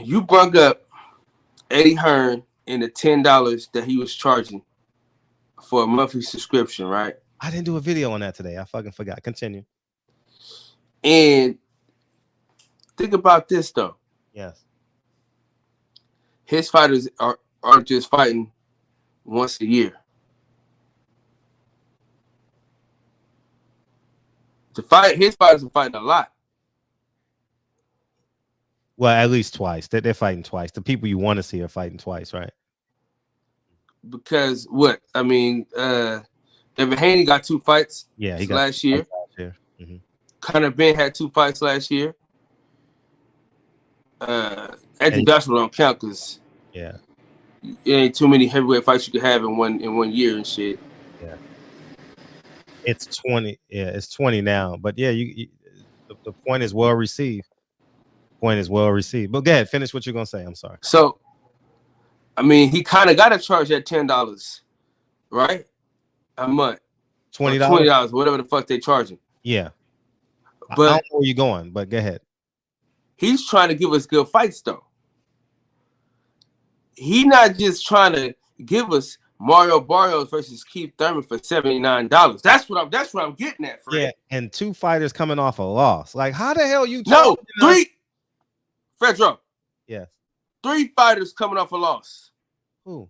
You brought up Eddie Hearn and the $10 that he was charging for a monthly subscription, right?
I didn't do a video on that today. I fucking forgot. Continue.
And think about this, though.
Yes.
His fighters aren't just fighting once a year. His fighters are fighting a lot.
Well, at least twice. They're fighting twice. The people you want to see are fighting twice, right?
Because what? I mean, Devin Haney got 2 fights
he got
last year.
Mm-hmm.
Conor Ben had 2 fights last year. Anthony Joshua don't count because
it
ain't too many heavyweight fights you could have in one year and shit.
Yeah, it's 20. Yeah, it's 20 now. But yeah, the point is well received. But go ahead, finish what you're gonna say. I'm sorry.
So, I mean, he kind of got to charge that $10, right? A month. $20, whatever the fuck they charging.
Yeah,
but
I don't know where you're going. But go ahead.
He's trying to give us good fights, though. He not just trying to give us Mario Barrios versus Keith Thurman for $79. That's what I'm getting at, Fred.
Yeah, and 2 fighters coming off a loss. Like, how the hell you?
No, 3. Fredro.
Yes.
3 fighters coming off a loss.
Who?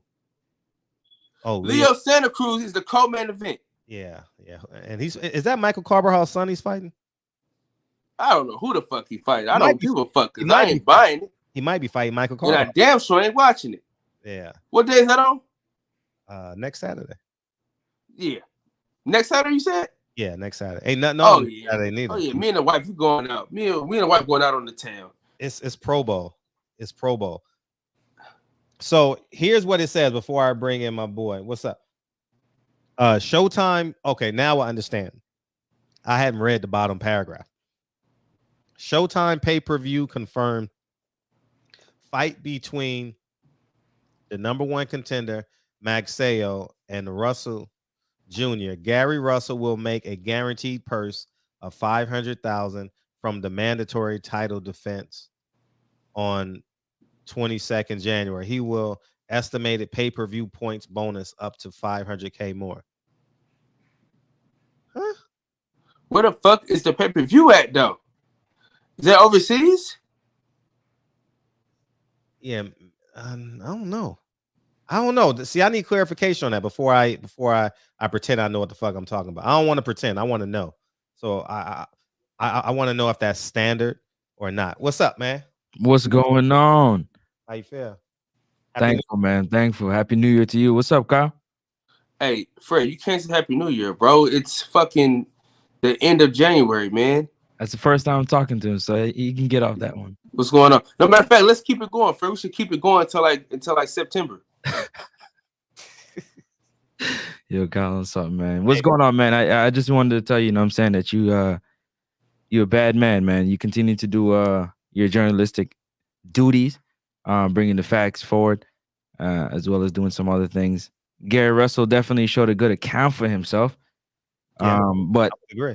Oh,
Leo Santa Cruz is the co-main event.
Yeah. And is that Michael Carvajal's son he's fighting?
I don't know who the fuck he fighting. I don't give a fuck because I ain't buying it.
He might be fighting Michael Carvajal.
And I damn sure ain't watching it.
Yeah.
What day is that on?
Next Saturday.
Yeah. Next Saturday, you said?
Yeah, next Saturday. Ain't nothing on Saturday neither.
Oh yeah, me and the wife, we going out. Me and the wife going out on the town.
It's Pro Bowl. It's Pro Bowl. So here's what it says before I bring in my boy. What's up? Showtime. Okay, now I understand. I hadn't read the bottom paragraph. Showtime pay-per-view confirmed fight between the number 1 contender, Magsayo, and Russell Jr. Gary Russell will make a guaranteed purse of $500,000 from the mandatory title defense on 22nd January. He will estimated pay-per-view points bonus up to $500K more.
Huh? Where the fuck is the pay-per-view at, though? Is that overseas?
Yeah, I don't know. See, I need clarification on that before I pretend I know what the fuck I'm talking about. I don't want to pretend. I want to know. So I want to know if that's standard or not. What's up, man?
What's going on?
How you feel?
Thankful, man. Thankful. Happy New Year to you. What's up, Kyle?
Hey, Fred, you can't say Happy New Year, bro. It's fucking the end of January, man.
That's the first time I'm talking to him, so you can get off that one.
What's going on? No matter of fact, let's keep it going, Fred. We should keep it going until like September.
Yo, Colin, something, man. What's going on, man? I just wanted to tell you, you know what I'm saying, that you're a bad man, man. You continue to do your journalistic duties, bringing the facts forward, as well as doing some other things. Gary Russell definitely showed a good account for himself. But
I agree.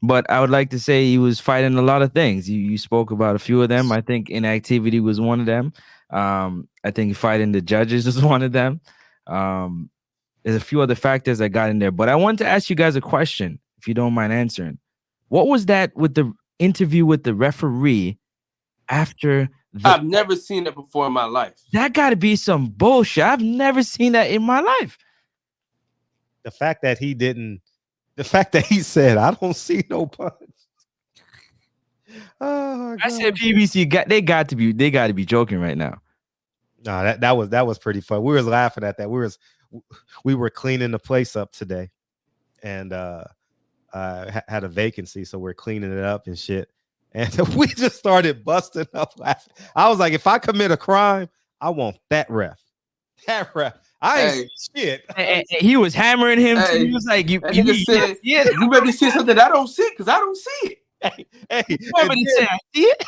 But I would like to say he was fighting a lot of things. You spoke about a few of them. I think inactivity was one of them. I think fighting the judges was one of them. There's a few other factors that got in there. But I want to ask you guys a question, if you don't mind answering. What was that with the interview with the referee after the...
I've never seen that before in my life.
That got to be some bullshit. I've never seen that in my life.
The fact that he said, I don't see no punch. Oh,
I said BBC they got to be joking right now.
No, that was pretty fun. We were laughing at that. We were cleaning the place up today, and had a vacancy, so we're cleaning it up and shit. And we just started busting up laughing. I was like, if I commit a crime, I want that ref. That ref. I ain't shit.
And he was hammering him. Too. He was like, "You
said, you better see something I don't see because I don't see it."
I see it.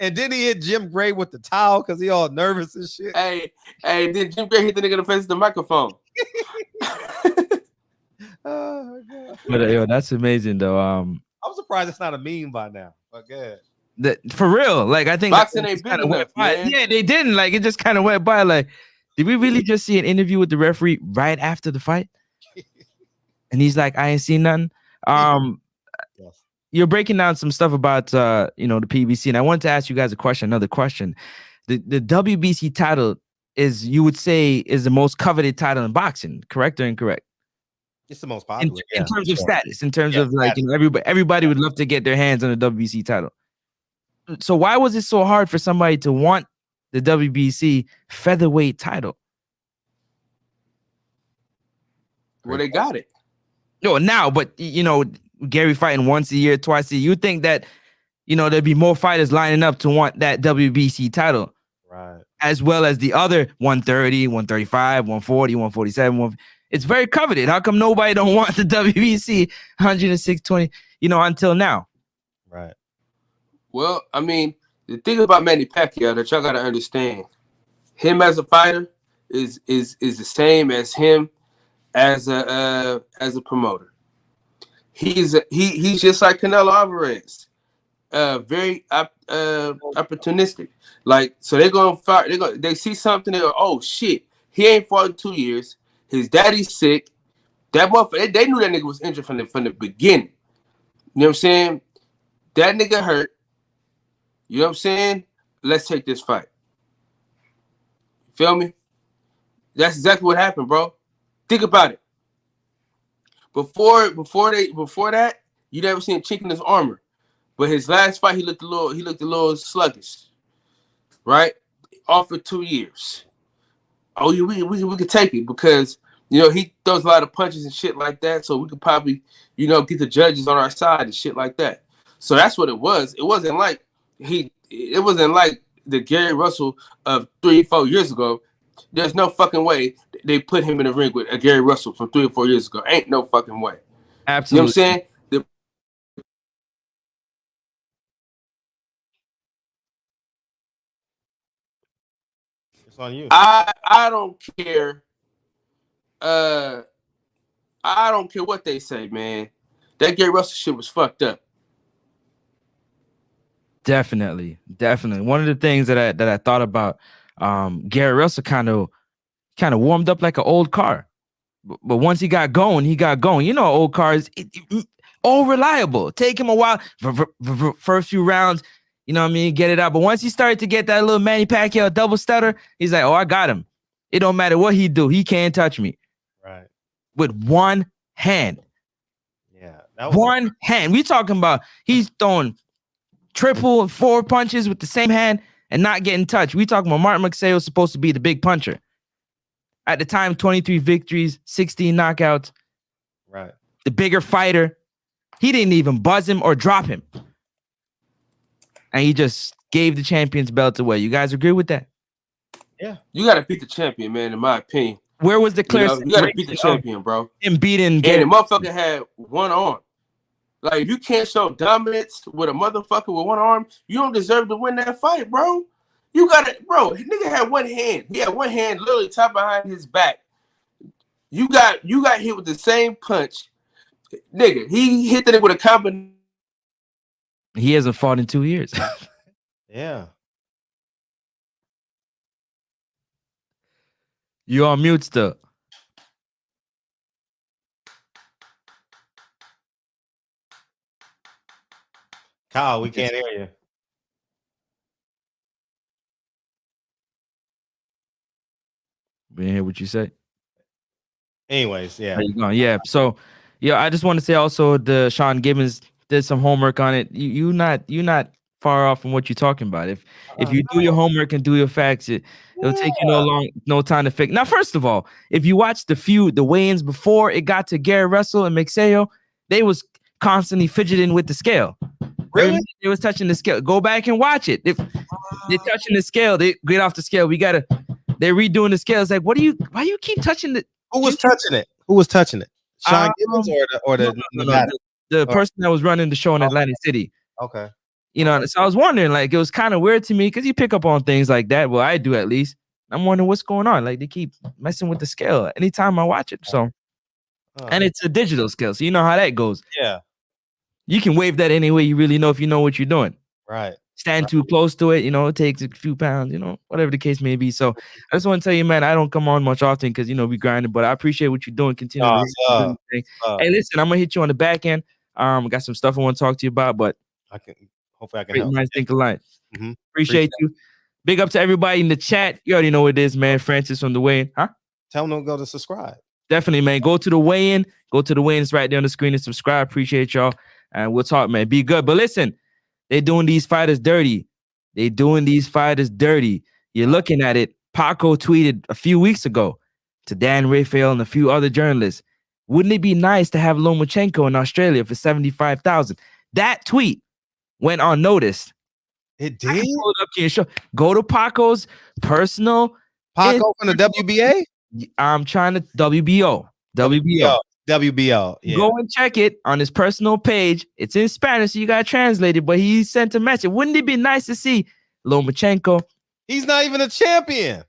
And then he hit Jim Gray with the towel because he all nervous and shit.
Hey, then Jim Gray hit the nigga in the face with the microphone.
Oh my God.
But yo, that's amazing though.
I'm surprised it's not a meme by now. But good.
For real, like I think
boxing ain't big enough, man.
Yeah, they didn't. Like it just kind of went by. Like, did we really just see an interview with the referee right after the fight? And he's like, I ain't seen nothing.
Yes.
You're breaking down some stuff about the PBC, and I wanted to ask you guys another question. The WBC title you would say is the most coveted title in boxing, correct or incorrect?
It's the most popular
in terms of status, in terms of like everybody would love to get their hands on the WBC title. So why was it so hard for somebody to want the WBC featherweight title?
Well, they got it.
No, now, but Gary fighting once a year, twice a year. You think that there'd be more fighters lining up to want that WBC title,
right? As
well as the other 130, 135, 140, 147. It's very coveted. How come nobody don't want the WBC 106-20, until now?
Right.
Well, I mean, the thing about Manny Pacquiao that y'all gotta understand, him as a fighter is the same as him as a promoter. He's just like Canelo Alvarez, very opportunistic. Like, so they're gonna fight. They see something. They go, oh shit, he ain't fought in 2 years. His daddy's sick. That motherfucker, they knew that nigga was injured from the beginning. You know what I'm saying? That nigga hurt. You know what I'm saying? Let's take this fight. Feel me? That's exactly what happened, bro. Think about it. Before that, you never seen a chink in his armor. But his last fight, he looked a little sluggish. Right? Off for 2 years. Oh, we could take it because he throws a lot of punches and shit like that. So we could probably get the judges on our side and shit like that. So that's what it was. It wasn't like the Gary Russell of 3-4 years ago. There's no fucking way they put him in the ring with a Gary Russell from 3 or 4 years ago. Ain't no fucking way.
Absolutely.
You know what I'm saying?
It's on you.
I don't care. I don't care what they say, man. That Gary Russell shit was fucked up.
Definitely. One of the things that I thought about, Gary Russell kind of warmed up like an old car, but once he got going. Old cars, all reliable. Take him a while, first few rounds, get it out. But once he started to get that little Manny Pacquiao double stutter, he's like, oh, I got him. It don't matter what he do, he can't touch me.
Right.
With one hand.
Yeah.
One hand. We talking about he's throwing 4 punches with the same hand and not getting touched. We talking about Martin McSay was supposed to be the big puncher. At the time, 23 victories, 16 knockouts.
Right.
The bigger fighter. He didn't even buzz him or drop him. And he just gave the champion's belt away. You guys agree with that?
Yeah.
You got to beat the champion, man, in my opinion.
Where was the clear?
You gotta beat the champion, bro.
Him beating
and the motherfucker had one arm. Like, if you can't show dominance with a motherfucker with one arm, you don't deserve to win that fight, bro. You got it, bro. Nigga had one hand. He had one hand literally tied behind his back. You got hit with the same punch, nigga. He hit the nigga with a combination.
He hasn't fought in 2 years.
Yeah.
You on mute still.
Kyle, we can't hear you.
We didn't hear what you say.
Anyways, yeah.
There you go. Yeah. So, yeah, I just want to say also the Sean Gibbons did some homework on it. You're not far off from what you're talking about. If you do your homework and do your facts, it'll take you no time to fix. Now, first of all, if you watch the weigh-ins before it got to Gary Russell and Mayweather, they was constantly fidgeting with the scale. Really? They was touching the scale. Go back and watch it. If they're touching the scale, they get off the scale. They're redoing the scale. It's like, why you keep touching it?
Who was touching it? Who was touching it? Sean Gibbons or
the person that was running the show in Atlantic City.
Okay.
You know, so I was wondering, like, it was kind of weird to me because you pick up on things like that. Well, I do at least. I'm wondering what's going on. Like, they keep messing with the scale anytime I watch it. So, and it's a digital scale, so you know how that goes.
Yeah.
You can wave that any way you really know if you know what you're doing.
Right.
Stand too close to it, it takes a few pounds, whatever the case may be. So I just want to tell you, man, I don't come on much often because, we grinding, but I appreciate what you're doing. Continue. Hey, listen, I'm going to hit you on the back end. Got some stuff I want to talk to you about, but
hopefully I can help.
Minds think alike. Appreciate you. Big up to everybody in the chat. You already know what it is, man. Francis from the weigh-in. Huh?
Tell them to go to subscribe.
Definitely, man. Go to the weigh-in. Go to the weigh-in. It's right there on the screen and subscribe. Appreciate y'all. And we'll talk, man. Be good. But listen, they're doing these fighters dirty. You're looking at it. Paco tweeted a few weeks ago to Dan Rafael and a few other journalists. Wouldn't it be nice to have Lomachenko in Australia for $75,000? That tweet went unnoticed.
It did?
Go to Paco's personal.
Paco from the WBA?
I'm trying to WBO. WBO.
Yeah.
Go and check it on his personal page. It's in Spanish, so you got to translate it, but he sent a message. Wouldn't it be nice to see Lomachenko?
He's not even a champion.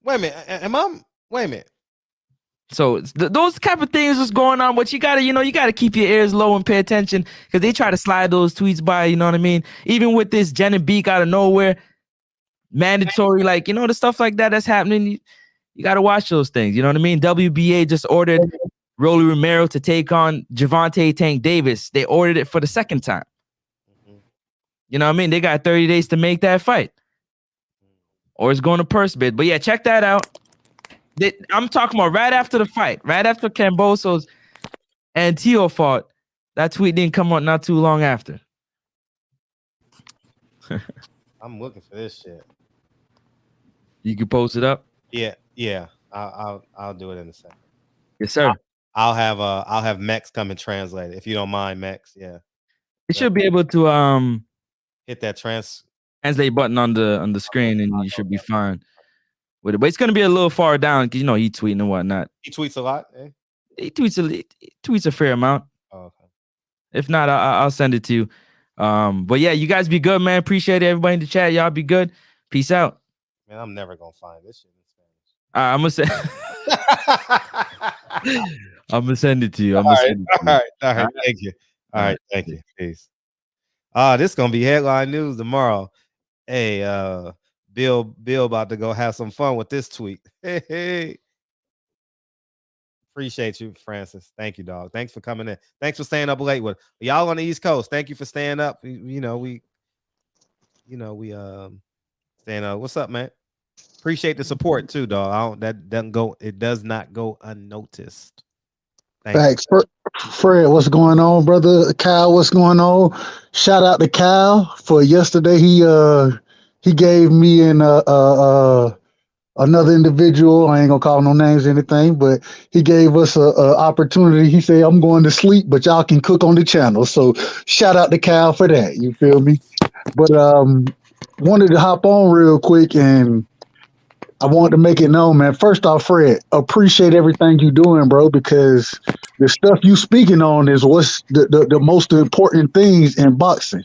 Wait a minute.
So those type of things was going on, but you gotta keep your ears low and pay attention because they try to slide those tweets by, you know what I mean? Even with this Jen and Beak out of nowhere, mandatory, like, the stuff like that's happening. You got to watch those things. You know what I mean? WBA just ordered Rolly Romero to take on Gervonta Tank Davis. They ordered it for the second time. You know what I mean? They got 30 days to make that fight. Or it's going to purse bid. But yeah, check that out. I'm talking about right after the fight. Right after Cambosos and Tio fought. That tweet didn't come out not too long after.
I'm looking for this shit.
You can post it up?
Yeah. I'll do it in a second.
Yes, sir.
I'll have Mex come and translate it if you don't mind, Mex. Yeah.
It should be able to
hit that
translate button on the screen and you should be fine with it. But it's gonna be a little far down because he tweeting and whatnot.
He tweets a lot. Eh?
He tweets a fair amount.
Oh, okay.
If not, I'll send it to you. But yeah, you guys be good, man. Appreciate it. Everybody in the chat, y'all be good. Peace out.
Man, I'm never gonna find this shit in Spanish.
I'm gonna send it to you.
All right. Thank you. All right, thank you. Peace. This is gonna be headline news tomorrow. Hey, Bill about to go have some fun with this tweet. Hey. Appreciate you, Francis. Thank you, dog. Thanks for coming in. Thanks for staying up late with y'all on the East Coast. Thank you for staying up. We staying up. What's up, man? Appreciate the support too, dog. It does not go unnoticed.
Thanks. Fred, what's going on, brother? Kyle, what's going on? Shout out to Kyle for yesterday. He gave me another individual. I ain't gonna call no names or anything, but he gave us a opportunity. He said, "I'm going to sleep, but y'all can cook on the channel." So shout out to Kyle for that. You feel me? But wanted to hop on real quick and I want to make it known, man. First off, Fred, appreciate everything you doing, bro, because the stuff you speaking on is what's the most important things in boxing.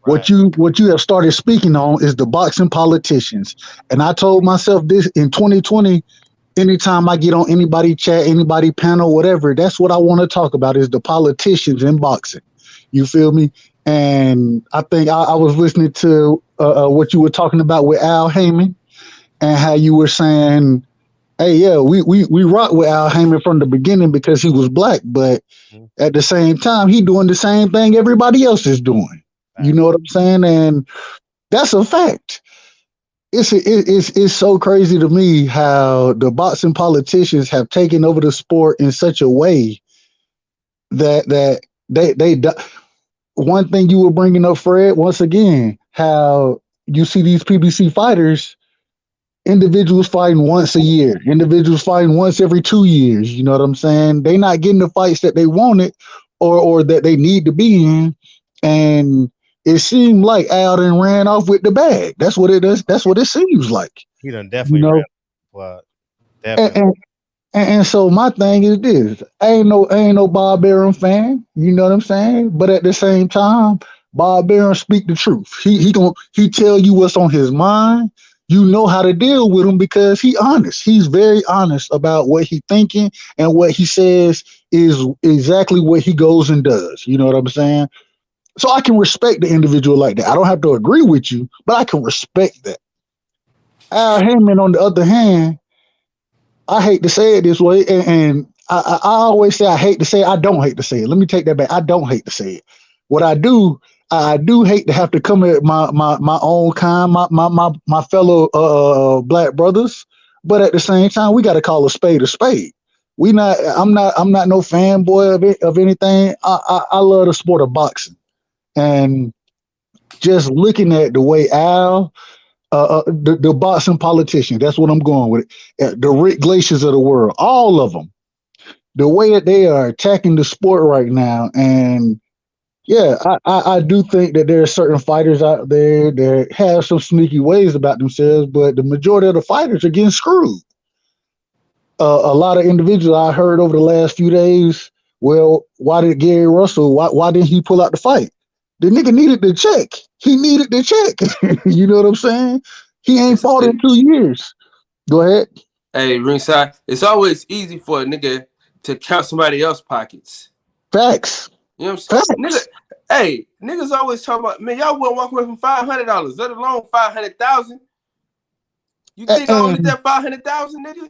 Right.
What you have started speaking on is the boxing politicians. And I told myself this in 2020, anytime I get on anybody chat, anybody panel, whatever, that's what I want to talk about is the politicians in boxing. You feel me? And I think I was listening to what you were talking about with Al Haymon and how you were saying, hey, yeah, we rock with Al Haymon from the beginning because he was black, but at the same time, he doing the same thing everybody else is doing. You know what I'm saying? And that's a fact. It's so crazy to me how the boxing politicians have taken over the sport in such a way that they one thing you were bringing up, Fred, once again, how you see these PBC fighters, individuals fighting once a year, individuals fighting once every 2 years. You know what I'm saying? They not getting the fights that they wanted or that they need to be in. And it seemed like Al done ran off with the bag. That's what it is. That's what it seems like.
He done definitely
You know?
ran. Well, definitely.
And so my thing is this: I ain't no Bob Arum fan. You know what I'm saying? But at the same time, Bob Arum speak the truth. He tell you what's on his mind. You know how to deal with him because he honest. He's very honest about what he thinking, and what he says is exactly what he goes and does. You know what I'm saying? So I can respect the individual like that. I don't have to agree with you, but I can respect that. Al Haymon, on the other hand, I hate to say it this way, and I always say I hate to say it. I don't hate to say it. Let me take that back. I don't hate to say it. What I do hate to have to come at my own kind, my fellow black brothers, but at the same time, we got to call a spade a spade. I'm not no fanboy of anything. I love the sport of boxing, and just looking at the way Al. The boxing politicians, that's what I'm going with. The Rick Glaciers of the world, all of them, the way that they are attacking the sport right now. And yeah, I do think that there are certain fighters out there that have some sneaky ways about themselves, but the majority of the fighters are getting screwed. A lot of individuals I heard over the last few days, well, why did Gary Russell, why didn't he pull out the fight? The nigga needed the check. He needed the check. You know what I'm saying? He ain't fought in 2 years. Go ahead.
Hey, ringside. It's always easy for a nigga to count somebody else's pockets.
Facts.
You know what I'm saying? Nigga, hey, niggas always talk about, man, y'all wouldn't walk away from $500, let alone 500,000. You think I only that 500,000, nigga?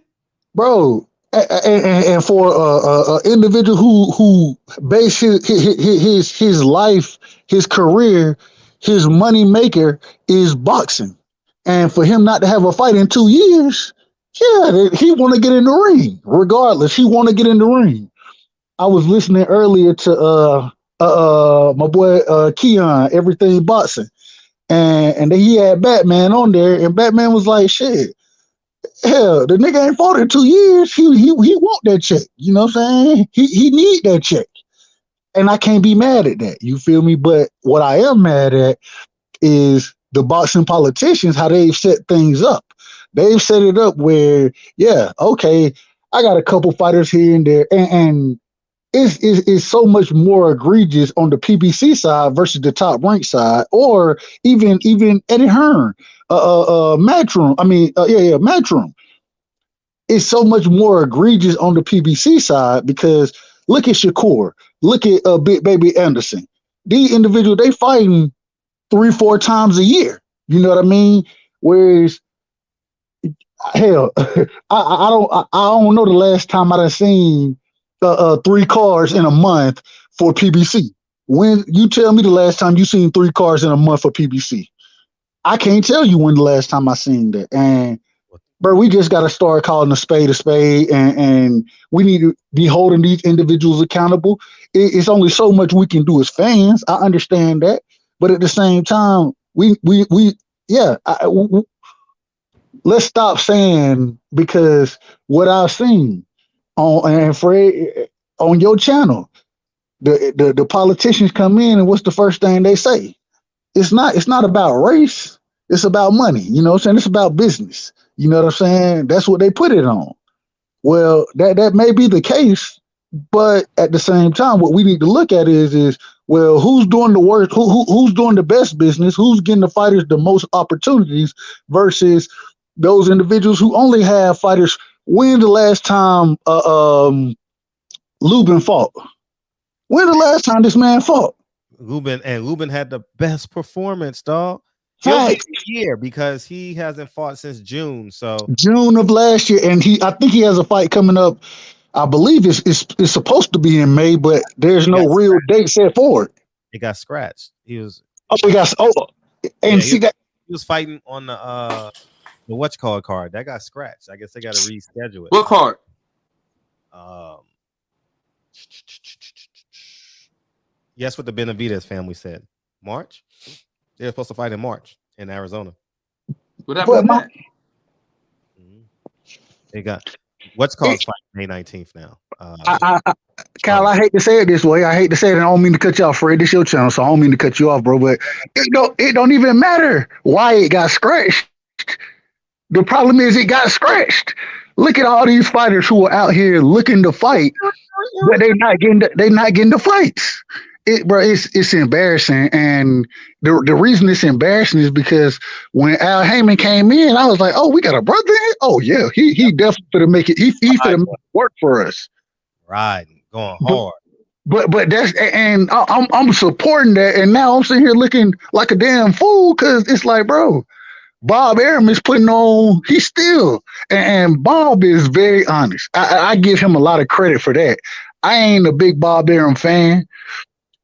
Bro, and for an individual who based his life, his career, his money maker is boxing, and for him not to have a fight in 2 years, yeah, he want to get in the ring. Regardless, he want to get in the ring. I was listening earlier to my boy Keon, Everything Boxing, and he had Batman on there, and Batman was like, shit. Hell, the nigga ain't fought in 2 years. He want that check. You know what I'm saying? He need that check. And I can't be mad at that. You feel me? But what I am mad at is the boxing politicians, how they've set things up. They've set it up where, yeah, okay, I got a couple fighters here and there, and it's so much more egregious on the PBC side versus the top rank side, or even Eddie Hearn, Matchroom. Matchroom. It's so much more egregious on the PBC side because look at Shakur, look at Big Baby Anderson. These individuals, they fighting 3-4 times a year. You know what I mean? Whereas, hell, I don't know the last time I done seen 3 cars in a month for PBC. When you tell me the last time you seen 3 cars in a month for PBC, I can't tell you when the last time I seen that. And bro, we just got to start calling a spade, and we need to be holding these individuals accountable. It's only so much we can do as fans. I understand that, but at the same time, let's stop saying because what I've seen on Fred on your channel, the politicians come in and what's the first thing they say? It's not about race. It's about money. You know what I'm saying? It's about business. You know what I'm saying? That's what they put it on. Well, that may be the case, but at the same time, what we need to look at is well, who's doing the work? Who's doing the best business? Who's getting the fighters the most opportunities versus those individuals who only have fighters? When the last time Lubin fought? When the last time this man fought?
Lubin had the best performance, dog. He'll get a year because he hasn't fought since June. So
June of last year, and I think he has a fight coming up. I believe it's supposed to be in May, but there's no real date set for it.
He got scratched. He was.
That
he was fighting on the whatchamacallit card that got scratched. I guess they got to reschedule it.
What card?
Yes, what the Benavidez family said. March. They're supposed to fight in March in Arizona.
What happened to that?
They got what's called fight May 19th now.
Kyle, I hate to say it this way. I hate to say it, and I don't mean to cut you off, Fred. This is your channel, so I don't mean to cut you off, bro. But it don't even matter why it got scratched. The problem is it got scratched. Look at all these fighters who are out here looking to fight, but they're not getting the fights. It's embarrassing, and the reason it's embarrassing is because when Al Haymon came in, I was like, "Oh, we got a brother in? Oh yeah, he definitely gonna make it. He gonna make it work for us."
Right, going hard.
But that's, and I'm supporting that, and now I'm sitting here looking like a damn fool because it's like, bro, Bob Arum is putting on. He's still, and Bob is very honest. I give him a lot of credit for that. I ain't a big Bob Arum fan,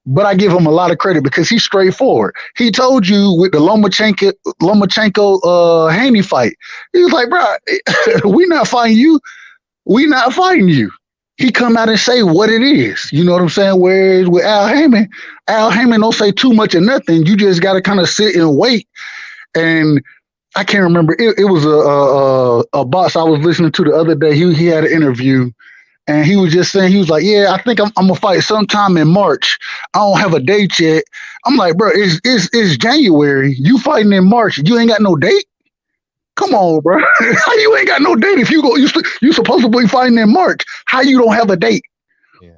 but I give him a lot of credit because he's straightforward. He told you with the Lomachenko Haney fight, he was like, bro, we not fighting you. We not fighting you. He come out and say what it is. You know what I'm saying? Whereas with Al Haymon don't say too much of nothing. You just got to kind of sit and wait. And I can't remember. It was a boss I was listening to the other day. He had an interview. And he was just saying, he was like, yeah, I think I'm going to fight sometime in March. I don't have a date yet. I'm like, bro, it's January. You fighting in March. You ain't got no date? Come on, bro. How you ain't got no date if you supposed to be fighting in March? How you don't have a date? Yeah.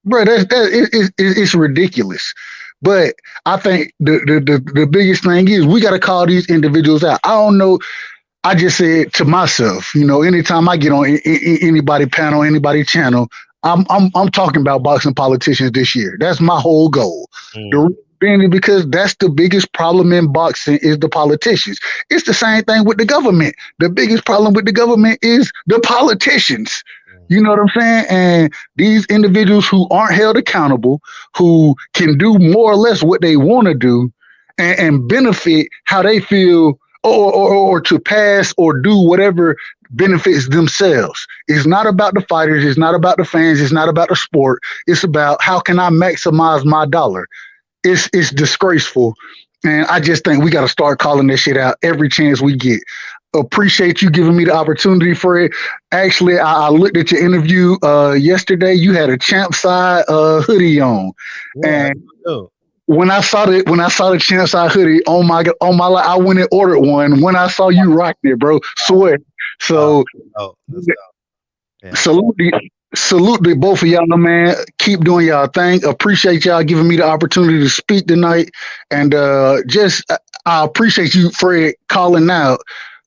Bro, it's ridiculous. But I think the biggest thing is we got to call these individuals out. I don't know. I just said to myself, anytime I get on anybody panel, anybody channel, I'm talking about boxing politicians this year. That's my whole goal. The reason because that's the biggest problem in boxing is the politicians. It's the same thing with the government. The biggest problem with the government is the politicians. You know what I'm saying? And these individuals who aren't held accountable, who can do more or less what they want to do and benefit how they feel or to pass or do whatever benefits themselves. It's not about the fighters. It's not about the fans. It's not about the sport. It's about how can I maximize my dollar. It's disgraceful. And I just think we got to start calling this shit out every chance we get. Appreciate you giving me the opportunity for it. Actually, I looked at your interview yesterday. You had a Champ Side hoodie on. Yeah, and when I saw the Champ Side hoodie on my life, I went and ordered one. When I saw you rocking it, bro, swear. So, salute to both of y'all, man. Keep doing y'all thing. Appreciate y'all giving me the opportunity to speak tonight, and I appreciate you, Fred, calling out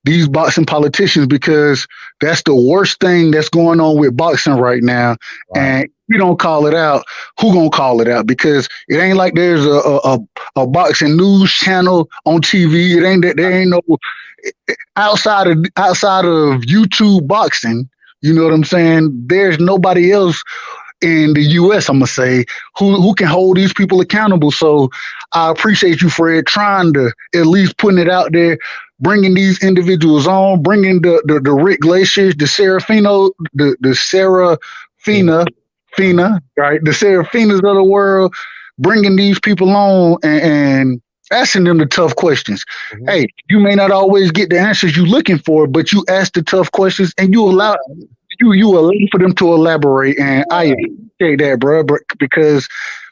these boxing politicians because that's the worst thing that's going on with boxing right now. Right. And if you don't call it out, who gonna call it out? Because it ain't like there's a boxing news channel on TV. It ain't that there ain't no outside of YouTube boxing. You know what I'm saying? There's nobody else in the U.S., I'm gonna say, who can hold these people accountable. So I appreciate you, Fred, trying to at least putting it out there, bringing these individuals on, bringing the Rick Glaciers, the Serafino, the Serafina, right? The Serafinas of the world, bringing these people on and asking them the tough questions. Mm-hmm. Hey, you may not always get the answers you're looking for, but you ask the tough questions and you allow for them to elaborate. And I appreciate that, bro, because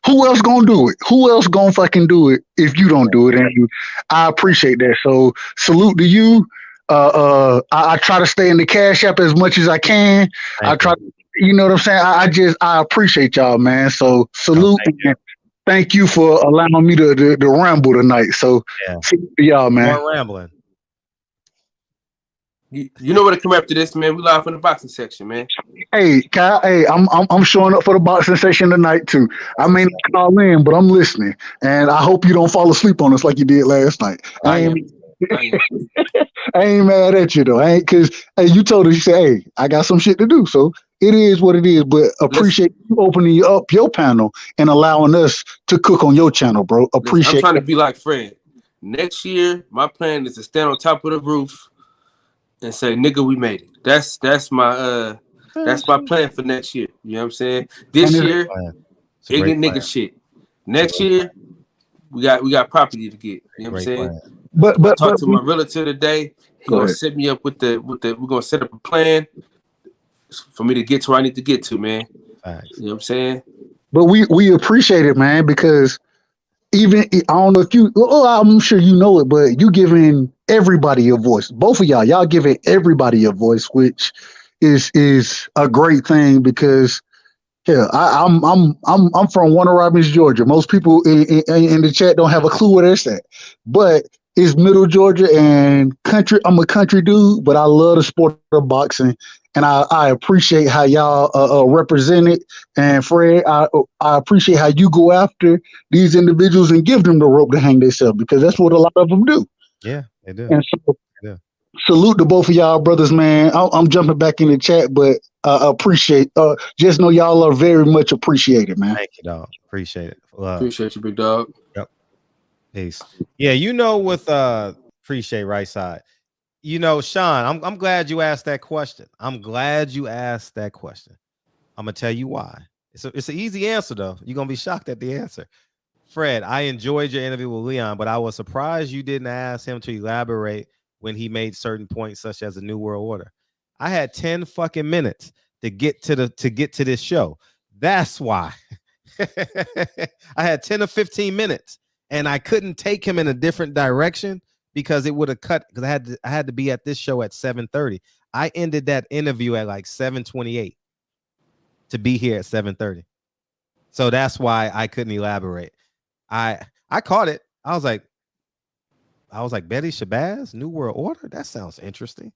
who else gonna do it? Who else gonna fucking do it if you don't do it? And I appreciate that. So salute to you. I try to stay in the Cash App as much as I can. I try, you know what I'm saying. I appreciate y'all, man. So salute and thank you for allowing me to ramble tonight. So salute to y'all, man.
More rambling.
You know where to come after this, man. We live in the boxing section, man.
Hey, Kyle, hey, I'm showing up for the boxing session tonight too. I may not call in, but I'm listening, and I hope you don't fall asleep on us like you did last night. I ain't mad at you though. I ain't, cause hey, you told us, you said, hey, I got some shit to do, so it is what it is. But appreciate you opening up your panel and allowing us to cook on your channel, bro. Appreciate.
I'm trying to be like Fred. Next year, my plan is to stand on top of the roof and say, "Nigga, we made it." That's my plan for next year. You know what I'm saying? This year, ignorant nigga shit. Next year, we got property to get. You know what I'm saying?
But
I talked to my realtor today. He gonna set me up with the. We're gonna set up a plan for me to get to where I need to get to, man. You know what I'm saying?
But we appreciate it, man, because even I don't know if you, I'm sure you know it, but you giving everybody a voice. Both of y'all giving everybody a voice, which is a great thing because I'm from Warner Robins, Georgia. Most people in the chat don't have a clue where that's at, but it's Middle Georgia and country. I'm a country dude, but I love the sport of boxing, and I appreciate how y'all represent it. And Fred, I appreciate how you go after these individuals and give them the rope to hang themselves, because that's what a lot of them do.
Yeah, they do.
And so, salute to both of y'all brothers, man. I'm jumping back in the chat, but appreciate. Just know y'all are very much appreciated, man.
Thank you, dog. Appreciate it.
Appreciate you, big dog.
Yep. Peace. Yeah, you know, with appreciate right side. You know, Sean, I'm glad you asked that question. I'm glad you asked that question. I'm gonna tell you why. It's an easy answer though. You're gonna be shocked at the answer. Fred, I enjoyed your interview with Leon, but I was surprised you didn't ask him to elaborate when he made certain points, such as the New World Order. I had 10 fucking minutes to get to this show. That's why. I had 10 or 15 minutes, and I couldn't take him in a different direction because it would have cut, because I had to be at this show at 7:30. I ended that interview at like 7:28 to be here at 7:30. So that's why I couldn't elaborate. I caught it. I was like, Betty Shabazz, New World Order? That sounds interesting.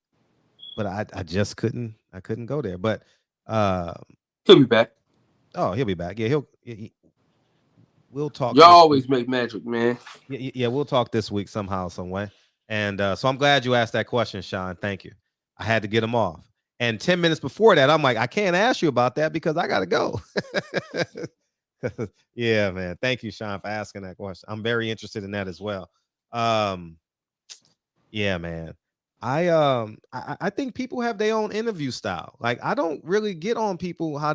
But I just couldn't go there. But
he'll be back.
Oh, he'll be back. Yeah, we'll talk.
Y'all always make magic, man.
Yeah, we'll talk this week somehow, some way. And so I'm glad you asked that question, Sean. Thank you. I had to get him off. And 10 minutes before that, I'm like, I can't ask you about that because I gotta go. Yeah, man. Thank you, Sean, for asking that question. I'm very interested in that as well. Yeah, man. I think people have their own interview style. Like, I don't really get on people how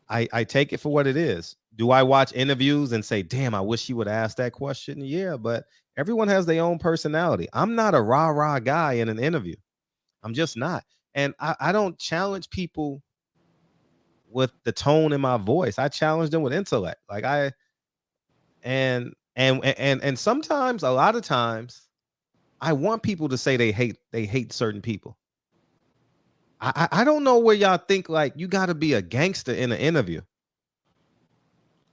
I take it for what it is. Do I watch interviews and say, damn, I wish you would ask that question? Yeah, but everyone has their own personality. I'm not a rah-rah guy in an interview. I'm just not. And I don't challenge people with the tone in my voice. I challenge them with intellect. Like and sometimes, a lot of times, I want people to say they hate certain people. I don't know where y'all think like you got to be a gangster in an interview.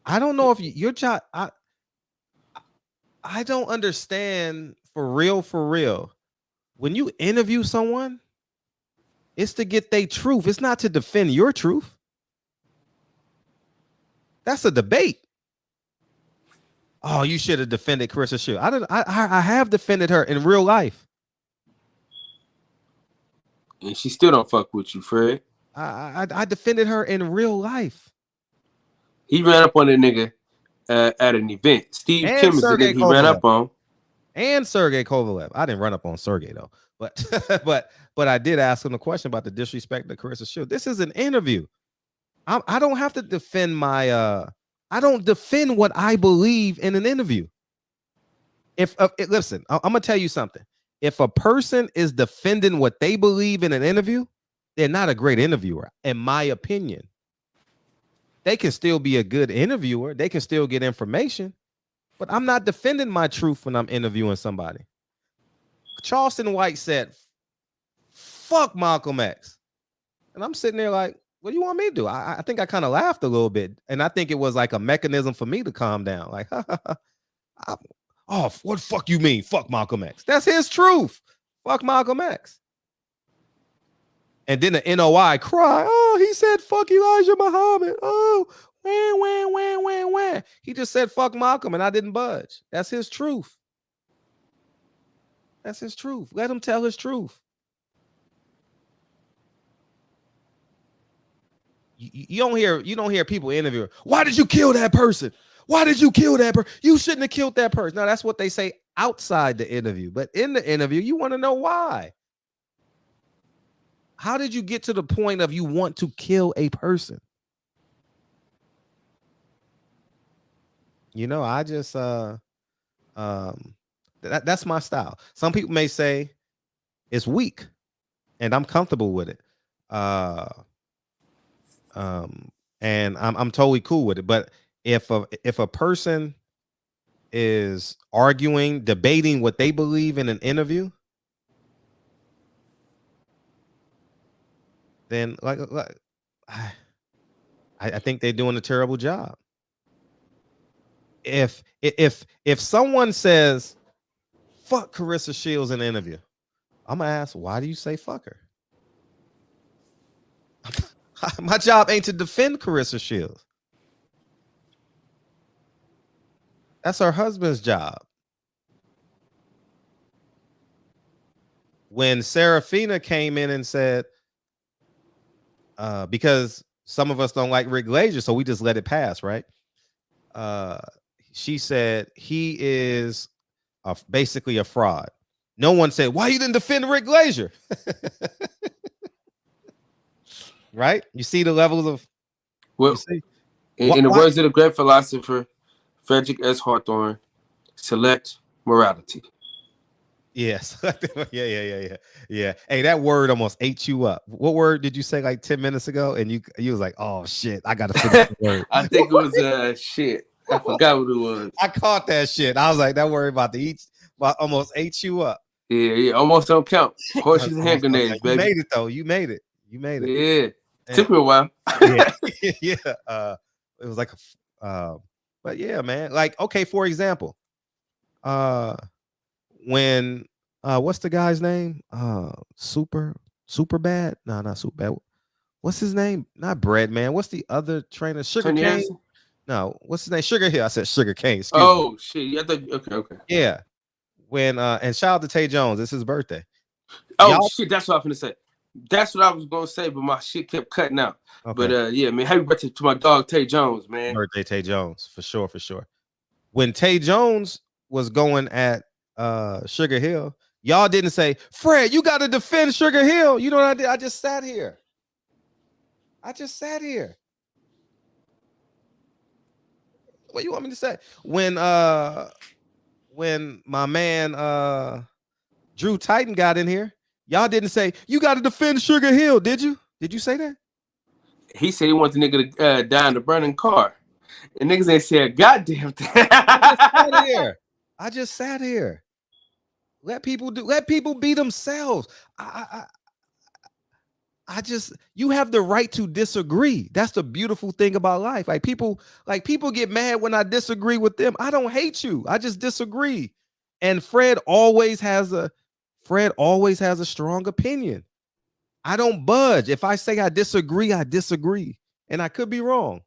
I don't know if your job. I don't understand for real. When you interview someone, it's to get their truth. It's not to defend your truth. That's a debate. Oh, you should have defended Carissa Shield. I have defended her in real life.
And she still don't fuck with you, Fred.
I defended her in real life.
He ran up on that nigga at an event. Steve
And
Kim is the nigga he ran up on.
And Sergey Kovalev. I didn't run up on Sergey though, but I did ask him the question about the disrespect to Carissa Shield. This is an interview. I don't have to defend my I don't defend what I believe in an interview. Listen, I'm gonna tell you something. If a person is defending what they believe in an interview, they're not a great interviewer, in my opinion. They can still be a good interviewer. They can still get information, but I'm not defending my truth when I'm interviewing somebody. Charleston White said, fuck Malcolm X. And I'm sitting there like, what do you want me to do? I think I kind of laughed a little bit. And I think it was like a mechanism for me to calm down. Like, oh, what the fuck you mean? Fuck Malcolm X. That's his truth. Fuck Malcolm X. And then the NOI cry. Oh, he said fuck Elijah Muhammad. Oh, wah. He just said fuck Malcolm and I didn't budge. That's his truth. That's his truth. Let him tell his truth. You don't hear people interview. Why did you kill that person? Why did you kill that person? You shouldn't have killed that person. Now that's what they say outside the interview, but in the interview, you want to know why. How did you get to the point of you want to kill a person? You know, I just that's my style. Some people may say it's weak, and I'm comfortable with it. And I'm totally cool with it. But if a person is arguing, debating what they believe in an interview, then like I think they're doing a terrible job. If someone says fuck Carissa Shields in an interview, I'm gonna ask, why do you say fuck her? My job ain't to defend Carissa Shields. That's her husband's job. When Serafina came in and said, because some of us don't like Rick Glazier, so we just let it pass, right? She said he is basically a fraud. No one said, why you didn't defend Rick Glazier? Right? You see the levels of.
Well, in the words of the great philosopher Frederick S. Hawthorne, select morality.
Yes. Yeah. Hey, that word almost ate you up. What word did you say like 10 minutes ago? And you was like, oh shit, I gotta finish the word.
I think it was shit. I forgot what it was.
I caught that shit. I was like, that word about almost ate you up.
Yeah, almost don't count. Horseshoes and hand grenades, baby.
You made it though. You made it.
Yeah. Took me a while.
Yeah. It was like but yeah, man. Like, okay, for example, when what's the guy's name? Super bad? No, not super bad. What's his name? Not Bread Man. What's the other trainer? Sugar Cane? No, what's his name? Sugar Hill. I said Sugar Cane.
Oh shit. Okay.
Yeah. When and shout out to Tay Jones. It's his birthday.
Oh shit, that's what I was gonna say. That's what I was gonna say, but my shit kept cutting out. Okay. But yeah, man, happy birthday to my dog Tay Jones, man.
Birthday Tay Jones, for sure. When Tay Jones was going at Sugar Hill, y'all didn't say, Fred, you gotta defend Sugar Hill. You know what I did? I just sat here. What you want me to say? When my man Drew Titan got in here, y'all didn't say you got to defend Sugar Hill, did you? Did you say that?
He said he wants the nigga to die in the burning car, and niggas ain't said goddamn thing.
I just sat here. Let people be themselves. You have the right to disagree. That's the beautiful thing about life. Like people get mad when I disagree with them. I don't hate you. I just disagree. And Fred always has a strong opinion. I don't budge. If I say I disagree, I disagree. And I could be wrong.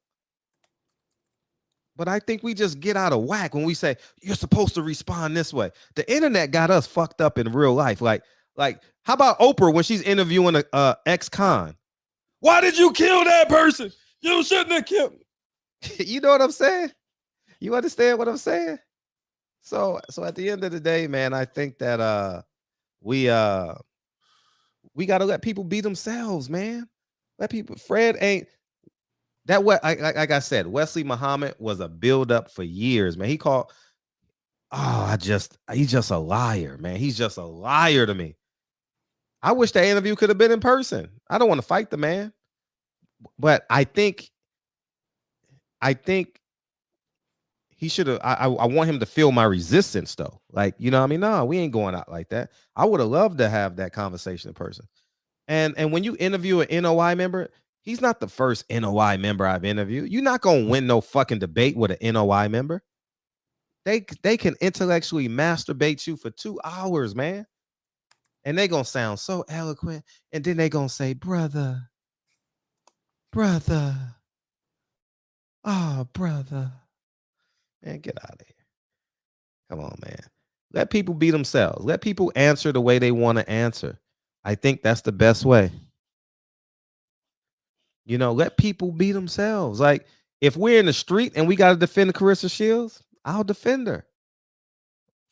But I think we just get out of whack when we say you're supposed to respond this way. The internet got us fucked up in real life. Like, how about Oprah when she's interviewing a ex-con? Why did you kill that person? You shouldn't have killed. You know what I'm saying? You understand what I'm saying? So at the end of the day, man, I think that we got to let people be themselves, man. Let people. Fred ain't that what like I said, Wesley Muhammad was a build-up for years, man. He called. He's just a liar, man. He's just a liar to me. I wish that interview could have been in person. I don't want to fight the man, but I think he should have. I want him to feel my resistance though. Like, you know what I mean? No, we ain't going out like that. I would have loved to have that conversation in person. And when you interview an NOI member, he's not the first NOI member I've interviewed. You're not gonna win no fucking debate with an NOI member. They can intellectually masturbate you for 2 hours, man. And they gonna sound so eloquent, and then they gonna say, brother, oh, brother. Man, get out of here. Come on, man. Let people be themselves. Let people answer the way they want to answer. I think that's the best way. You know, let people be themselves. Like, if we're in the street and we got to defend Carissa Shields, I'll defend her.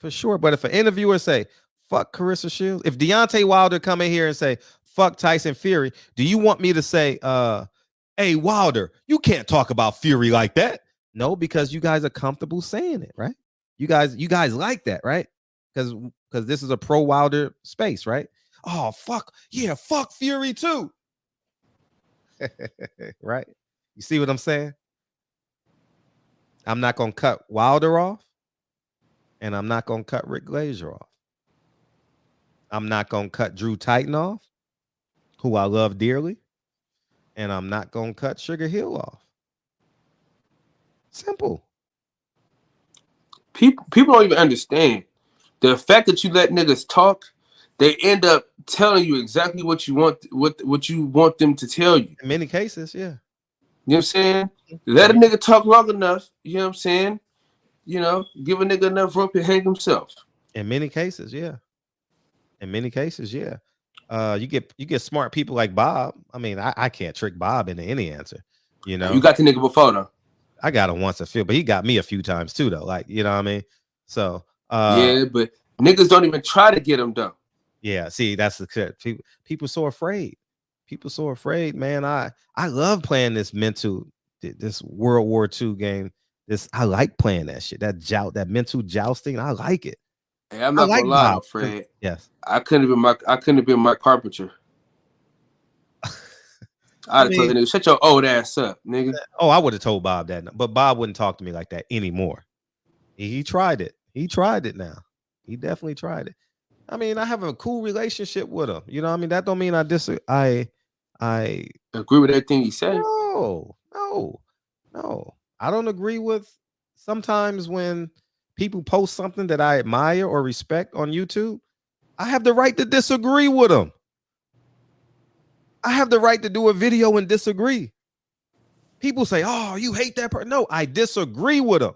For sure. But if an interviewer say, fuck Carissa Shields, if Deontay Wilder come in here and say, fuck Tyson Fury, do you want me to say, hey, Wilder, you can't talk about Fury like that? No, because you guys are comfortable saying it, right? You guys like that, right? Because this is a pro Wilder space, right? Oh, fuck. Yeah, fuck Fury too. Right? You see what I'm saying? I'm not going to cut Wilder off, and I'm not going to cut Rick Glazier off. I'm not going to cut Drew Titan off, who I love dearly, and I'm not going to cut Sugar Hill off. Simple.
People don't even understand the fact that you let niggas talk. They end up telling you exactly what you want, what you want them to tell you.
In many cases, yeah.
You know what I'm saying? Let a nigga talk long enough. You know what I'm saying? You know, give a nigga enough rope to hang himself.
In many cases, yeah. In many cases, yeah. You get smart people like Bob. I mean, I can't trick Bob into any answer. You know,
you got the nigga before though.
I got him once a few, but he got me a few times too, though. Like, you know what I mean? So
yeah, but niggas don't even try to get him though.
Yeah, see, that's the people so afraid. People so afraid, man. I love playing this World War II game. I like playing that shit. That mental jousting. I like it.
Hey, I'm not gonna lie, though, Fred.
Yes.
I couldn't have been Mike Carpenter. I'd have told the nigga, shut your old ass up, nigga.
Oh, I would have told Bob that, but Bob wouldn't talk to me like that anymore. He tried it. He tried it now. He definitely tried it. I mean, I have a cool relationship with him. You know what I mean? That don't mean I
agree with everything he said.
No. I don't agree with sometimes when people post something that I admire or respect on YouTube. I have the right to disagree with them. I have the right to do a video and disagree. People say, oh, you hate that person. No, I disagree with them.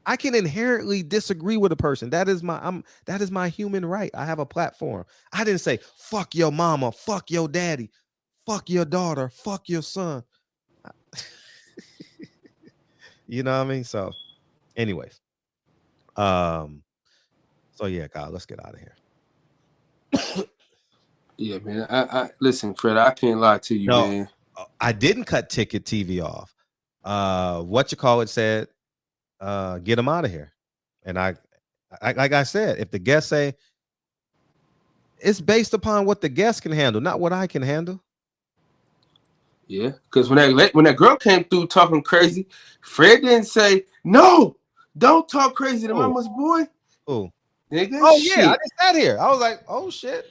I can inherently disagree with a person. That is my human right. I have a platform. I didn't say fuck your mama, fuck your daddy, fuck your daughter, fuck your son. You know what I mean? So, anyways, so yeah, God, let's get out of here.
Yeah, man. I listen, Fred. I can't lie to you, man.
I didn't cut Ticket TV off. What you call it said. Get them out of here. And I like I said, if the guests say it's based upon what the guest can handle, not what I can handle.
Yeah, because when that girl came through talking crazy, Fred didn't say no, don't talk crazy to mama's boy.
Oh,
nigga.
Oh
shit.
yeah, I just sat here. I was like, oh shit.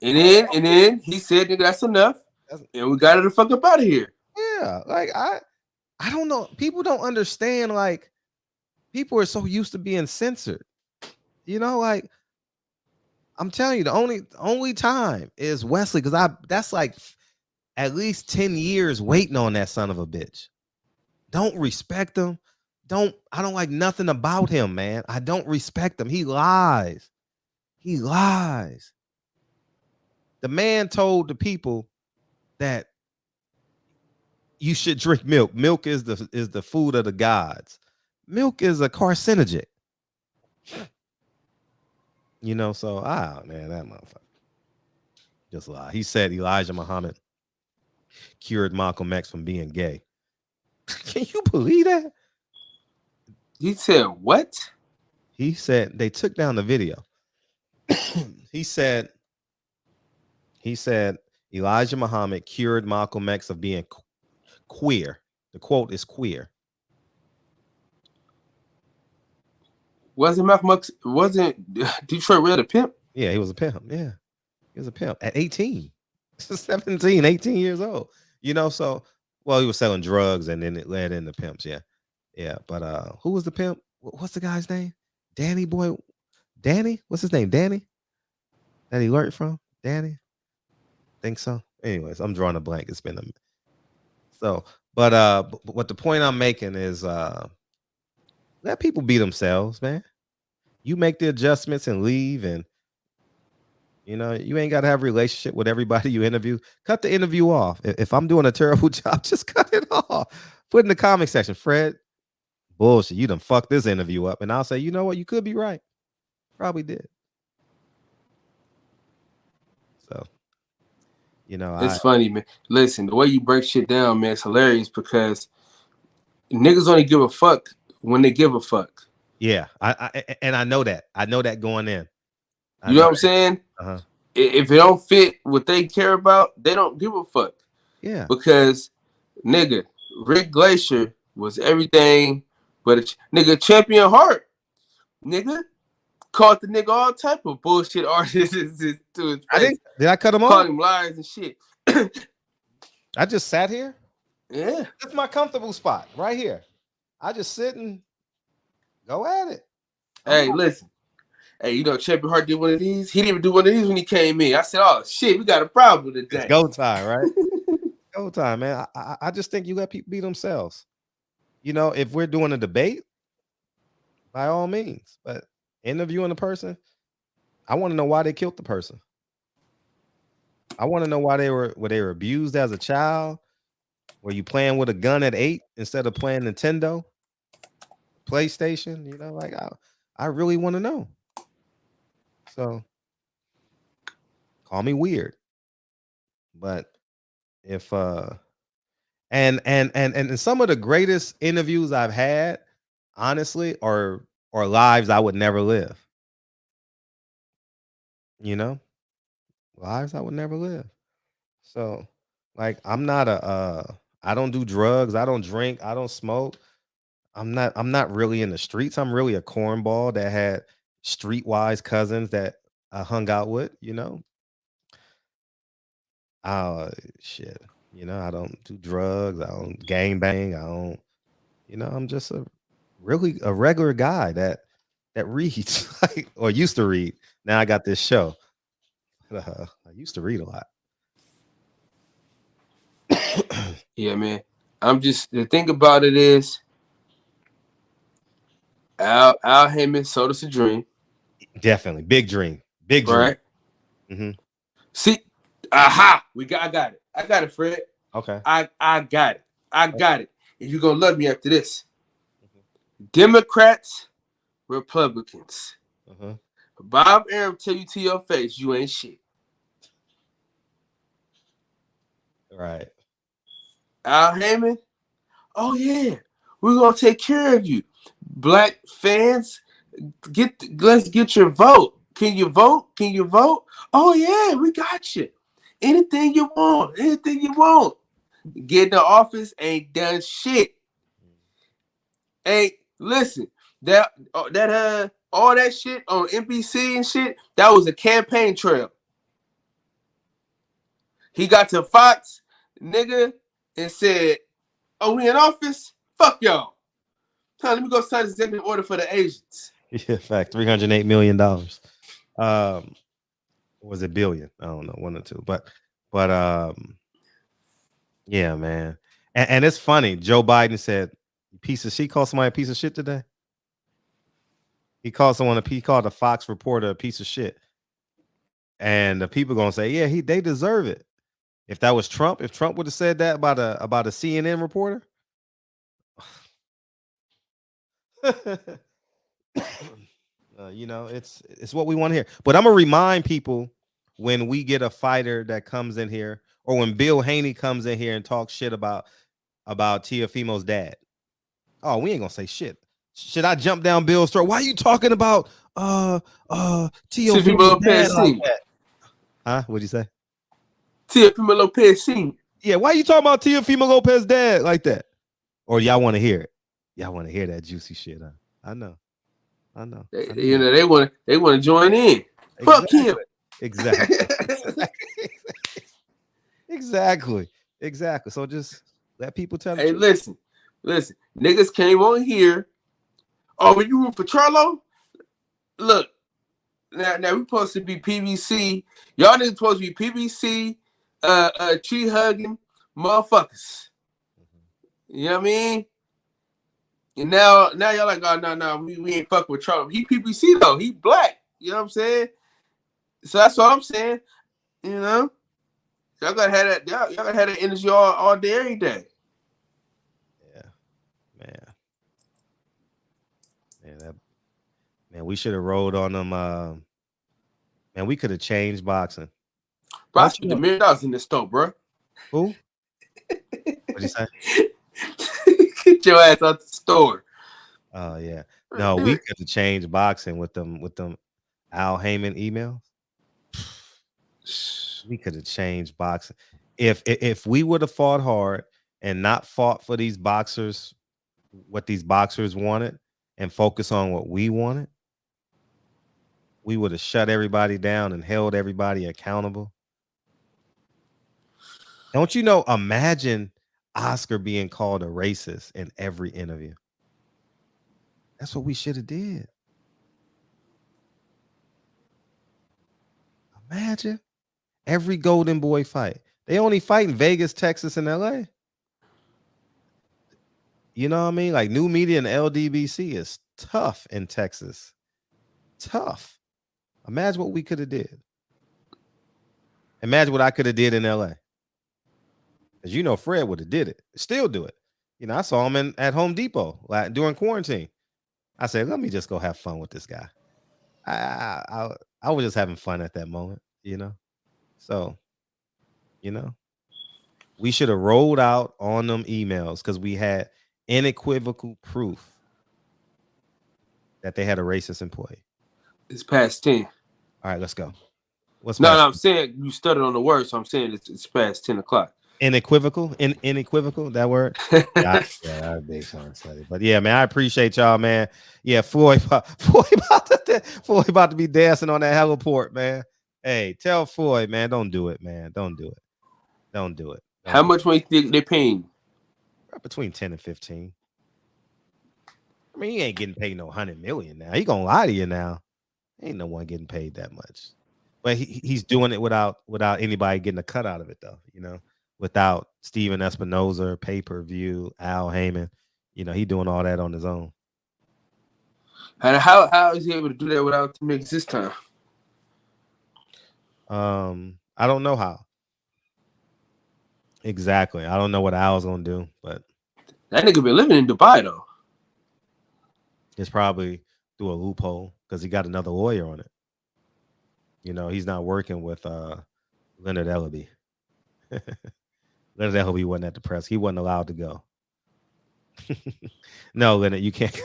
And then he said, nigga, that's enough, and we got her the fuck up out of here.
Yeah, like I don't know. People don't understand. Like, people are so used to being censored. You know, like I'm telling you, the only time is Wesley, because that's like at least 10 years waiting on that son of a bitch. Don't respect him. I don't like nothing about him, man. I don't respect him. He lies. He lies. The man told the people that you should drink milk. Milk is the food of the gods. Milk is a carcinogen. You know, so man, that motherfucker just lie. He said Elijah Muhammad cured Malcolm X from being gay. Can you believe that?
He said what?
He said they took down the video. He said Elijah Muhammad cured Malcolm X of being queer. The quote is queer.
Wasn't Malcolm X, wasn't Detroit Red a pimp?
Yeah, he was a pimp. Yeah, he was a pimp at 18, 17, 18 years old. You know, so well, he was selling drugs and then it led into pimps. Yeah, yeah. But who was the pimp? What's the guy's name? Danny boy, Danny. What's his name? Danny. That he learned from Danny. Think so. Anyways, I'm drawing a blank. It's been a so. But what the point I'm making is let people be themselves, man. You make the adjustments and leave, and you know you ain't got to have a relationship with everybody you interview. Cut the interview off. If I'm doing a terrible job, just cut it off. Put in the comment section, Fred, bullshit. You done fucked this interview up, and I'll say, you know what? You could be right. Probably did. So, you know,
It's funny, man. Listen, the way you break shit down, man, it's hilarious because niggas only give a fuck when they give a fuck.
Yeah, I know that. I know that going in.
You know what I'm saying?
Uh-huh.
If it don't fit what they care about, they don't give a fuck.
Yeah.
Because, nigga, Rick Glacier was everything but a nigga champion heart. Nigga called the nigga all type of bullshit artists to his face.
Did I cut him off?
Called him liars and shit.
I just sat here.
Yeah.
That's my comfortable spot right here. I just sit and go at it.
Hey, listen. Hey, you know, Champion Heart did one of these. He didn't even do one of these when he came in. I said, "Oh shit, we got a problem today."
It's go time, right? Go time, man. I just think you let people be themselves. You know, if we're doing a debate, by all means. But interviewing a person, I want to know why they killed the person. I want to know why they were abused as a child. Were you playing with a gun at 8 instead of playing Nintendo, PlayStation? You know, like I really want to know. So call me weird, but if and some of the greatest interviews I've had, honestly, are lives I would never live. You know, lives I would never live. So, like, I'm not I don't do drugs, I don't drink, I don't smoke. I'm not really in the streets. I'm really a cornball that had streetwise cousins that I hung out with, you know. Shit. You know, I don't do drugs, I don't gang bang, I don't, you know, I'm just a regular guy that reads like, or used to read. Now I got this show. I used to read a lot.
Yeah, man. I'm just, the thing about it is Al Haymon sold us a dream.
Definitely. Big dream. Big dream.
Right?
Mm-hmm.
See, aha! I got it. I got it, Fred.
Okay.
I got it. I got it. And you're gonna love me after this. Democrats, Republicans. Bob Arum tell you to your face, you ain't shit.
Right.
Al Haymon, oh yeah, we're gonna take care of you. Black fans, let's get your vote. Can you vote? Can you vote? Oh yeah, we got you. Anything you want, anything you want. Get in the office, ain't done shit. Ain't listen, that all that shit on NBC and shit, that was a campaign trail. He got to Fox, nigga, and said, "Oh, we in office? Fuck y'all. Let me go sign this executive order for the Asians."
Yeah, fact. $308 million. Was it billion? I don't know, one or two. But yeah, man. And it's funny. Joe Biden said, "Piece of shit." Called somebody a piece of shit today. He called a Fox reporter a piece of shit. And the people gonna say, yeah, they deserve it. If that was Trump, if Trump would have said that about a CNN reporter, you know, it's what we want to hear. But I'm gonna remind people when we get a fighter that comes in here, or when Bill Haney comes in here and talks shit about Teofimo's dad. Oh, we ain't gonna say shit. Should I jump down Bill's throat? Why are you talking about Teofimo's dad like that? Huh? What'd you say?
Teofimo Lopez Sr.
Yeah, why are you talking about Teofimo Lopez dad like that? Or y'all want to hear it? Y'all want to hear that juicy shit, huh? I know. I know.
You know, they want to join in. Fuck him.
Exactly. Exactly. So just let people tell the
Hey,
truth.
listen. Niggas came on here. Oh, you root for Charlo? Look, now we supposed to be PBC. Y'all niggas supposed to be PBC, tree hugging motherfuckers. You know what I mean? And now y'all like, oh no, we ain't fuck with Charlo. He PBC though. He black. You know what I'm saying? So that's what I'm saying. You know, y'all gotta have that. Y'all gotta have that energy all day, every day.
Man, we should have rolled on them. Man, we could have changed boxing.
Bro, I spent $1 million in this store, bro.
Who? What'd you say?
Get your ass out the store.
Oh yeah. No, we could have changed boxing with them Al Haymon emails. We could have changed boxing. If we would have fought hard and not fought for these boxers, what these boxers wanted, and focus on what we wanted, we would have shut everybody down and held everybody accountable. Don't you know? Imagine Oscar being called a racist in every interview. That's what we should have did. Imagine every Golden Boy fight. They only fight in Vegas, Texas, and LA. You know what I mean? Like new media and LDBC is tough in Texas. Tough. Imagine what we could have did. Imagine what I could have did in LA. Because you know Fred would have did it. Still do it. You know, I saw him at Home Depot during quarantine. I said, let me just go have fun with this guy. I was just having fun at that moment, you know. So, you know, we should have rolled out on them emails because we had unequivocal proof that they had a racist employee.
It's past 10.
All right, let's go.
No, I'm saying you stuttered on the word, so I'm saying it's past 10 o'clock.
Unequivocal, that word. Yeah, I big Sean study. But yeah, man, I appreciate y'all, man. Yeah, Floyd about to be dancing on that heliport, man. Hey, tell Floyd, man, don't do it, man. Don't do it.
How much money think they paying?
Between 10 and 15. I mean, he ain't getting paid no 100 million now. He gonna lie to you now. Ain't no one getting paid that much. But he's doing it without anybody getting a cut out of it, though. You know, without Steven Espinoza, pay-per-view, Al Haymon. You know, he doing all that on his own.
And how is he able to do that without the mix this time?
I don't know how. Exactly. I don't know what Al's gonna do, but
that nigga been living in Dubai though.
It's probably through a loophole because he got another lawyer on it. You know, he's not working with Leonard Ellaby. Leonard Ellaby wasn't at the press. He wasn't allowed to go. No, Leonard, you can't.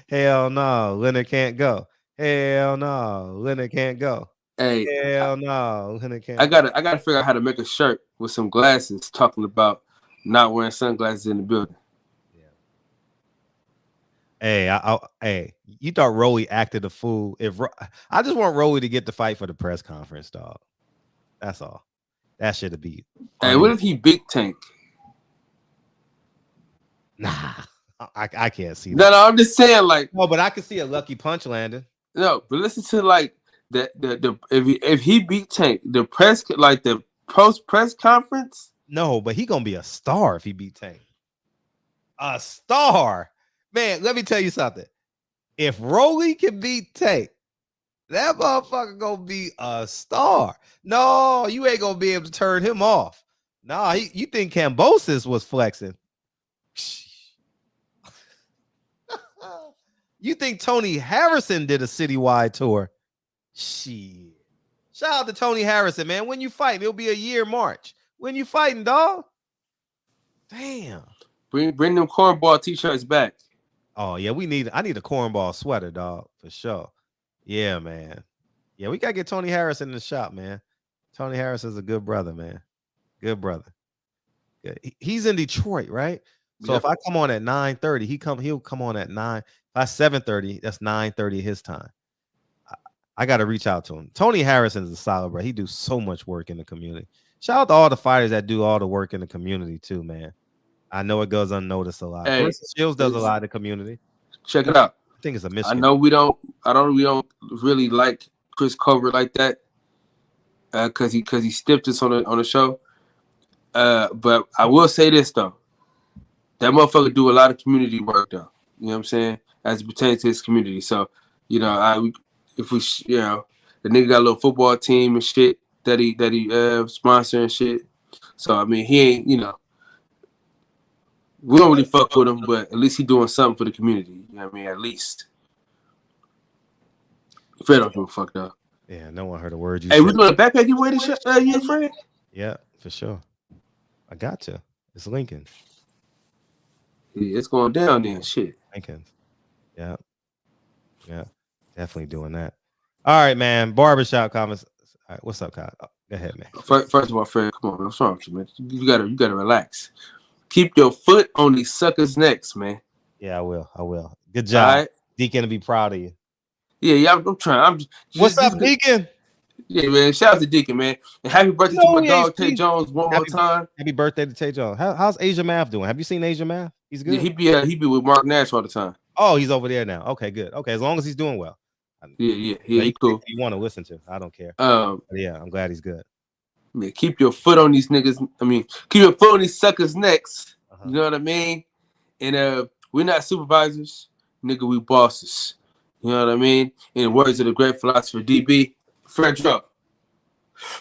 Hell no, Leonard can't go. Hell no, Leonard can't go.
Hey,
hell no, Leonard can't.
I gotta figure out how to make a shirt with some glasses talking about not wearing sunglasses in the building.
Hey, hey, you thought Rolly acted a fool? I just want Rolly to get the fight for the press conference, dog. That's all. That should be.
Hey, what if he big tank?
Nah, I can't see that.
No, I'm just saying, like.
No, but I can see a lucky punch landing.
No, but listen to like the if he beat Tank, the press like the post press conference.
No, but he gonna be a star if he beat Tank. A star. Man, let me tell you something. If Rolly can beat Tank, that motherfucker gonna be a star. No, you ain't gonna be able to turn him off. Nah, you think Kambosos was flexing? You think Tony Harrison did a citywide tour? Shit. Shout out to Tony Harrison, man. When you fight, it'll be a year March. When you fighting, dog? Damn.
Bring them cornball t-shirts back.
Oh yeah, I need a cornball sweater, dog, for sure. Yeah, man. Yeah, we gotta get Tony Harrison in the shop, man. Tony Harrison's a good brother, man. Good brother. Good. He's in Detroit, right? So if I come on at 9:30, he'll come on at 9. By 7:30, that's 9:30 his time. I got to reach out to him. Tony Harrison is a solid, bro. He do so much work in the community. Shout out to all the fighters that do all the work in the community too, man. I know it goes unnoticed a lot.
Hey,
Shields does a lot in the community.
Check it out.
I think it's a Michigan.
I know we don't really like Chris Colbert like that because he stiffed us on the show. But I will say this though, that motherfucker do a lot of community work though. You know what I'm saying? As it pertains to his community. So the nigga got a little football team and shit that he sponsor and shit. So I mean he ain't we don't really fuck with him, but at least he doing something for the community. You know what I mean? At least. Fred don't give a fuck though.
Yeah, no one heard a word you
said.
said.
We doing a backpack giveaway this year, Fred?
Yeah, for sure. I got to. It's Lincoln.
Yeah, it's going down there. Shit.
Lincoln. Yeah. Yeah. Definitely doing that. All right, man. Barbershop comments. All right, what's up, Kyle? Oh, go ahead, man.
First of all, Fred, come on, man. What's wrong with you, man? You gotta relax. Keep your foot on these suckers' necks, man.
Yeah, I will. Good job. Right. Deacon to be proud of you.
Yeah, I'm trying.
What's up, Deacon?
Yeah, man. Shout out to Deacon, man. And happy birthday to my dog, Tay Jones, one more time.
Happy birthday to Tay Jones. How's Asia Math doing? Have you seen Asia Math? He's good.
Yeah, he be with Mark Nash all the time.
Oh, he's over there now. Okay, good. Okay, as long as he's doing well.
Yeah, he cool.
You want to listen to? I don't care. Yeah, I'm glad he's good.
Man, keep your foot on these niggas. I mean, keep your foot on these suckers' necks. You know what I mean? And we're not supervisors, nigga. We bosses. You know what I mean? In the words of the great philosopher DB, Fred Drop.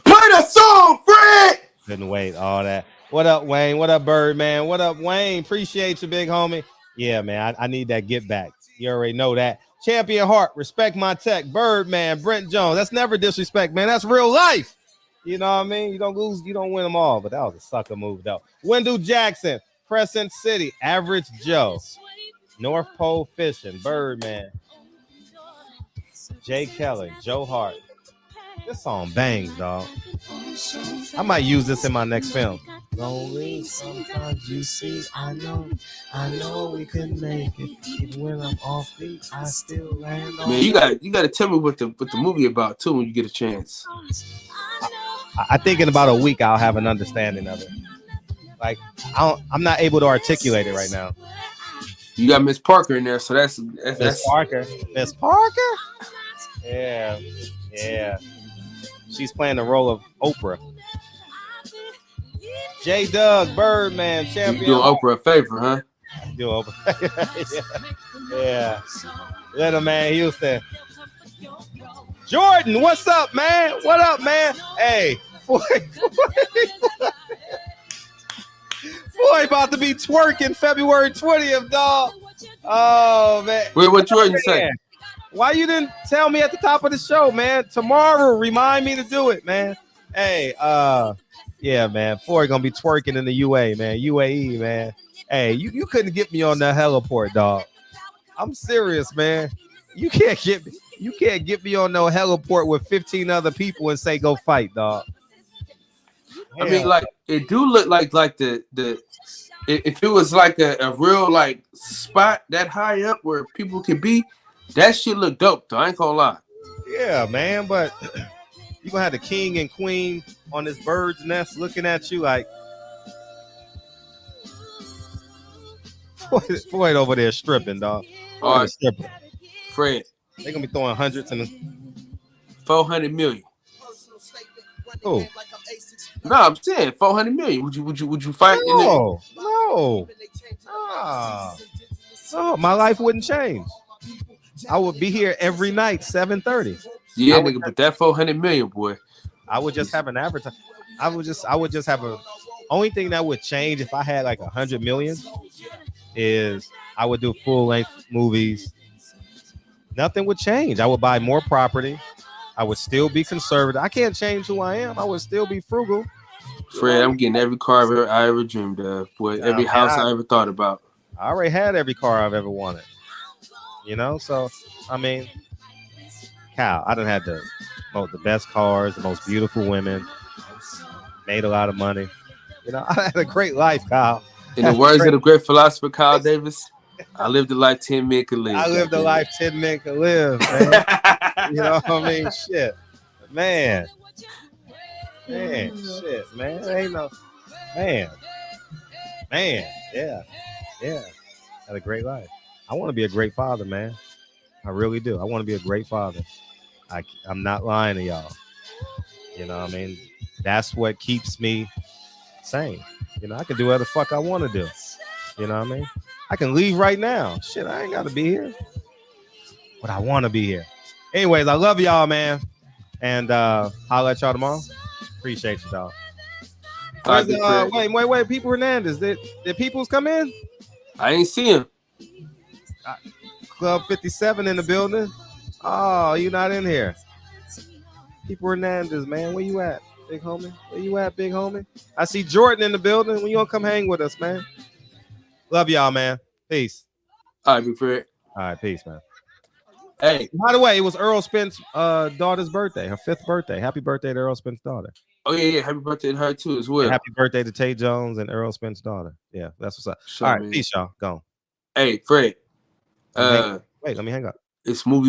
Play the song, Fred!
Couldn't wait, all that. What up, Wayne? What up, Birdman? What up, Wayne? Appreciate you, big homie. Yeah, man, I need that get back. You already know that. Champion Heart, respect my tech. Birdman, Brent Jones. That's never disrespect, man. That's real life. You know what I mean? You don't lose, you don't win them all, but that was a sucker move, though. Wendell Jackson, Crescent City, Average Joe, North Pole Fishing, Birdman, Jay Kelly, Joe Hart. This song bangs, dog. I might use this in my next film. Lonely, sometimes you see, I know we can make it. Even when I'm off beat, I still land on.
Man, you gotta tell me what the movie about too when you get a chance.
I think in about a week I'll have an understanding of it. Like I'm not able to articulate it right now.
You got Miss Parker in there, so that's
Parker. Miss Parker? Yeah. She's playing the role of Oprah. J. Doug, Birdman, champion.
You doing Oprah a favor, huh?
Do Oprah. Yeah. Little man, Houston. Jordan, what's up, man? What up, man? Hey, boy about to be twerking February 20th, dog. Oh, man.
Wait, what Jordan say?
Why you didn't tell me at the top of the show, man? Tomorrow, remind me to do it, man. Hey, yeah, man. Floyd gonna be twerking in the UAE, man. UAE, man. Hey, you couldn't get me on the heliport, dog. I'm serious, man. You can't get me on no heliport with 15 other people and say go fight, dog.
I mean, like it do look like the if it was like a real like spot that high up where people could be. That shit look dope, though. I ain't gonna lie.
Yeah, man, but you gonna have the king and queen on this bird's nest looking at you like Floyd over there stripping, dog.
All right,
stripping.
Fred.
They gonna be throwing hundreds and
400 million.
Oh.
No, I'm saying 400 million. Would you fight?
No. No, my life wouldn't change. I would be here every night, 7:30.
Yeah, nigga, but that 400 million, boy.
I would just have an advertise. I would just have a. Only thing that would change if I had like 100 million is I would do full length movies. Nothing would change. I would buy more property. I would still be conservative. I can't change who I am. I would still be frugal.
Fred, I'm getting every car I ever dreamed of, boy. Every house I ever thought about.
I already had every car I've ever wanted. You know, so I mean, Cal, I done had the best cars, the most beautiful women, made a lot of money. You know, I had a great life, Kyle.
In the words of the great philosopher Kyle Davis, I lived a life 10 men could live.
I lived a life 10 men could live, man. You know what I mean? Shit. Man. Shit, man. Ain't no man. Yeah. Had a great life. I want to be a great father, man. I really do. I want to be a great father. I'm not lying to y'all. You know what I mean? That's what keeps me sane. You know, I can do whatever the fuck I want to do. You know what I mean? I can leave right now. Shit, I ain't got to be here. But I want to be here. Anyways, I love y'all, man. And I'll let y'all tomorrow. Appreciate you, dog. Wait. People Hernandez. Did Peoples come in?
I ain't see him.
Club 57 in the building. Oh, you not in here. People Hernandez, man. Where you at, big homie? Where you at, big homie? I see Jordan in the building. When you gonna come hang with us, man? Love y'all, man. Peace.
All right, big Fred.
All right, peace, man.
Hey.
By the way, it was Earl Spence' daughter's birthday, her 5th birthday. Happy birthday to Earl Spence's daughter.
Oh, yeah. Happy birthday to her, too, as well.
And happy birthday to Tay Jones and Earl Spence's daughter. Yeah, that's what's up.
Sure,
all right,
man.
peace, y'all. Go on.
Hey, Fred.
Wait, let me hang up.
It's movie